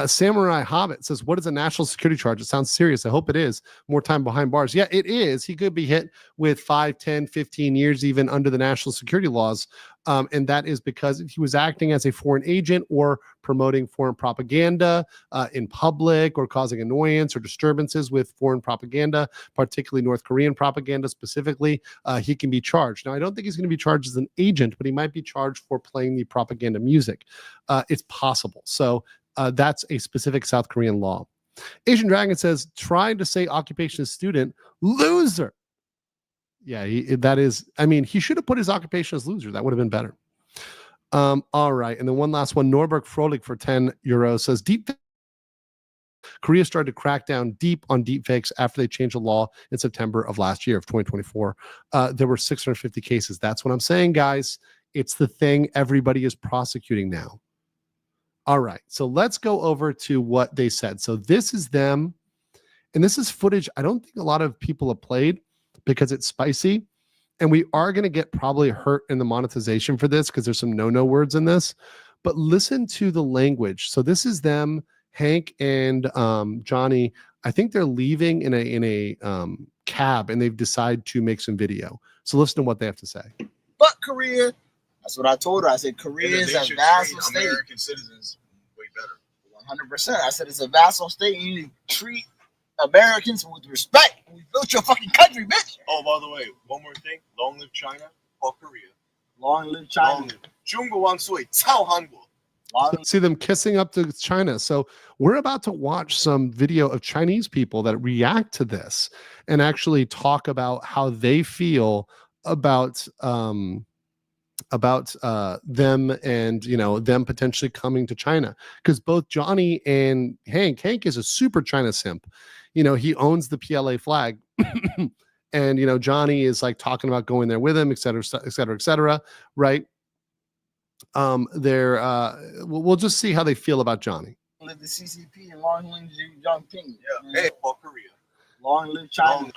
Samurai Hobbit says, what is a national security charge? It sounds serious. I hope it is. More time behind bars. Yeah, it is. He could be hit with 5, 10, 15 years even under the national security laws. And that is because he was acting as a foreign agent or promoting foreign propaganda in public or causing annoyance or disturbances with foreign propaganda, particularly North Korean propaganda specifically. He can be charged. Now, I don't think he's going to be charged as an agent, but he might be charged for playing the propaganda music. It's possible. So that's a specific South Korean law. Asian Dragon says, trying to say occupation is student, loser. Yeah, he should have put his occupation as loser. That would have been better. All right. And then one last one, Norberg Frolik for 10 euros says, Korea started to crack down deep on deepfakes after they changed the law in September of last year of 2024. There were 650 cases. That's what I'm saying, guys. It's the thing everybody is prosecuting now. All right, so let's go over to what they said. So this is them, and this is footage I don't think a lot of people have played because it's spicy, and we are going to get probably hurt in the monetization for this because there's some no words in this, but listen to the language. So this is them, Hank and Johnny. I think they're leaving in a cab, and they've decided to make some video. So listen to what they have to say. But Korea, that's what I told her. I said Korea is a vassal state. American citizens way better. 100%. I said it's a vassal state. You need to treat Americans with respect. We built your fucking country, bitch. Oh, by the way, one more thing. Long live China or Korea. Long live China. 중국万岁, 操韩国. See them kissing up to China. So we're about to watch some video of Chinese people that react to this and actually talk about how they feel about them and them potentially coming to China, because both Johnny and Hank is a super China simp. He owns the PLA flag and Johnny is like talking about going there with him, et cetera, right? We'll just see how they feel about Johnny. Live the CCP and long live Xi Jinping. Yeah, hey, for Korea. Long live China.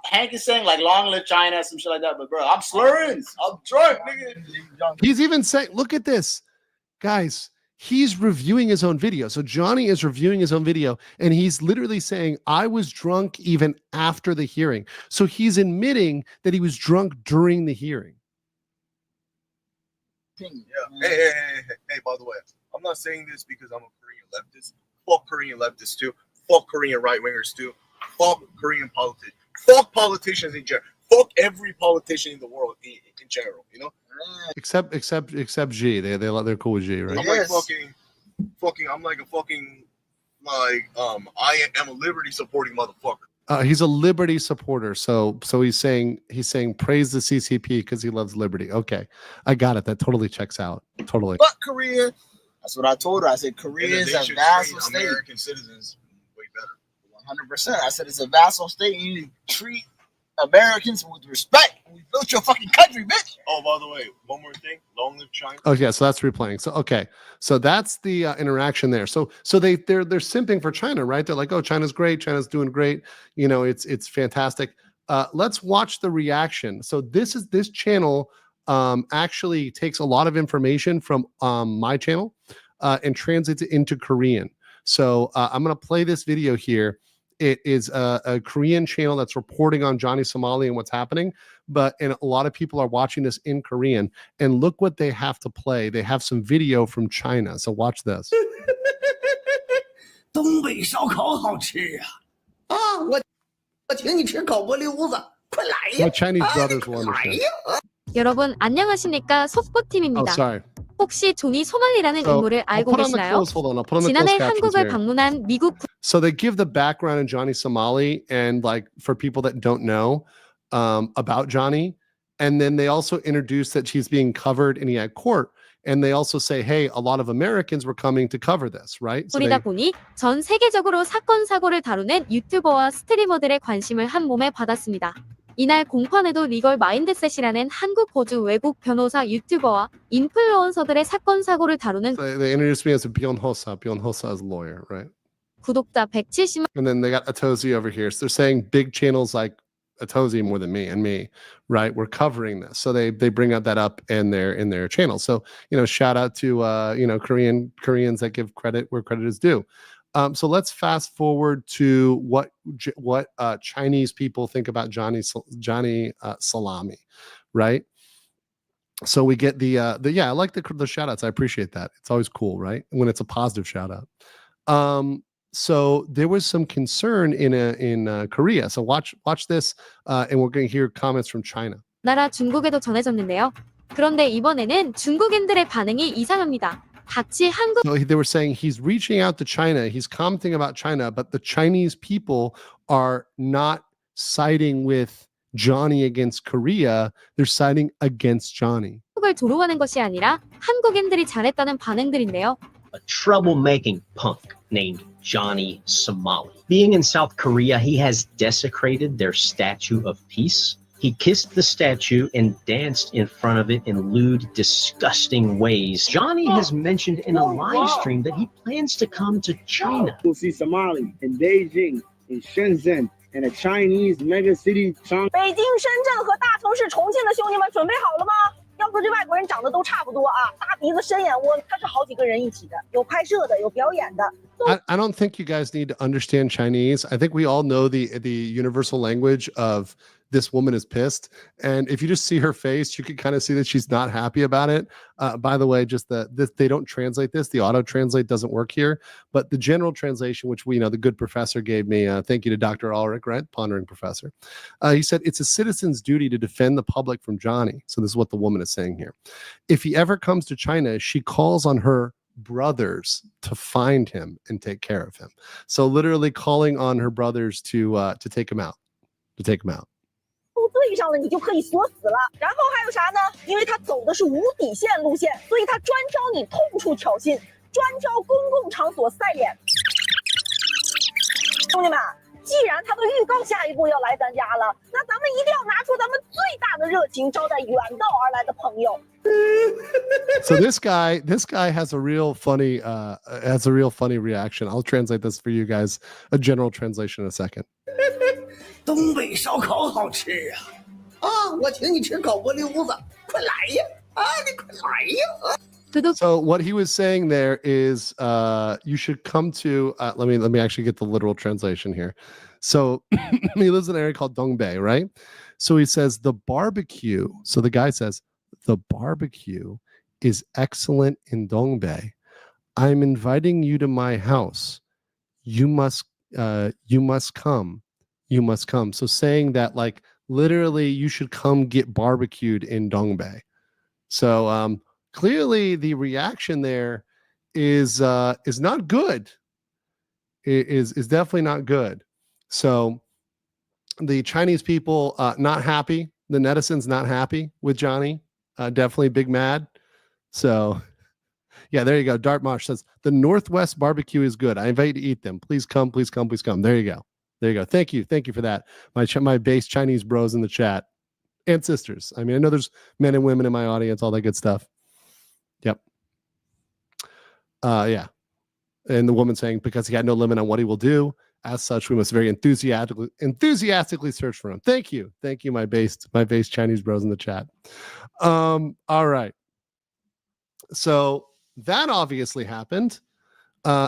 Hank is saying like long live China, some shit like that. But bro, I'm slurring. I'm drunk, nigga. He's even saying, look at this, guys. He's reviewing his own video. So Johnny is reviewing his own video, and he's literally saying, I was drunk even after the hearing. So he's admitting that he was drunk during the hearing. Yeah. Hey, by the way, I'm not saying this because I'm a Korean leftist. Fuck Korean leftists too. Fuck Korean right-wingers too. Fuck Korean politicians. Fuck politicians in general. Fuck every politician in the world in general, you know? Except G. They're cool with G, right? I'm like I'm like a fucking I am a liberty supporting motherfucker. He's a liberty supporter, so he's saying praise the CCP because he loves liberty. Okay, I got it. That totally checks out. Totally. Fuck Korea. That's what I told her. I said Korea is a vassal state. American citizens way better. 100%. I said it's a vassal state. You need to treat Americans with respect. We built your fucking country, bitch. Oh, by the way, one more thing. Long live China. Oh yeah, so that's replaying. So okay, so that's the interaction there. So they're simping for China, right? They're like, oh, China's great, China's doing great. You know, it's fantastic. Let's watch the reaction. So this channel actually takes a lot of information from my channel and translates it into Korean. So I'm gonna play this video here. It is a Korean channel that's reporting on Johnny Somali and what's happening, and a lot of people are watching this in Korean. And look what they have to play. They have some video from China. So watch this. 东北烧烤好吃呀！啊，我请你吃烤锅溜子，快来呀！ My Chinese brothers will understand. 여러분 안녕하십니까 속보팀입니다. Oh, sorry. 혹시 조니 소말리라는 인물을 알고 계시나요? 지난해 한국을 방문한 미국 So they give the background in Johnny Somali and like for people that don't know about Johnny, and then they also introduce that he's being covered and he had court, and they also say, hey, a lot of Americans were coming to cover this, right? So 이다 보니 전 세계적으로 사건 사고를 다루는 유튜버와 스트리머들의 관심을 한 몸에 받았습니다. 이날 공판에도 리걸 마인드셋이라는 한국 거주 외국 변호사 유튜버와 인플루언서들의 사건 사고를 다루는 they introduced me as a Byung-hosa as a lawyer, right? 구독자 170만 And then they got Aosi over here. So they're saying big channels like Aosi more than me, right? We're covering this. So they bring out that up in their channel. So, you know, shout out to Koreans that give credit where credit is due. So let's fast forward to what Chinese people think about Johnny Salami, right? So we get I like the shout outs. I appreciate that. It's always cool, right? When it's a positive shout out. So there was some concern in Korea. So watch this, and we're going to hear comments from China. 나라 중국에도 전해졌는데요. 그런데 이번에는 중국인들의 반응이 이상합니다. 같이 한국 So they were saying he's reaching out to China. He's commenting about China, but the Chinese people are not siding with Johnny against Korea. They're siding against Johnny. 한국을 조롱하는 것이 아니라 한국인들이 잘했다는 반응들인데요. A troublemaking punk named Johnny Somali. Being in South Korea, he has desecrated their statue of peace. He kissed the statue and danced in front of it in lewd, disgusting ways. Johnny has mentioned in a live stream that he plans to come to China. We'll see Somali in Beijing, in Shenzhen, and a Chinese mega city. 北京、深圳和大城市重庆的兄弟们准备好了吗？要不这外国人长得都差不多啊，大鼻子、深眼窝，他是好几个人一起的，有拍摄的，有表演的。I don't think you guys need to understand Chinese. I think we all know the universal language of this woman is pissed. And if you just see her face, you can kind of see that she's not happy about it. By the way, just they don't translate this. The auto translate doesn't work here. But the general translation, which we know the good professor gave me, thank you to Dr. Ulrich, right? Pondering professor. He said, it's a citizen's duty to defend the public from Johnny. So this is what the woman is saying here. If he ever comes to China, she calls on her brothers to find him and take care of him. So literally calling on her brothers to take him out,对上了你就可以锁死了。然后还有啥呢？因为他走的是无底线路线，所以他专招你痛处挑衅，专招公共场所晒脸。兄弟们，既然他都预告下一步要来咱家了，那咱们一定要拿出咱们最大的热情招待远道而来的朋友。So this guy has a real funny reaction. I'll translate this for you guys. A general translation in a second. 东北烧烤好吃啊！我请你吃烤玻璃屋子，快来呀！你快来呀！ So what he was saying there is you should come to let me actually get the literal translation here. So he lives in an area called Dongbei, right? So he says the barbecue. So the guy says the barbecue is excellent in Dongbei. I'm inviting you to my house. You must come. You must come. So saying that like literally you should come get barbecued in Dongbei. So clearly the reaction there is not good. It is definitely not good. So the Chinese people not happy. The netizens not happy with Johnny. Definitely big mad. So yeah, there you go. Dartmarsh says the Northwest barbecue is good. I invite you to eat them. Please come, please come, please come. There you go. There you go. Thank you for that. My base Chinese bros in the chat and sisters. I mean, I know there's men and women in my audience, all that good stuff. Yep. Yeah. And the woman saying, because he had no limit on what he will do, as such, we must very enthusiastically search for him. Thank you, my base Chinese bros in the chat. All right. So that obviously happened.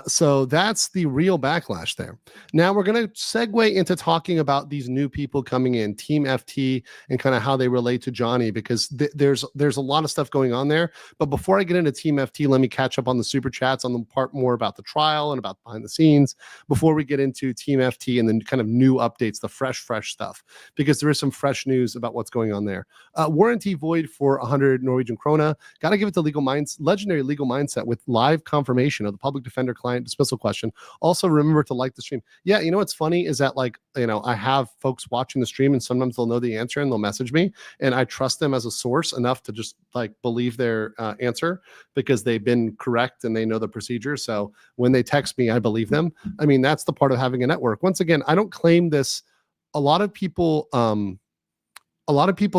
So that's the real backlash there. Now we're going to segue into talking about these new people coming in, Team FT, and kind of how they relate to Johnny, because there's a lot of stuff going on there. But before I get into Team FT, let me catch up on the super chats on the part more about the trial and about behind the scenes before we get into Team FT and then kind of new updates, the fresh stuff, because there is some fresh news about what's going on there. Warranty void for 100 Norwegian krona. Got to give it to legendary legal mindset with live confirmation of the public defender client dismissal question. Also remember to like the stream. Yeah, you know what's funny is that like, you know, I have folks watching the stream and sometimes they'll know the answer and they'll message me and I trust them as a source enough to just like believe their answer because they've been correct and they know the procedure. So when they text me, I believe them. I mean, that's the part of having a network. Once again, I don't claim this. A lot of people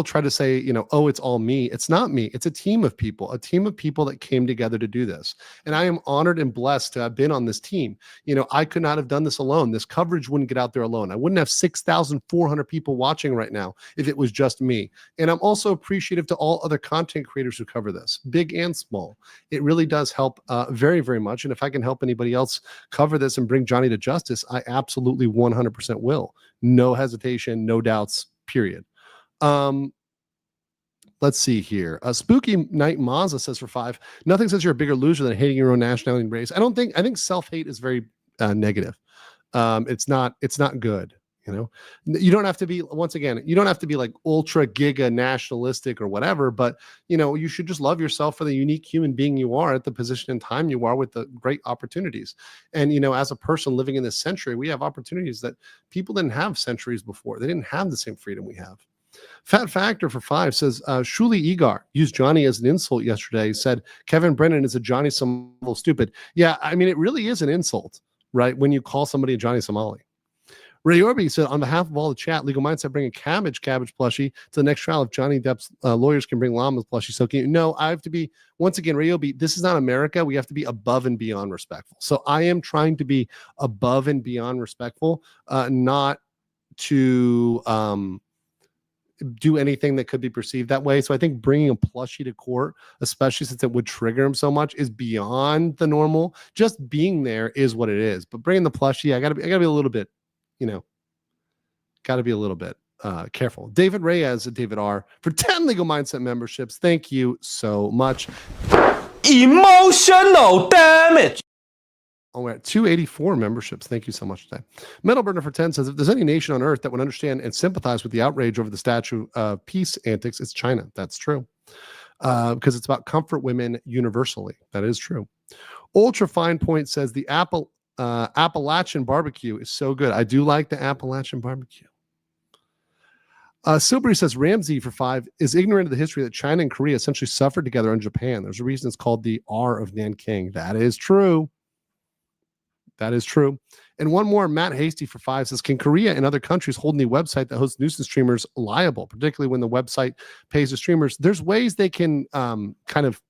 try to say, you know, oh, it's all me. It's not me. It's a team of people that came together to do this. And I am honored and blessed to have been on this team. You know, I could not have done this alone. This coverage wouldn't get out there alone. I wouldn't have 6,400 people watching right now if it was just me. And I'm also appreciative to all other content creators who cover this, big and small. It really does help very, very much. And if I can help anybody else cover this and bring Johnny to justice, I absolutely 100% will. No hesitation, no doubts, period. Let's see here. Spooky Night Mazza says for 5, nothing says you're a bigger loser than hating your own nationality and race. I think self-hate is very negative. It's not good. You know, you don't have to be, once again, you don't have to be like ultra giga nationalistic or whatever, but you know, you should just love yourself for the unique human being you are at the position and time you are with the great opportunities. And, you know, as a person living in this century, we have opportunities that people didn't have centuries before. They didn't have the same freedom we have. Fat Factor for 5 says, Shuli Egar used Johnny as an insult yesterday. He said, Kevin Brennan is a Johnny Somali stupid. Yeah, I mean, it really is an insult, right? When you call somebody a Johnny Somali. Ray Orby said, on behalf of all the chat, Legal Mindset bring a cabbage plushie to the next trial if Johnny Depp's lawyers can bring llamas plushie. So can you? No, I have to be, once again, Ray Orby, this is not America. We have to be above and beyond respectful. So I am trying to be above and beyond respectful, not to do anything that could be perceived that way. So I think bringing a plushie to court, especially since it would trigger him so much, is beyond the normal. Just being there is what it is. But bringing the plushie, I gotta be a little bit, you know, gotta be a little bit careful. David Reyes and David R for 10 Legal Mindset memberships. Thank you so much. Emotional damage. Oh, we're at 284 memberships. Thank you so much today. Metal Burner for 10 says, if there's any nation on earth that would understand and sympathize with the outrage over the Statue of Peace antics, it's China. That's true. Because it's about comfort women universally. That is true. Ultra Fine Point says, the Appalachian barbecue is so good. I do like the Appalachian barbecue. Silbury says, Ramsey for 5 is ignorant of the history that China and Korea essentially suffered together in Japan. There's a reason it's called the R of Nanking. That is true. That is true. And one more, Matt Hasty for 5 says, can Korea and other countries hold any website that hosts nuisance streamers liable, particularly when the website pays the streamers? There's ways they can kind of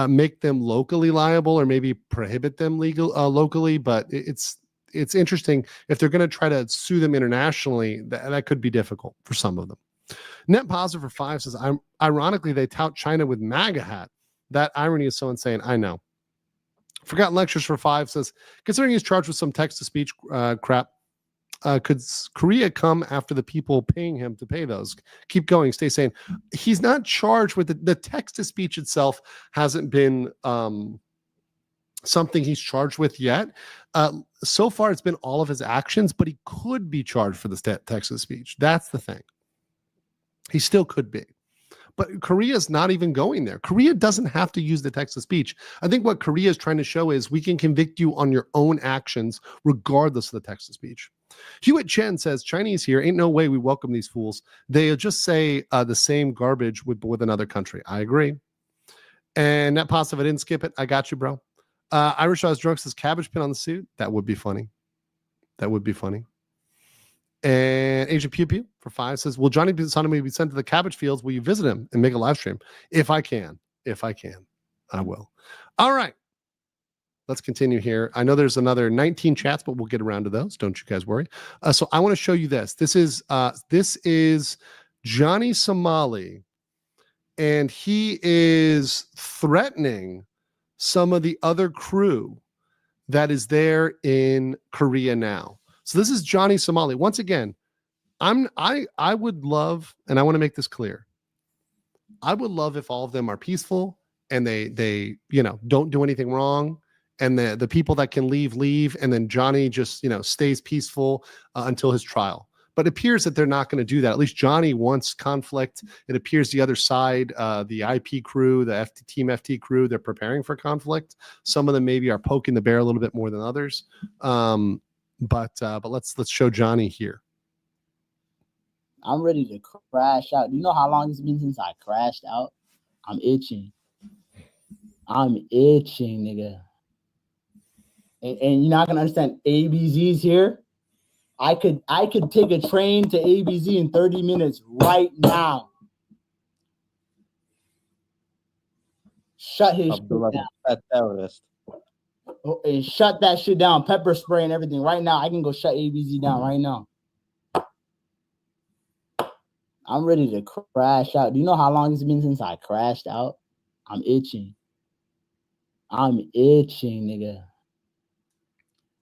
make them locally liable or maybe prohibit them locally, but it's interesting. If they're going to try to sue them internationally, that could be difficult for some of them. Net Positive for 5 says, ironically, they tout China with MAGA hat. That irony is so insane. I know. Forgotten Lectures for 5 says, considering he's charged with some text-to-speech crap, could Korea come after the people paying him to pay those? Keep going. Stay sane. He's not charged with the text-to-speech itself. Hasn't been something he's charged with yet. So far, it's been all of his actions, but he could be charged for the text-to-speech. That's the thing. He still could be. But Korea is not even going there. Korea doesn't have to use the text-to-speech. I think what Korea is trying to show is we can convict you on your own actions regardless of the text-to-speech. Hewitt Chen says, Chinese here, ain't no way we welcome these fools. They'll just say the same garbage with another country. I agree. And Net Positive, I didn't skip it. I got you, bro. Irish Eyes Drunk says, cabbage pin on the suit. That would be funny. That would be funny. And Asia Pew Pew for 5 says, will Johnny Sonomy be sent to the cabbage fields? Will you visit him and make a live stream? If I can, I will. All right. Let's continue here. I know there's another 19 chats, but we'll get around to those. Don't you guys worry. So I want to show you this. This is Johnny Somali, and he is threatening some of the other crew that is there in Korea now. So this is Johnny Somali. Once again, I would love, and I want to make this clear, I would love if all of them are peaceful and they don't do anything wrong, and the people that can leave, and then Johnny just stays peaceful until his trial. But it appears that they're not going to do that. At least Johnny wants conflict. It appears the other side, the IP crew, the Team FT crew, they're preparing for conflict. Some of them maybe are poking the bear a little bit more than others. But let's show Johnny here. I'm ready to crash out. Do you know how long it's been since I crashed out? I'm itching. Nigga. And you're not gonna understand. ABZ's here. I could take a train to ABZ in 30 minutes right now. Shut his shit down. Terrorist. Oh, and shut that shit down. Pepper spray and everything right now. I can go shut ABZ down right now. I'm ready to crash out. Do you know how long it's been since I crashed out? I'm itching, nigga.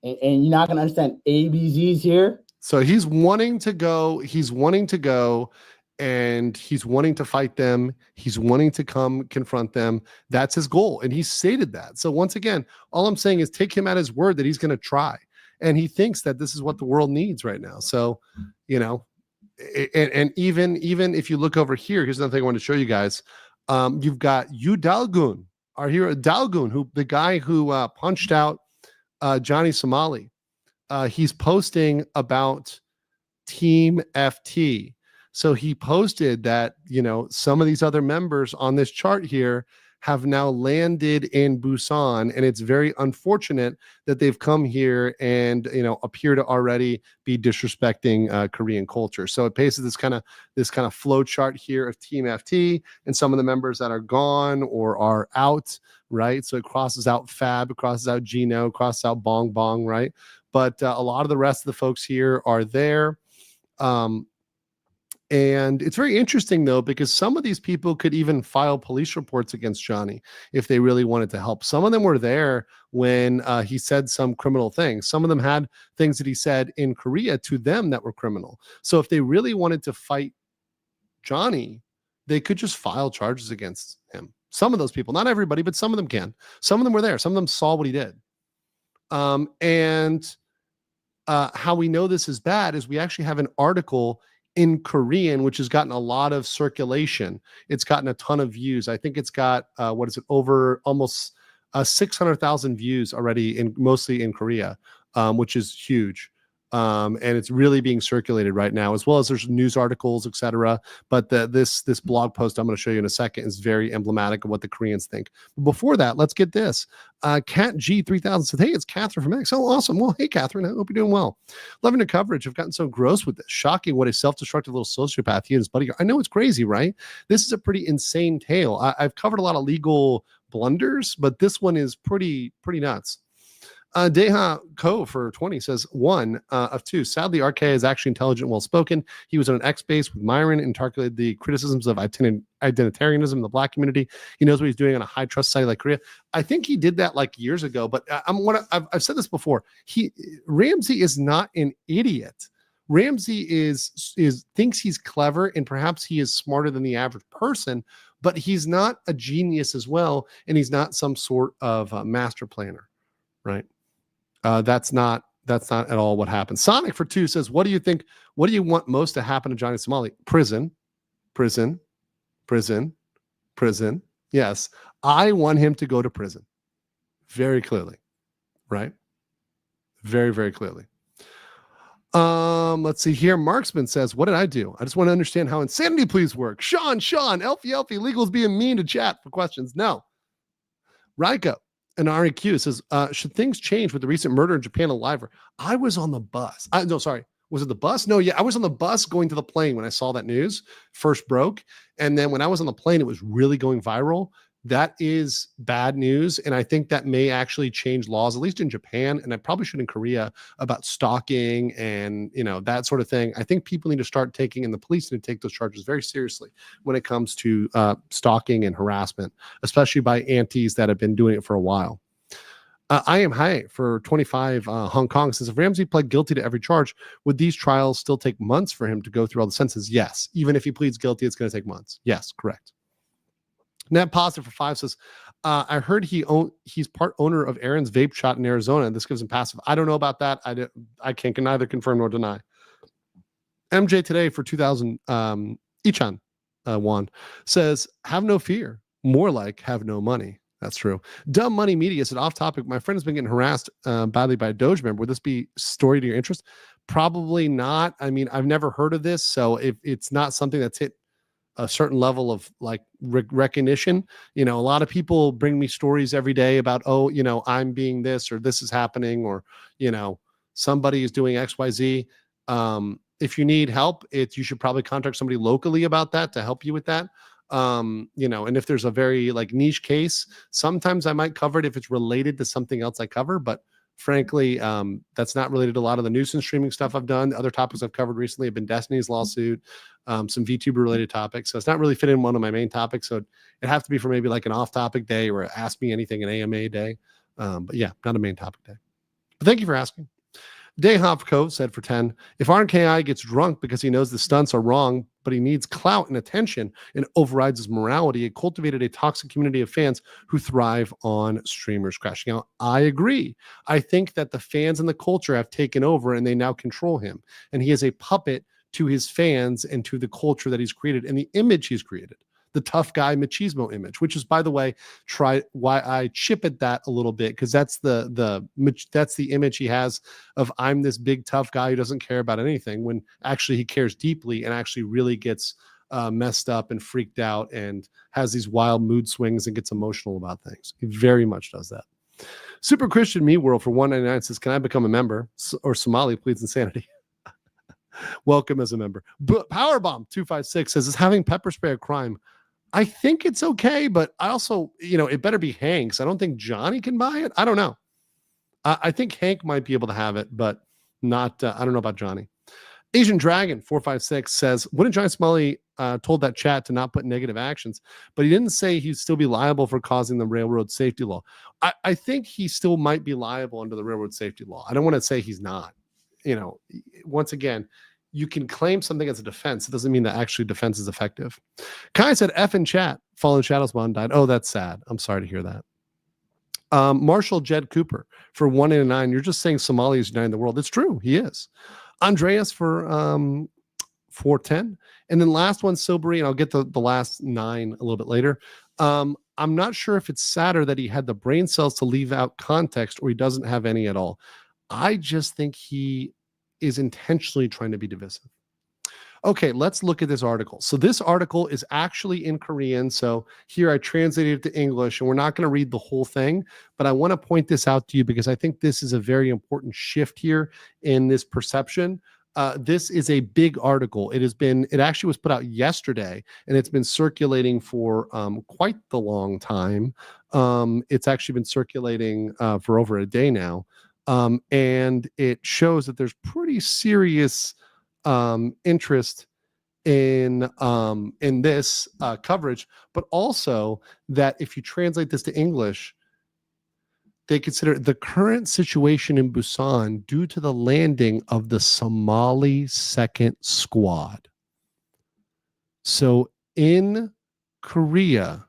And you're not gonna understand. ABZ's here. So he's wanting to go. And he's wanting to fight them. He's wanting to come confront them. That's his goal. And he stated that. So once again, all I'm saying is take him at his word that he's going to try. And he thinks that this is what the world needs right now. So, and even if you look over here, here's another thing I want to show you guys. You've got Yu Dalgun, our hero Dalgun, the guy who punched out Johnny Somali. He's posting about Team FT. So he posted that, some of these other members on this chart here have now landed in Busan, and it's very unfortunate that they've come here and, appear to already be disrespecting Korean culture. So it pastes this kind of flow chart here of Team FT and some of the members that are gone or are out, right? So it crosses out Fab, it crosses out Gino, crosses out Bong Bong, right? But a lot of the rest of the folks here are there. And it's very interesting, though, because some of these people could even file police reports against Johnny if they really wanted to help. Some of them were there when he said some criminal things. Some of them had things that he said in Korea to them that were criminal. So if they really wanted to fight Johnny, they could just file charges against him. Some of those people, not everybody, but some of them can. Some of them were there. Some of them saw what he did. And how we know this is bad is we actually have an article in Korean, which has gotten a lot of circulation. It's gotten a ton of views. I think it's got, over almost 600,000 views already, mostly in Korea, which is huge. And it's really being circulated right now, as well as there's news articles, etc. But this blog post I'm going to show you in a second is very emblematic of what the Koreans think. But before that, let's get this. Cat G3000 said, "Hey, it's Catherine from X." Oh, awesome. Well, hey, Catherine, I hope you're doing well. Loving the coverage. I've gotten so gross with this. Shocking what a self-destructive little sociopath he and his buddy are. I know it's crazy, right? This is a pretty insane tale. I've covered a lot of legal blunders, but this one is pretty nuts. Deha Ko for 20 says 1 of 2. Sadly, RK is actually intelligent and well-spoken. He was on an X base with Myron and targeted the criticisms of identitarianism in the Black community. He knows what he's doing on a high-trust site like Korea. I think he did that like years ago, but I've said this before. Ramsey is not an idiot. Ramsey thinks he's clever, and perhaps he is smarter than the average person, but he's not a genius as well, and he's not some sort of master planner, right? That's not at all what happened. Sonic for 2 says, what do you think? What do you want most to happen to Johnny Somali? Prison. Yes, I want him to go to prison. Very clearly, right? Very, very clearly. Let's see here. Marksman says, what did I do? I just want to understand how insanity please work. Sean, Elfie, Legal's being mean to chat for questions. No. Raiko. And REQ says, should things change with the recent murder in Japan alive? I was on the bus. Was it the bus? No, yeah, I was on the bus going to the plane when I saw that news first broke. And then when I was on the plane, it was really going viral. That is bad news. And I think that may actually change laws, at least in Japan. And I probably should in Korea, about stalking and, that sort of thing. I think people need to start taking, and the police need to take those charges very seriously when it comes to stalking and harassment, especially by aunties that have been doing it for a while. I am high for 25 Hong Kong says, if Ramsey pled guilty to every charge, would these trials still take months for him to go through all the sentences? Yes. Even if he pleads guilty, it's going to take months. Yes, correct. Net Positive for 5 says, I heard he's part owner of Aaron's Vape Shot in Arizona. This gives him passive. I don't know about that. I can neither confirm nor deny. MJ Today for 2000, Ichan Juan says, have no fear. More like have no money. That's true. Dumb Money Media said, off topic, my friend has been getting harassed badly by a Doge member. Would this be story to your interest? Probably not. I mean, I've never heard of this. So if it's not something that's hit a certain level of like recognition, a lot of people bring me stories every day about, I'm being this, or this is happening, or, somebody is doing XYZ. If you need help, you should probably contact somebody locally about that to help you with that. And if there's a very like niche case, sometimes I might cover it if it's related to something else I cover, but frankly, that's not related to a lot of the nuisance streaming stuff I've done. The other topics I've covered recently have been Destiny's lawsuit, some VTuber related topics. So it's not really fit in one of my main topics. So it has to be for maybe like an off topic day or ask me anything an AMA day. But yeah, not a main topic day. But thank you for asking. Dayhopco said for 10, if RKI gets drunk because he knows the stunts are wrong, but he needs clout and attention and overrides his morality, it cultivated a toxic community of fans who thrive on streamers crashing out. I agree. I think that the fans and the culture have taken over and they now control him. And he is a puppet to his fans and to the culture that he's created and the image he's created. The tough guy machismo image, which is, by the way, why I chip at that a little bit, because that's the image he has of I'm this big tough guy who doesn't care about anything, when actually he cares deeply and actually really gets messed up and freaked out and has these wild mood swings and gets emotional about things. He very much does that. Super Christian Me World for 199 says, can I become a member? Or Somali pleads insanity. Welcome as a member. Powerbomb 256 says, is having pepper spray a crime? I think it's okay, but I also, it better be Hank's. I don't think Johnny can buy it. I don't know. I think Hank might be able to have it, but not, I don't know about Johnny. Asian Dragon 456 says, wouldn't Johnny Somali told that chat to not put negative actions, but he didn't say he'd still be liable for causing the railroad safety law. I think he still might be liable under the railroad safety law. I don't want to say he's not. Once again, you can claim something as a defense. It doesn't mean that actually defense is effective. Kai said, F in chat. Fallen Shadows Bond died. Oh, that's sad. I'm sorry to hear that. Marshall Jed Cooper for 189. You're just saying Somali is uniting the world. It's true. He is. Andreas for 410. And then last one, Silbury, and I'll get the last 9 a little bit later. I'm not sure if it's sadder that he had the brain cells to leave out context or he doesn't have any at all. I just think he is intentionally trying to be divisive. Okay, let's look at this article. So this article is actually in Korean. So here I translated it to English, and we're not going to read the whole thing, but I want to point this out to you because I think this is a very important shift here in this perception. This is a big article. It actually was put out yesterday, and it's been circulating for quite the long time. It's actually been circulating for over a day now. And it shows that there's pretty serious interest in this coverage, but also that if you translate this to English, they consider the current situation in Busan due to the landing of the Somali second squad. So in Korea,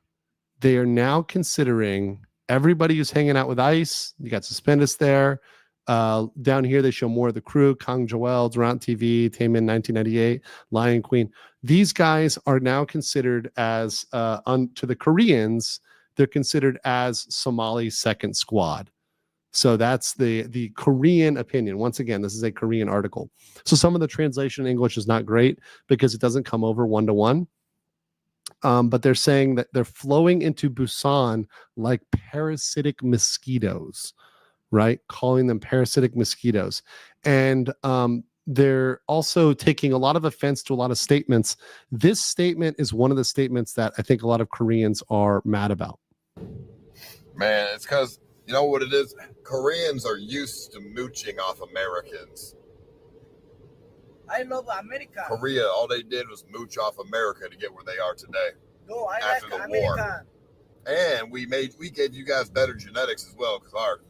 they are now considering everybody who's hanging out with ICE. You got Suspendus there. Down here, they show more of the crew: Kang Joel, Durant TV, Taemin 1998, Lion Queen. These guys are now considered as, to the Koreans, they're considered as Somali second squad. So that's the Korean opinion. Once again, this is a Korean article. So some of the translation in English is not great because it doesn't come over one-to-one. But they're saying that they're flowing into Busan like parasitic mosquitoes, right? Calling them parasitic mosquitoes. And they're also taking a lot of offense to a lot of statements. This statement is one of the statements that I think a lot of Koreans are mad about. Man, it's because, you know what it is? Koreans are used to mooching off Americans. I love America. Korea, all they did was mooch off America to get where they are today. No, I after like the war. America. And we gave you guys better genetics as well, because our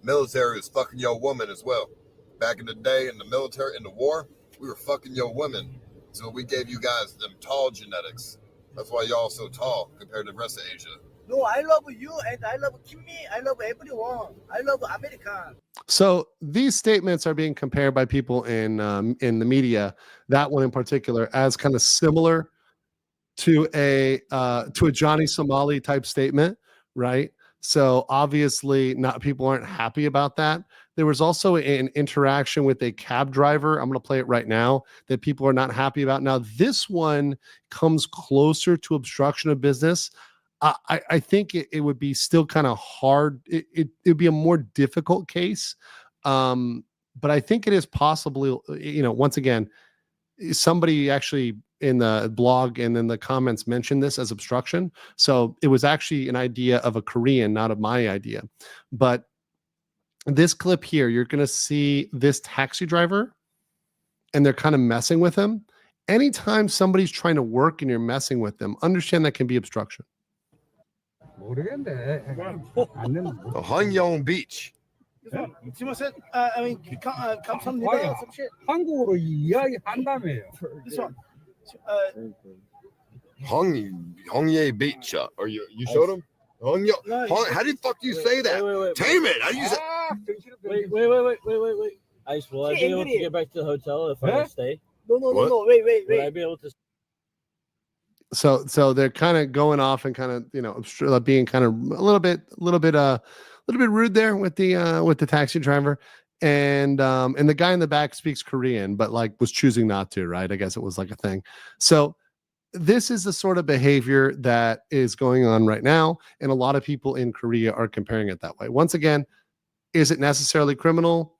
military was fucking your woman as well. Back in the day, in the military, in the war, we were fucking your women. So we gave you guys them tall genetics. That's why y'all so tall compared to the rest of Asia. No, I love you and I love Kimmy. I love everyone. I love America. So these statements are being compared by people in the media, that one in particular, as kind of similar to a Johnny Somali type statement, right? So obviously, people aren't happy about that. There was also an interaction with a cab driver. I'm going to play it right now that people are not happy about. Now, this one comes closer to obstruction of business. I think it would be still kind of hard. It would be a more difficult case. But I think it is possible, once again, somebody actually in the blog and in the comments mentioned this as obstruction. So it was actually an idea of a Korean, not of my idea. But this clip here, you're going to see this taxi driver and they're kind of messing with him. Anytime somebody's trying to work and you're messing with them, understand that can be obstruction. Hanyong Beach. I mean, come some shit. 한국어로 이야기한다며요. This one. Hongye Beach. Or you showed him? How the fuck do you say that? Tame it. How do you say? Wait. Ice, will I be able to get back to the hotel if I stay? No. Wait. Will I be able to? So they're kind of going off and kind of being kind of a little bit rude there with the taxi driver, and the guy in the back speaks Korean but was choosing not to, right? I guess it was like a thing. So this is the sort of behavior that is going on right now, and a lot of people in Korea are comparing it that way. Once again, is it necessarily criminal?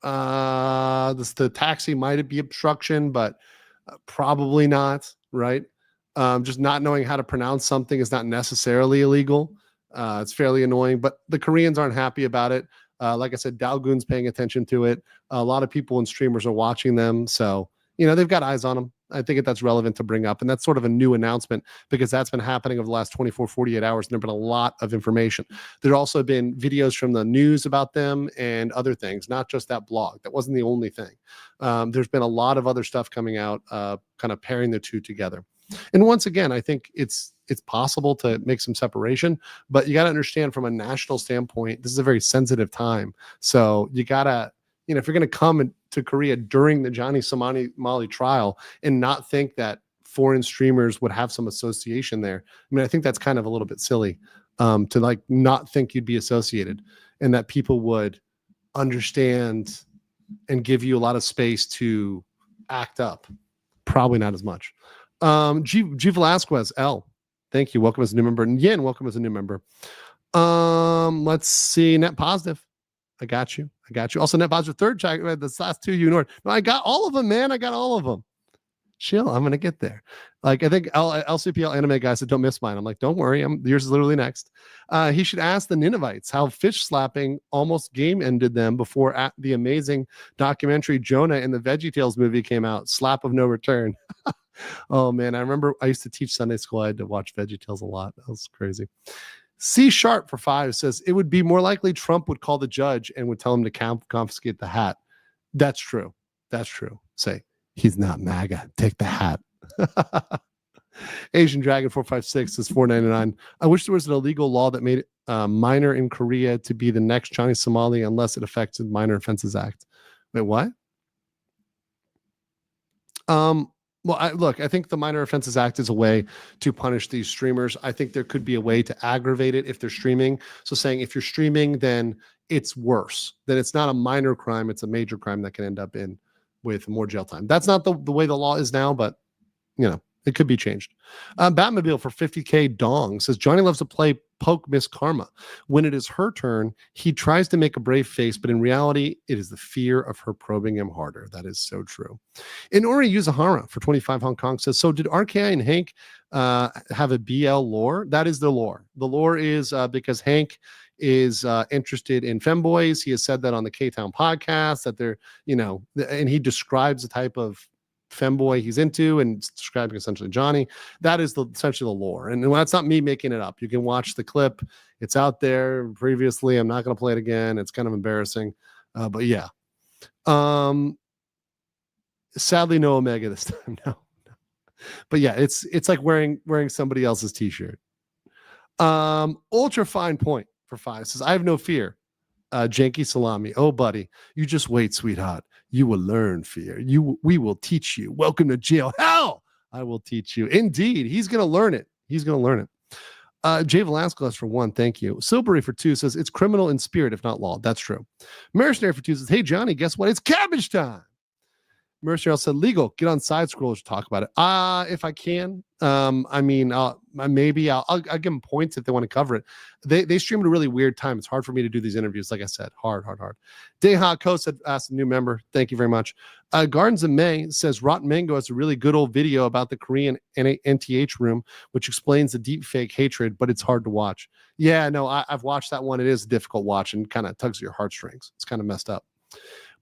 The taxi might be obstruction, but probably not, right? Just not knowing how to pronounce something is not necessarily illegal. It's fairly annoying, but the Koreans aren't happy about it. Like I said, Daogun's paying attention to it. A lot of people and streamers are watching them. So, they've got eyes on them. I think that's relevant to bring up. And that's sort of a new announcement because that's been happening over the last 24, 48 hours. And there've been a lot of information. There also been videos from the news about them and other things, not just that blog. That wasn't the only thing. There's been a lot of other stuff coming out, kind of pairing the two together. And once again, I think it's possible to make some separation, but you got to understand from a national standpoint, this is a very sensitive time. So you got to, if you're going to come to Korea during the Johnny Somali trial and not think that foreign streamers would have some association there. I mean, I think that's kind of a little bit silly to not think you'd be associated and that people would understand and give you a lot of space to act up. Probably not as much. G Velasquez, L. Thank you. Welcome as a new member. And Yin, welcome as a new member. Let's see. Net positive. I got you. Also, net positive third check. The last two you ignored. No, I got all of them, man. I got all of them. Chill. I'm gonna get there. Like I think LCPL anime guy said, don't miss mine. I'm like, don't worry. Yours is literally next. He should ask the Ninevites how fish slapping almost game ended them before the amazing documentary Jonah and the VeggieTales movie came out. Slap of no return. Oh man, I remember I used to teach Sunday school. I had to watch VeggieTales a lot. That was crazy. C Sharp for 5 says it would be more likely Trump would call the judge and would tell him to confiscate the hat. That's true. Say he's not MAGA. Take the hat. Asian Dragon 456 says $4.99. I wish there was an illegal law that made minor in Korea to be the next Johnny Somali unless it affects the Minor Offenses Act. Wait, what? Well, I think the Minor Offenses Act is a way to punish these streamers. I think there could be a way to aggravate it if they're streaming. So saying if you're streaming, then it's worse. Then it's not a minor crime. It's a major crime that can end up with more jail time. That's not the way the law is now, but it could be changed. Batmobile for 50K Dong says Johnny loves to play poke Miss Karma. When it is her turn, he tries to make a brave face, but in reality, it is the fear of her probing him harder. That is so true. Inori Yuzahara for 25 Hong Kong says, so did RKI and Hank have a BL lore? That is the lore. The lore is because Hank is interested in femboys. He has said that on the K-Town podcast that they're, and he describes the type of femboy he's into and describing essentially Johnny. That is essentially the lore. And that's not me making it up. You can watch the clip. It's out there previously. I'm not going to play it again. It's kind of embarrassing. But yeah. Sadly, no Omega this time. No. But yeah, it's like wearing somebody else's t-shirt. Ultra Fine Point for 5 says, I have no fear. Janky Salami. Oh, buddy, you just wait, sweetheart. You will learn fear. We will teach you. Welcome to jail. Hell, I will teach you. Indeed, he's going to learn it. Jay Velasquez for 1, thank you. Silbury for 2 says, it's criminal in spirit, if not law. That's true. Mercenary for 2 says, hey, Johnny, guess what? It's cabbage time. Mercenary said, legal. Get on side scrollers to talk about it. If I can. Maybe I'll give them points if they want to cover it. They stream at a really weird time. It's hard for me to do these interviews. Like I said, hard. Deha Ko said, asked a new member. Thank you very much. Gardens of May says, Rotten Mango has a really good old video about the Korean NTH room, which explains the deep fake hatred, but it's hard to watch. Yeah, no, I've watched that one. It is a difficult watch and kind of tugs at your heartstrings. It's kind of messed up.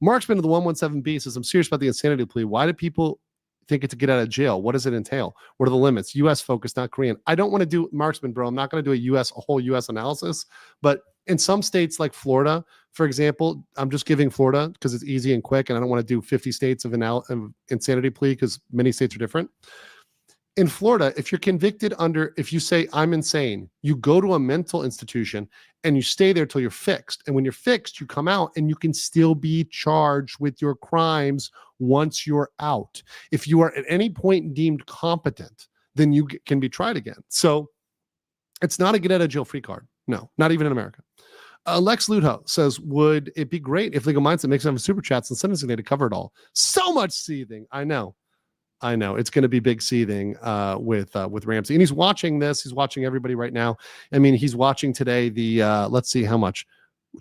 Marksman of the 117B says, I'm serious about the insanity plea. Why do people think it's to get out of jail? What does it entail? What are the limits? U.S. focus, not Korean. I don't want to do Marksman, bro. I'm not going to do a whole U.S. analysis. But in some states like Florida, for example, I'm just giving Florida because it's easy and quick, and I don't want to do 50 states of insanity plea because many states are different. In Florida, if you're convicted if you say I'm insane, you go to a mental institution and you stay there till you're fixed. And when you're fixed, you come out and you can still be charged with your crimes once you're out. If you are at any point deemed competent, then you can be tried again. So it's not a get out of jail free card. No, not even in America. Lex Ludo says, would it be great if Legal Mindset makes enough super chats and sentencing day to cover it all? So much seething. I know. It's going to be big seething with Ramsey, and he's watching this. He's watching everybody right now. I mean, he's watching today. Let's see how much,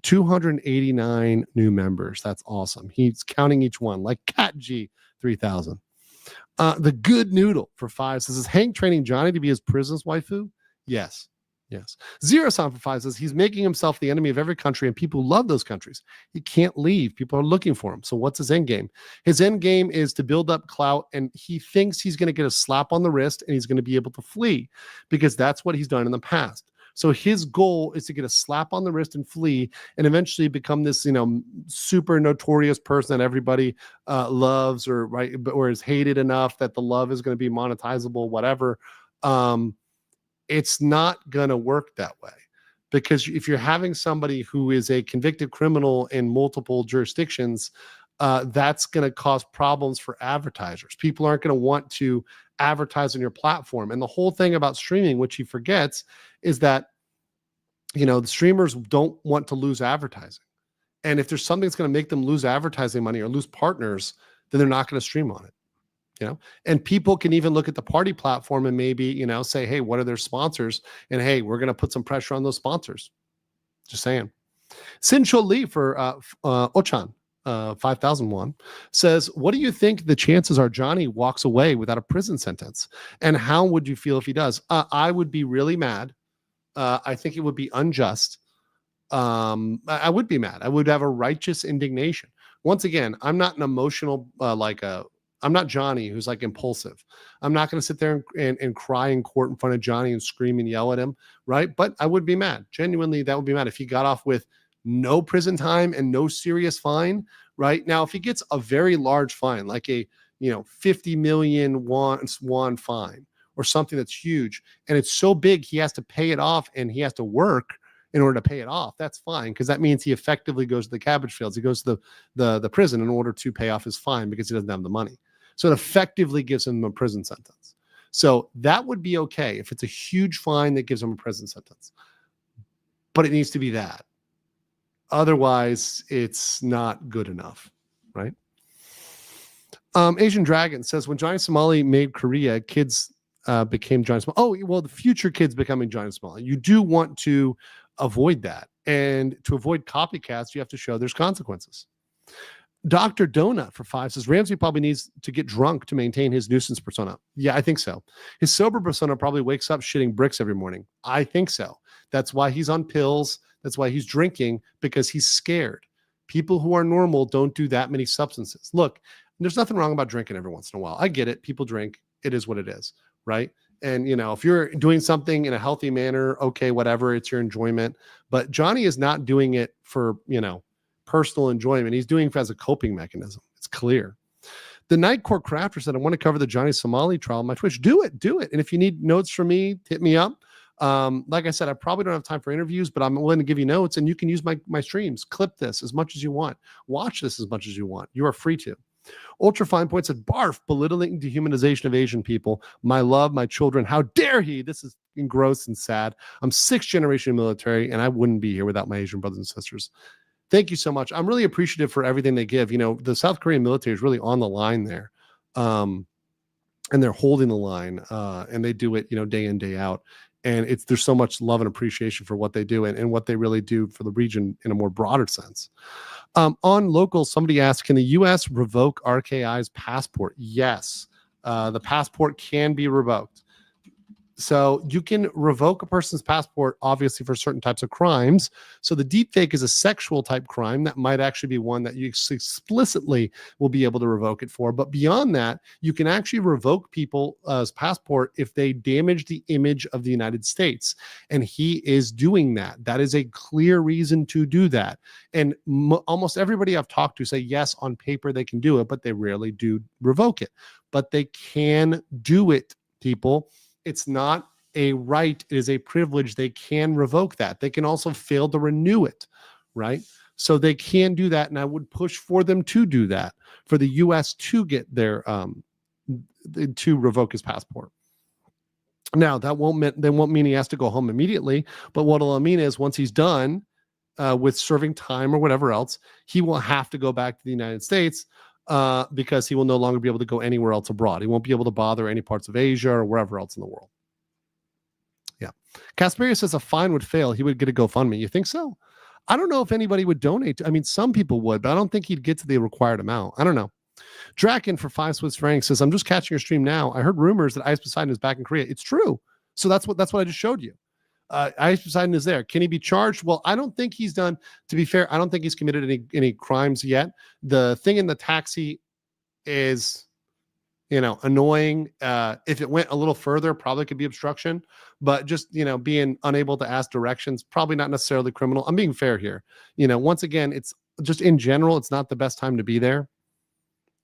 289 new members. That's awesome. He's counting each one like Cat G 3000. The Good Noodle for 5 says, is Hank training Johnny to be his prison's waifu? Yes. Zero Sound for 5 says he's making himself the enemy of every country, and people love those countries. He can't leave. People are looking for him. So what's his end game? His end game is to build up clout, and he thinks he's going to get a slap on the wrist and he's going to be able to flee because that's what he's done in the past. So his goal is to get a slap on the wrist and flee and eventually become this, super notorious person that everybody loves or is hated enough that the love is going to be monetizable, whatever. It's not going to work that way because if you're having somebody who is a convicted criminal in multiple jurisdictions, that's going to cause problems for advertisers. People aren't going to want to advertise on your platform. And the whole thing about streaming, which he forgets, is that, the streamers don't want to lose advertising. And if there's something that's going to make them lose advertising money or lose partners, then they're not going to stream on it. And people can even look at the party platform and maybe, say, hey, what are their sponsors? And hey, we're going to put some pressure on those sponsors. Just saying. Sincho Lee for Ochan, 5,001 says, what do you think the chances are Johnny walks away without a prison sentence? And how would you feel if he does? I would be really mad. I think it would be unjust. I would be mad. I would have a righteous indignation. Once again, I'm not an emotional, I'm not Johnny who's like impulsive. I'm not going to sit there and cry in court in front of Johnny and scream and yell at him, right? But I would be mad. Genuinely, that would be mad if he got off with no prison time and no serious fine, right? Now, if he gets a very large fine, like a 50 million won fine or something that's huge, and it's so big he has to pay it off and he has to work in order to pay it off, that's fine, because that means he effectively goes to the cabbage fields. He goes to the prison in order to pay off his fine because he doesn't have the money. So it effectively gives him a prison sentence. So that would be okay if it's a huge fine that gives him a prison sentence. But it needs to be that. Otherwise, it's not good enough, right? Asian Dragon says, when Johnny Somali made Korea, kids became Johnny Somali. Oh, well, the future kids becoming Johnny Somali. You do want to avoid that. And to avoid copycats, you have to show there's consequences. Dr. Donut for 5 says, Ramsey probably needs to get drunk to maintain his nuisance persona. Yeah, I think so. His sober persona probably wakes up shitting bricks every morning. I think so. That's why he's on pills. That's why he's drinking, because he's scared. People who are normal don't do that many substances. Look, there's nothing wrong about drinking every once in a while. I get it. People drink. It is what it is, right? And, if you're doing something in a healthy manner, okay, whatever, it's your enjoyment. But Johnny is not doing it for, personal enjoyment. He's doing it as a coping mechanism. It's clear. The Night Court Crafter said, I want to cover the Johnny Somali trial on my Twitch. Do it. And if you need notes from me, hit me up. Like I said, I probably don't have time for interviews, but I'm willing to give you notes, and you can use my streams. Clip this as much as you want. Watch this as much as you want. You are free to. Ultra Fine Point said, barf, belittling dehumanization of Asian people. My love, my children. How dare he? This is gross and sad. I'm 6th generation military, and I wouldn't be here without my Asian brothers and sisters. Thank you so much. I'm really appreciative for everything they give. The South Korean military is really on the line there. And they're holding the line, and they do it, day in, day out. And there's so much love and appreciation for what they do and what they really do for the region in a more broader sense. On local, somebody asked, can the U.S. revoke RKI's passport? Yes, the passport can be revoked. So you can revoke a person's passport, obviously, for certain types of crimes. So the deepfake is a sexual type crime that might actually be one that you explicitly will be able to revoke it for. But beyond that, you can actually revoke people's passport if they damage the image of the United States. And he is doing that. That is a clear reason to do that. And almost everybody I've talked to say, yes, on paper they can do it, but they rarely do revoke it. But they can do it, people. It's not a right. It is a privilege. They can revoke that. They can also fail to renew it, right? So they can do that, and I would push for them to do that, for the U.S. to get their to revoke his passport. Now, that won't mean he has to go home immediately, but what it'll mean is once he's done with serving time or whatever else, he will have to go back to the United States. Because he will no longer be able to go anywhere else abroad. He won't be able to bother any parts of Asia or wherever else in the world. Yeah. Casperia says a fine would fail. He would get a GoFundMe. You think so? I don't know if anybody would donate. I mean, some people would, but I don't think he'd get to the required amount. I don't know. Draken for 5 Swiss francs says, I'm just catching your stream now. I heard rumors that Ice Poseidon is back in Korea. It's true. So that's what I just showed you. Ice Poseidon is there. Can he be charged? Well, I don't think he's done. To be fair, I don't think he's committed any crimes yet. The thing in the taxi is, annoying. If it went a little further, probably could be obstruction. But just, being unable to ask directions, probably not necessarily criminal. I'm being fair here. Once again, it's just in general, it's not the best time to be there.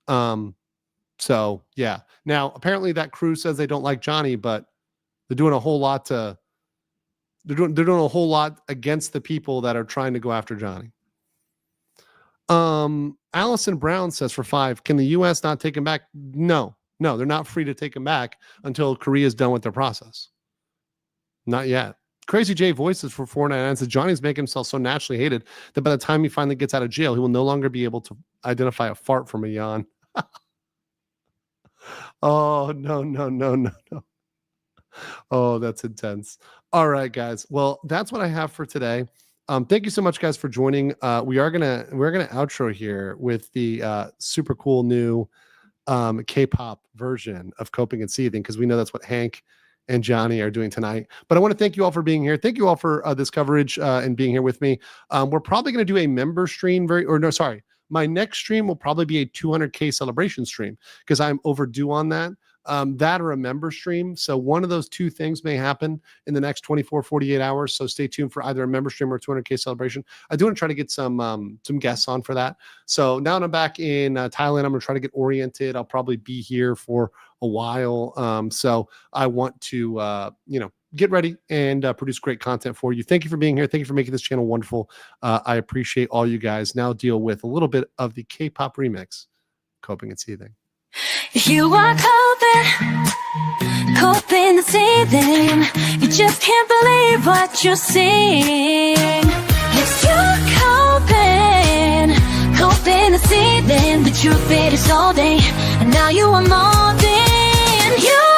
So yeah. Now, apparently that crew says they don't like Johnny, but they're doing a whole lot to. They're doing a whole lot against the people that are trying to go after Johnny. Allison Brown says for 5, can the U.S. not take him back? No, they're not free to take him back until Korea is done with their process. Not yet. Crazy J Voices for $4.99 says Johnny's making himself so naturally hated that by the time he finally gets out of jail, he will no longer be able to identify a fart from a yawn. Oh, no. Oh, that's intense. All right, guys. Well, that's what I have for today. Thank you so much, guys, for joining. We're gonna outro here with the super cool new K-pop version of Coping and Seething, because we know that's what Hank and Johnny are doing tonight. But I want to thank you all for being here. Thank you all for this coverage and being here with me. We're probably going to do a member stream my next stream will probably be a 200K celebration stream because I'm overdue on that. That or a member stream. So one of those two things may happen in the next 24, 48 hours. So stay tuned for either a member stream or a 200K celebration. I do want to try to get some guests on for that. So now that I'm back in Thailand, I'm going to try to get oriented. I'll probably be here for a while. So I want to, get ready and produce great content for you. Thank you for being here. Thank you for making this channel wonderful. I appreciate all you guys. Now deal with a little bit of the K-pop remix, Coping and Seething. You are coping and seething. You just can't believe what you're seeing. Yes, you're coping and seething. The truth it is all day, and now you are more than you.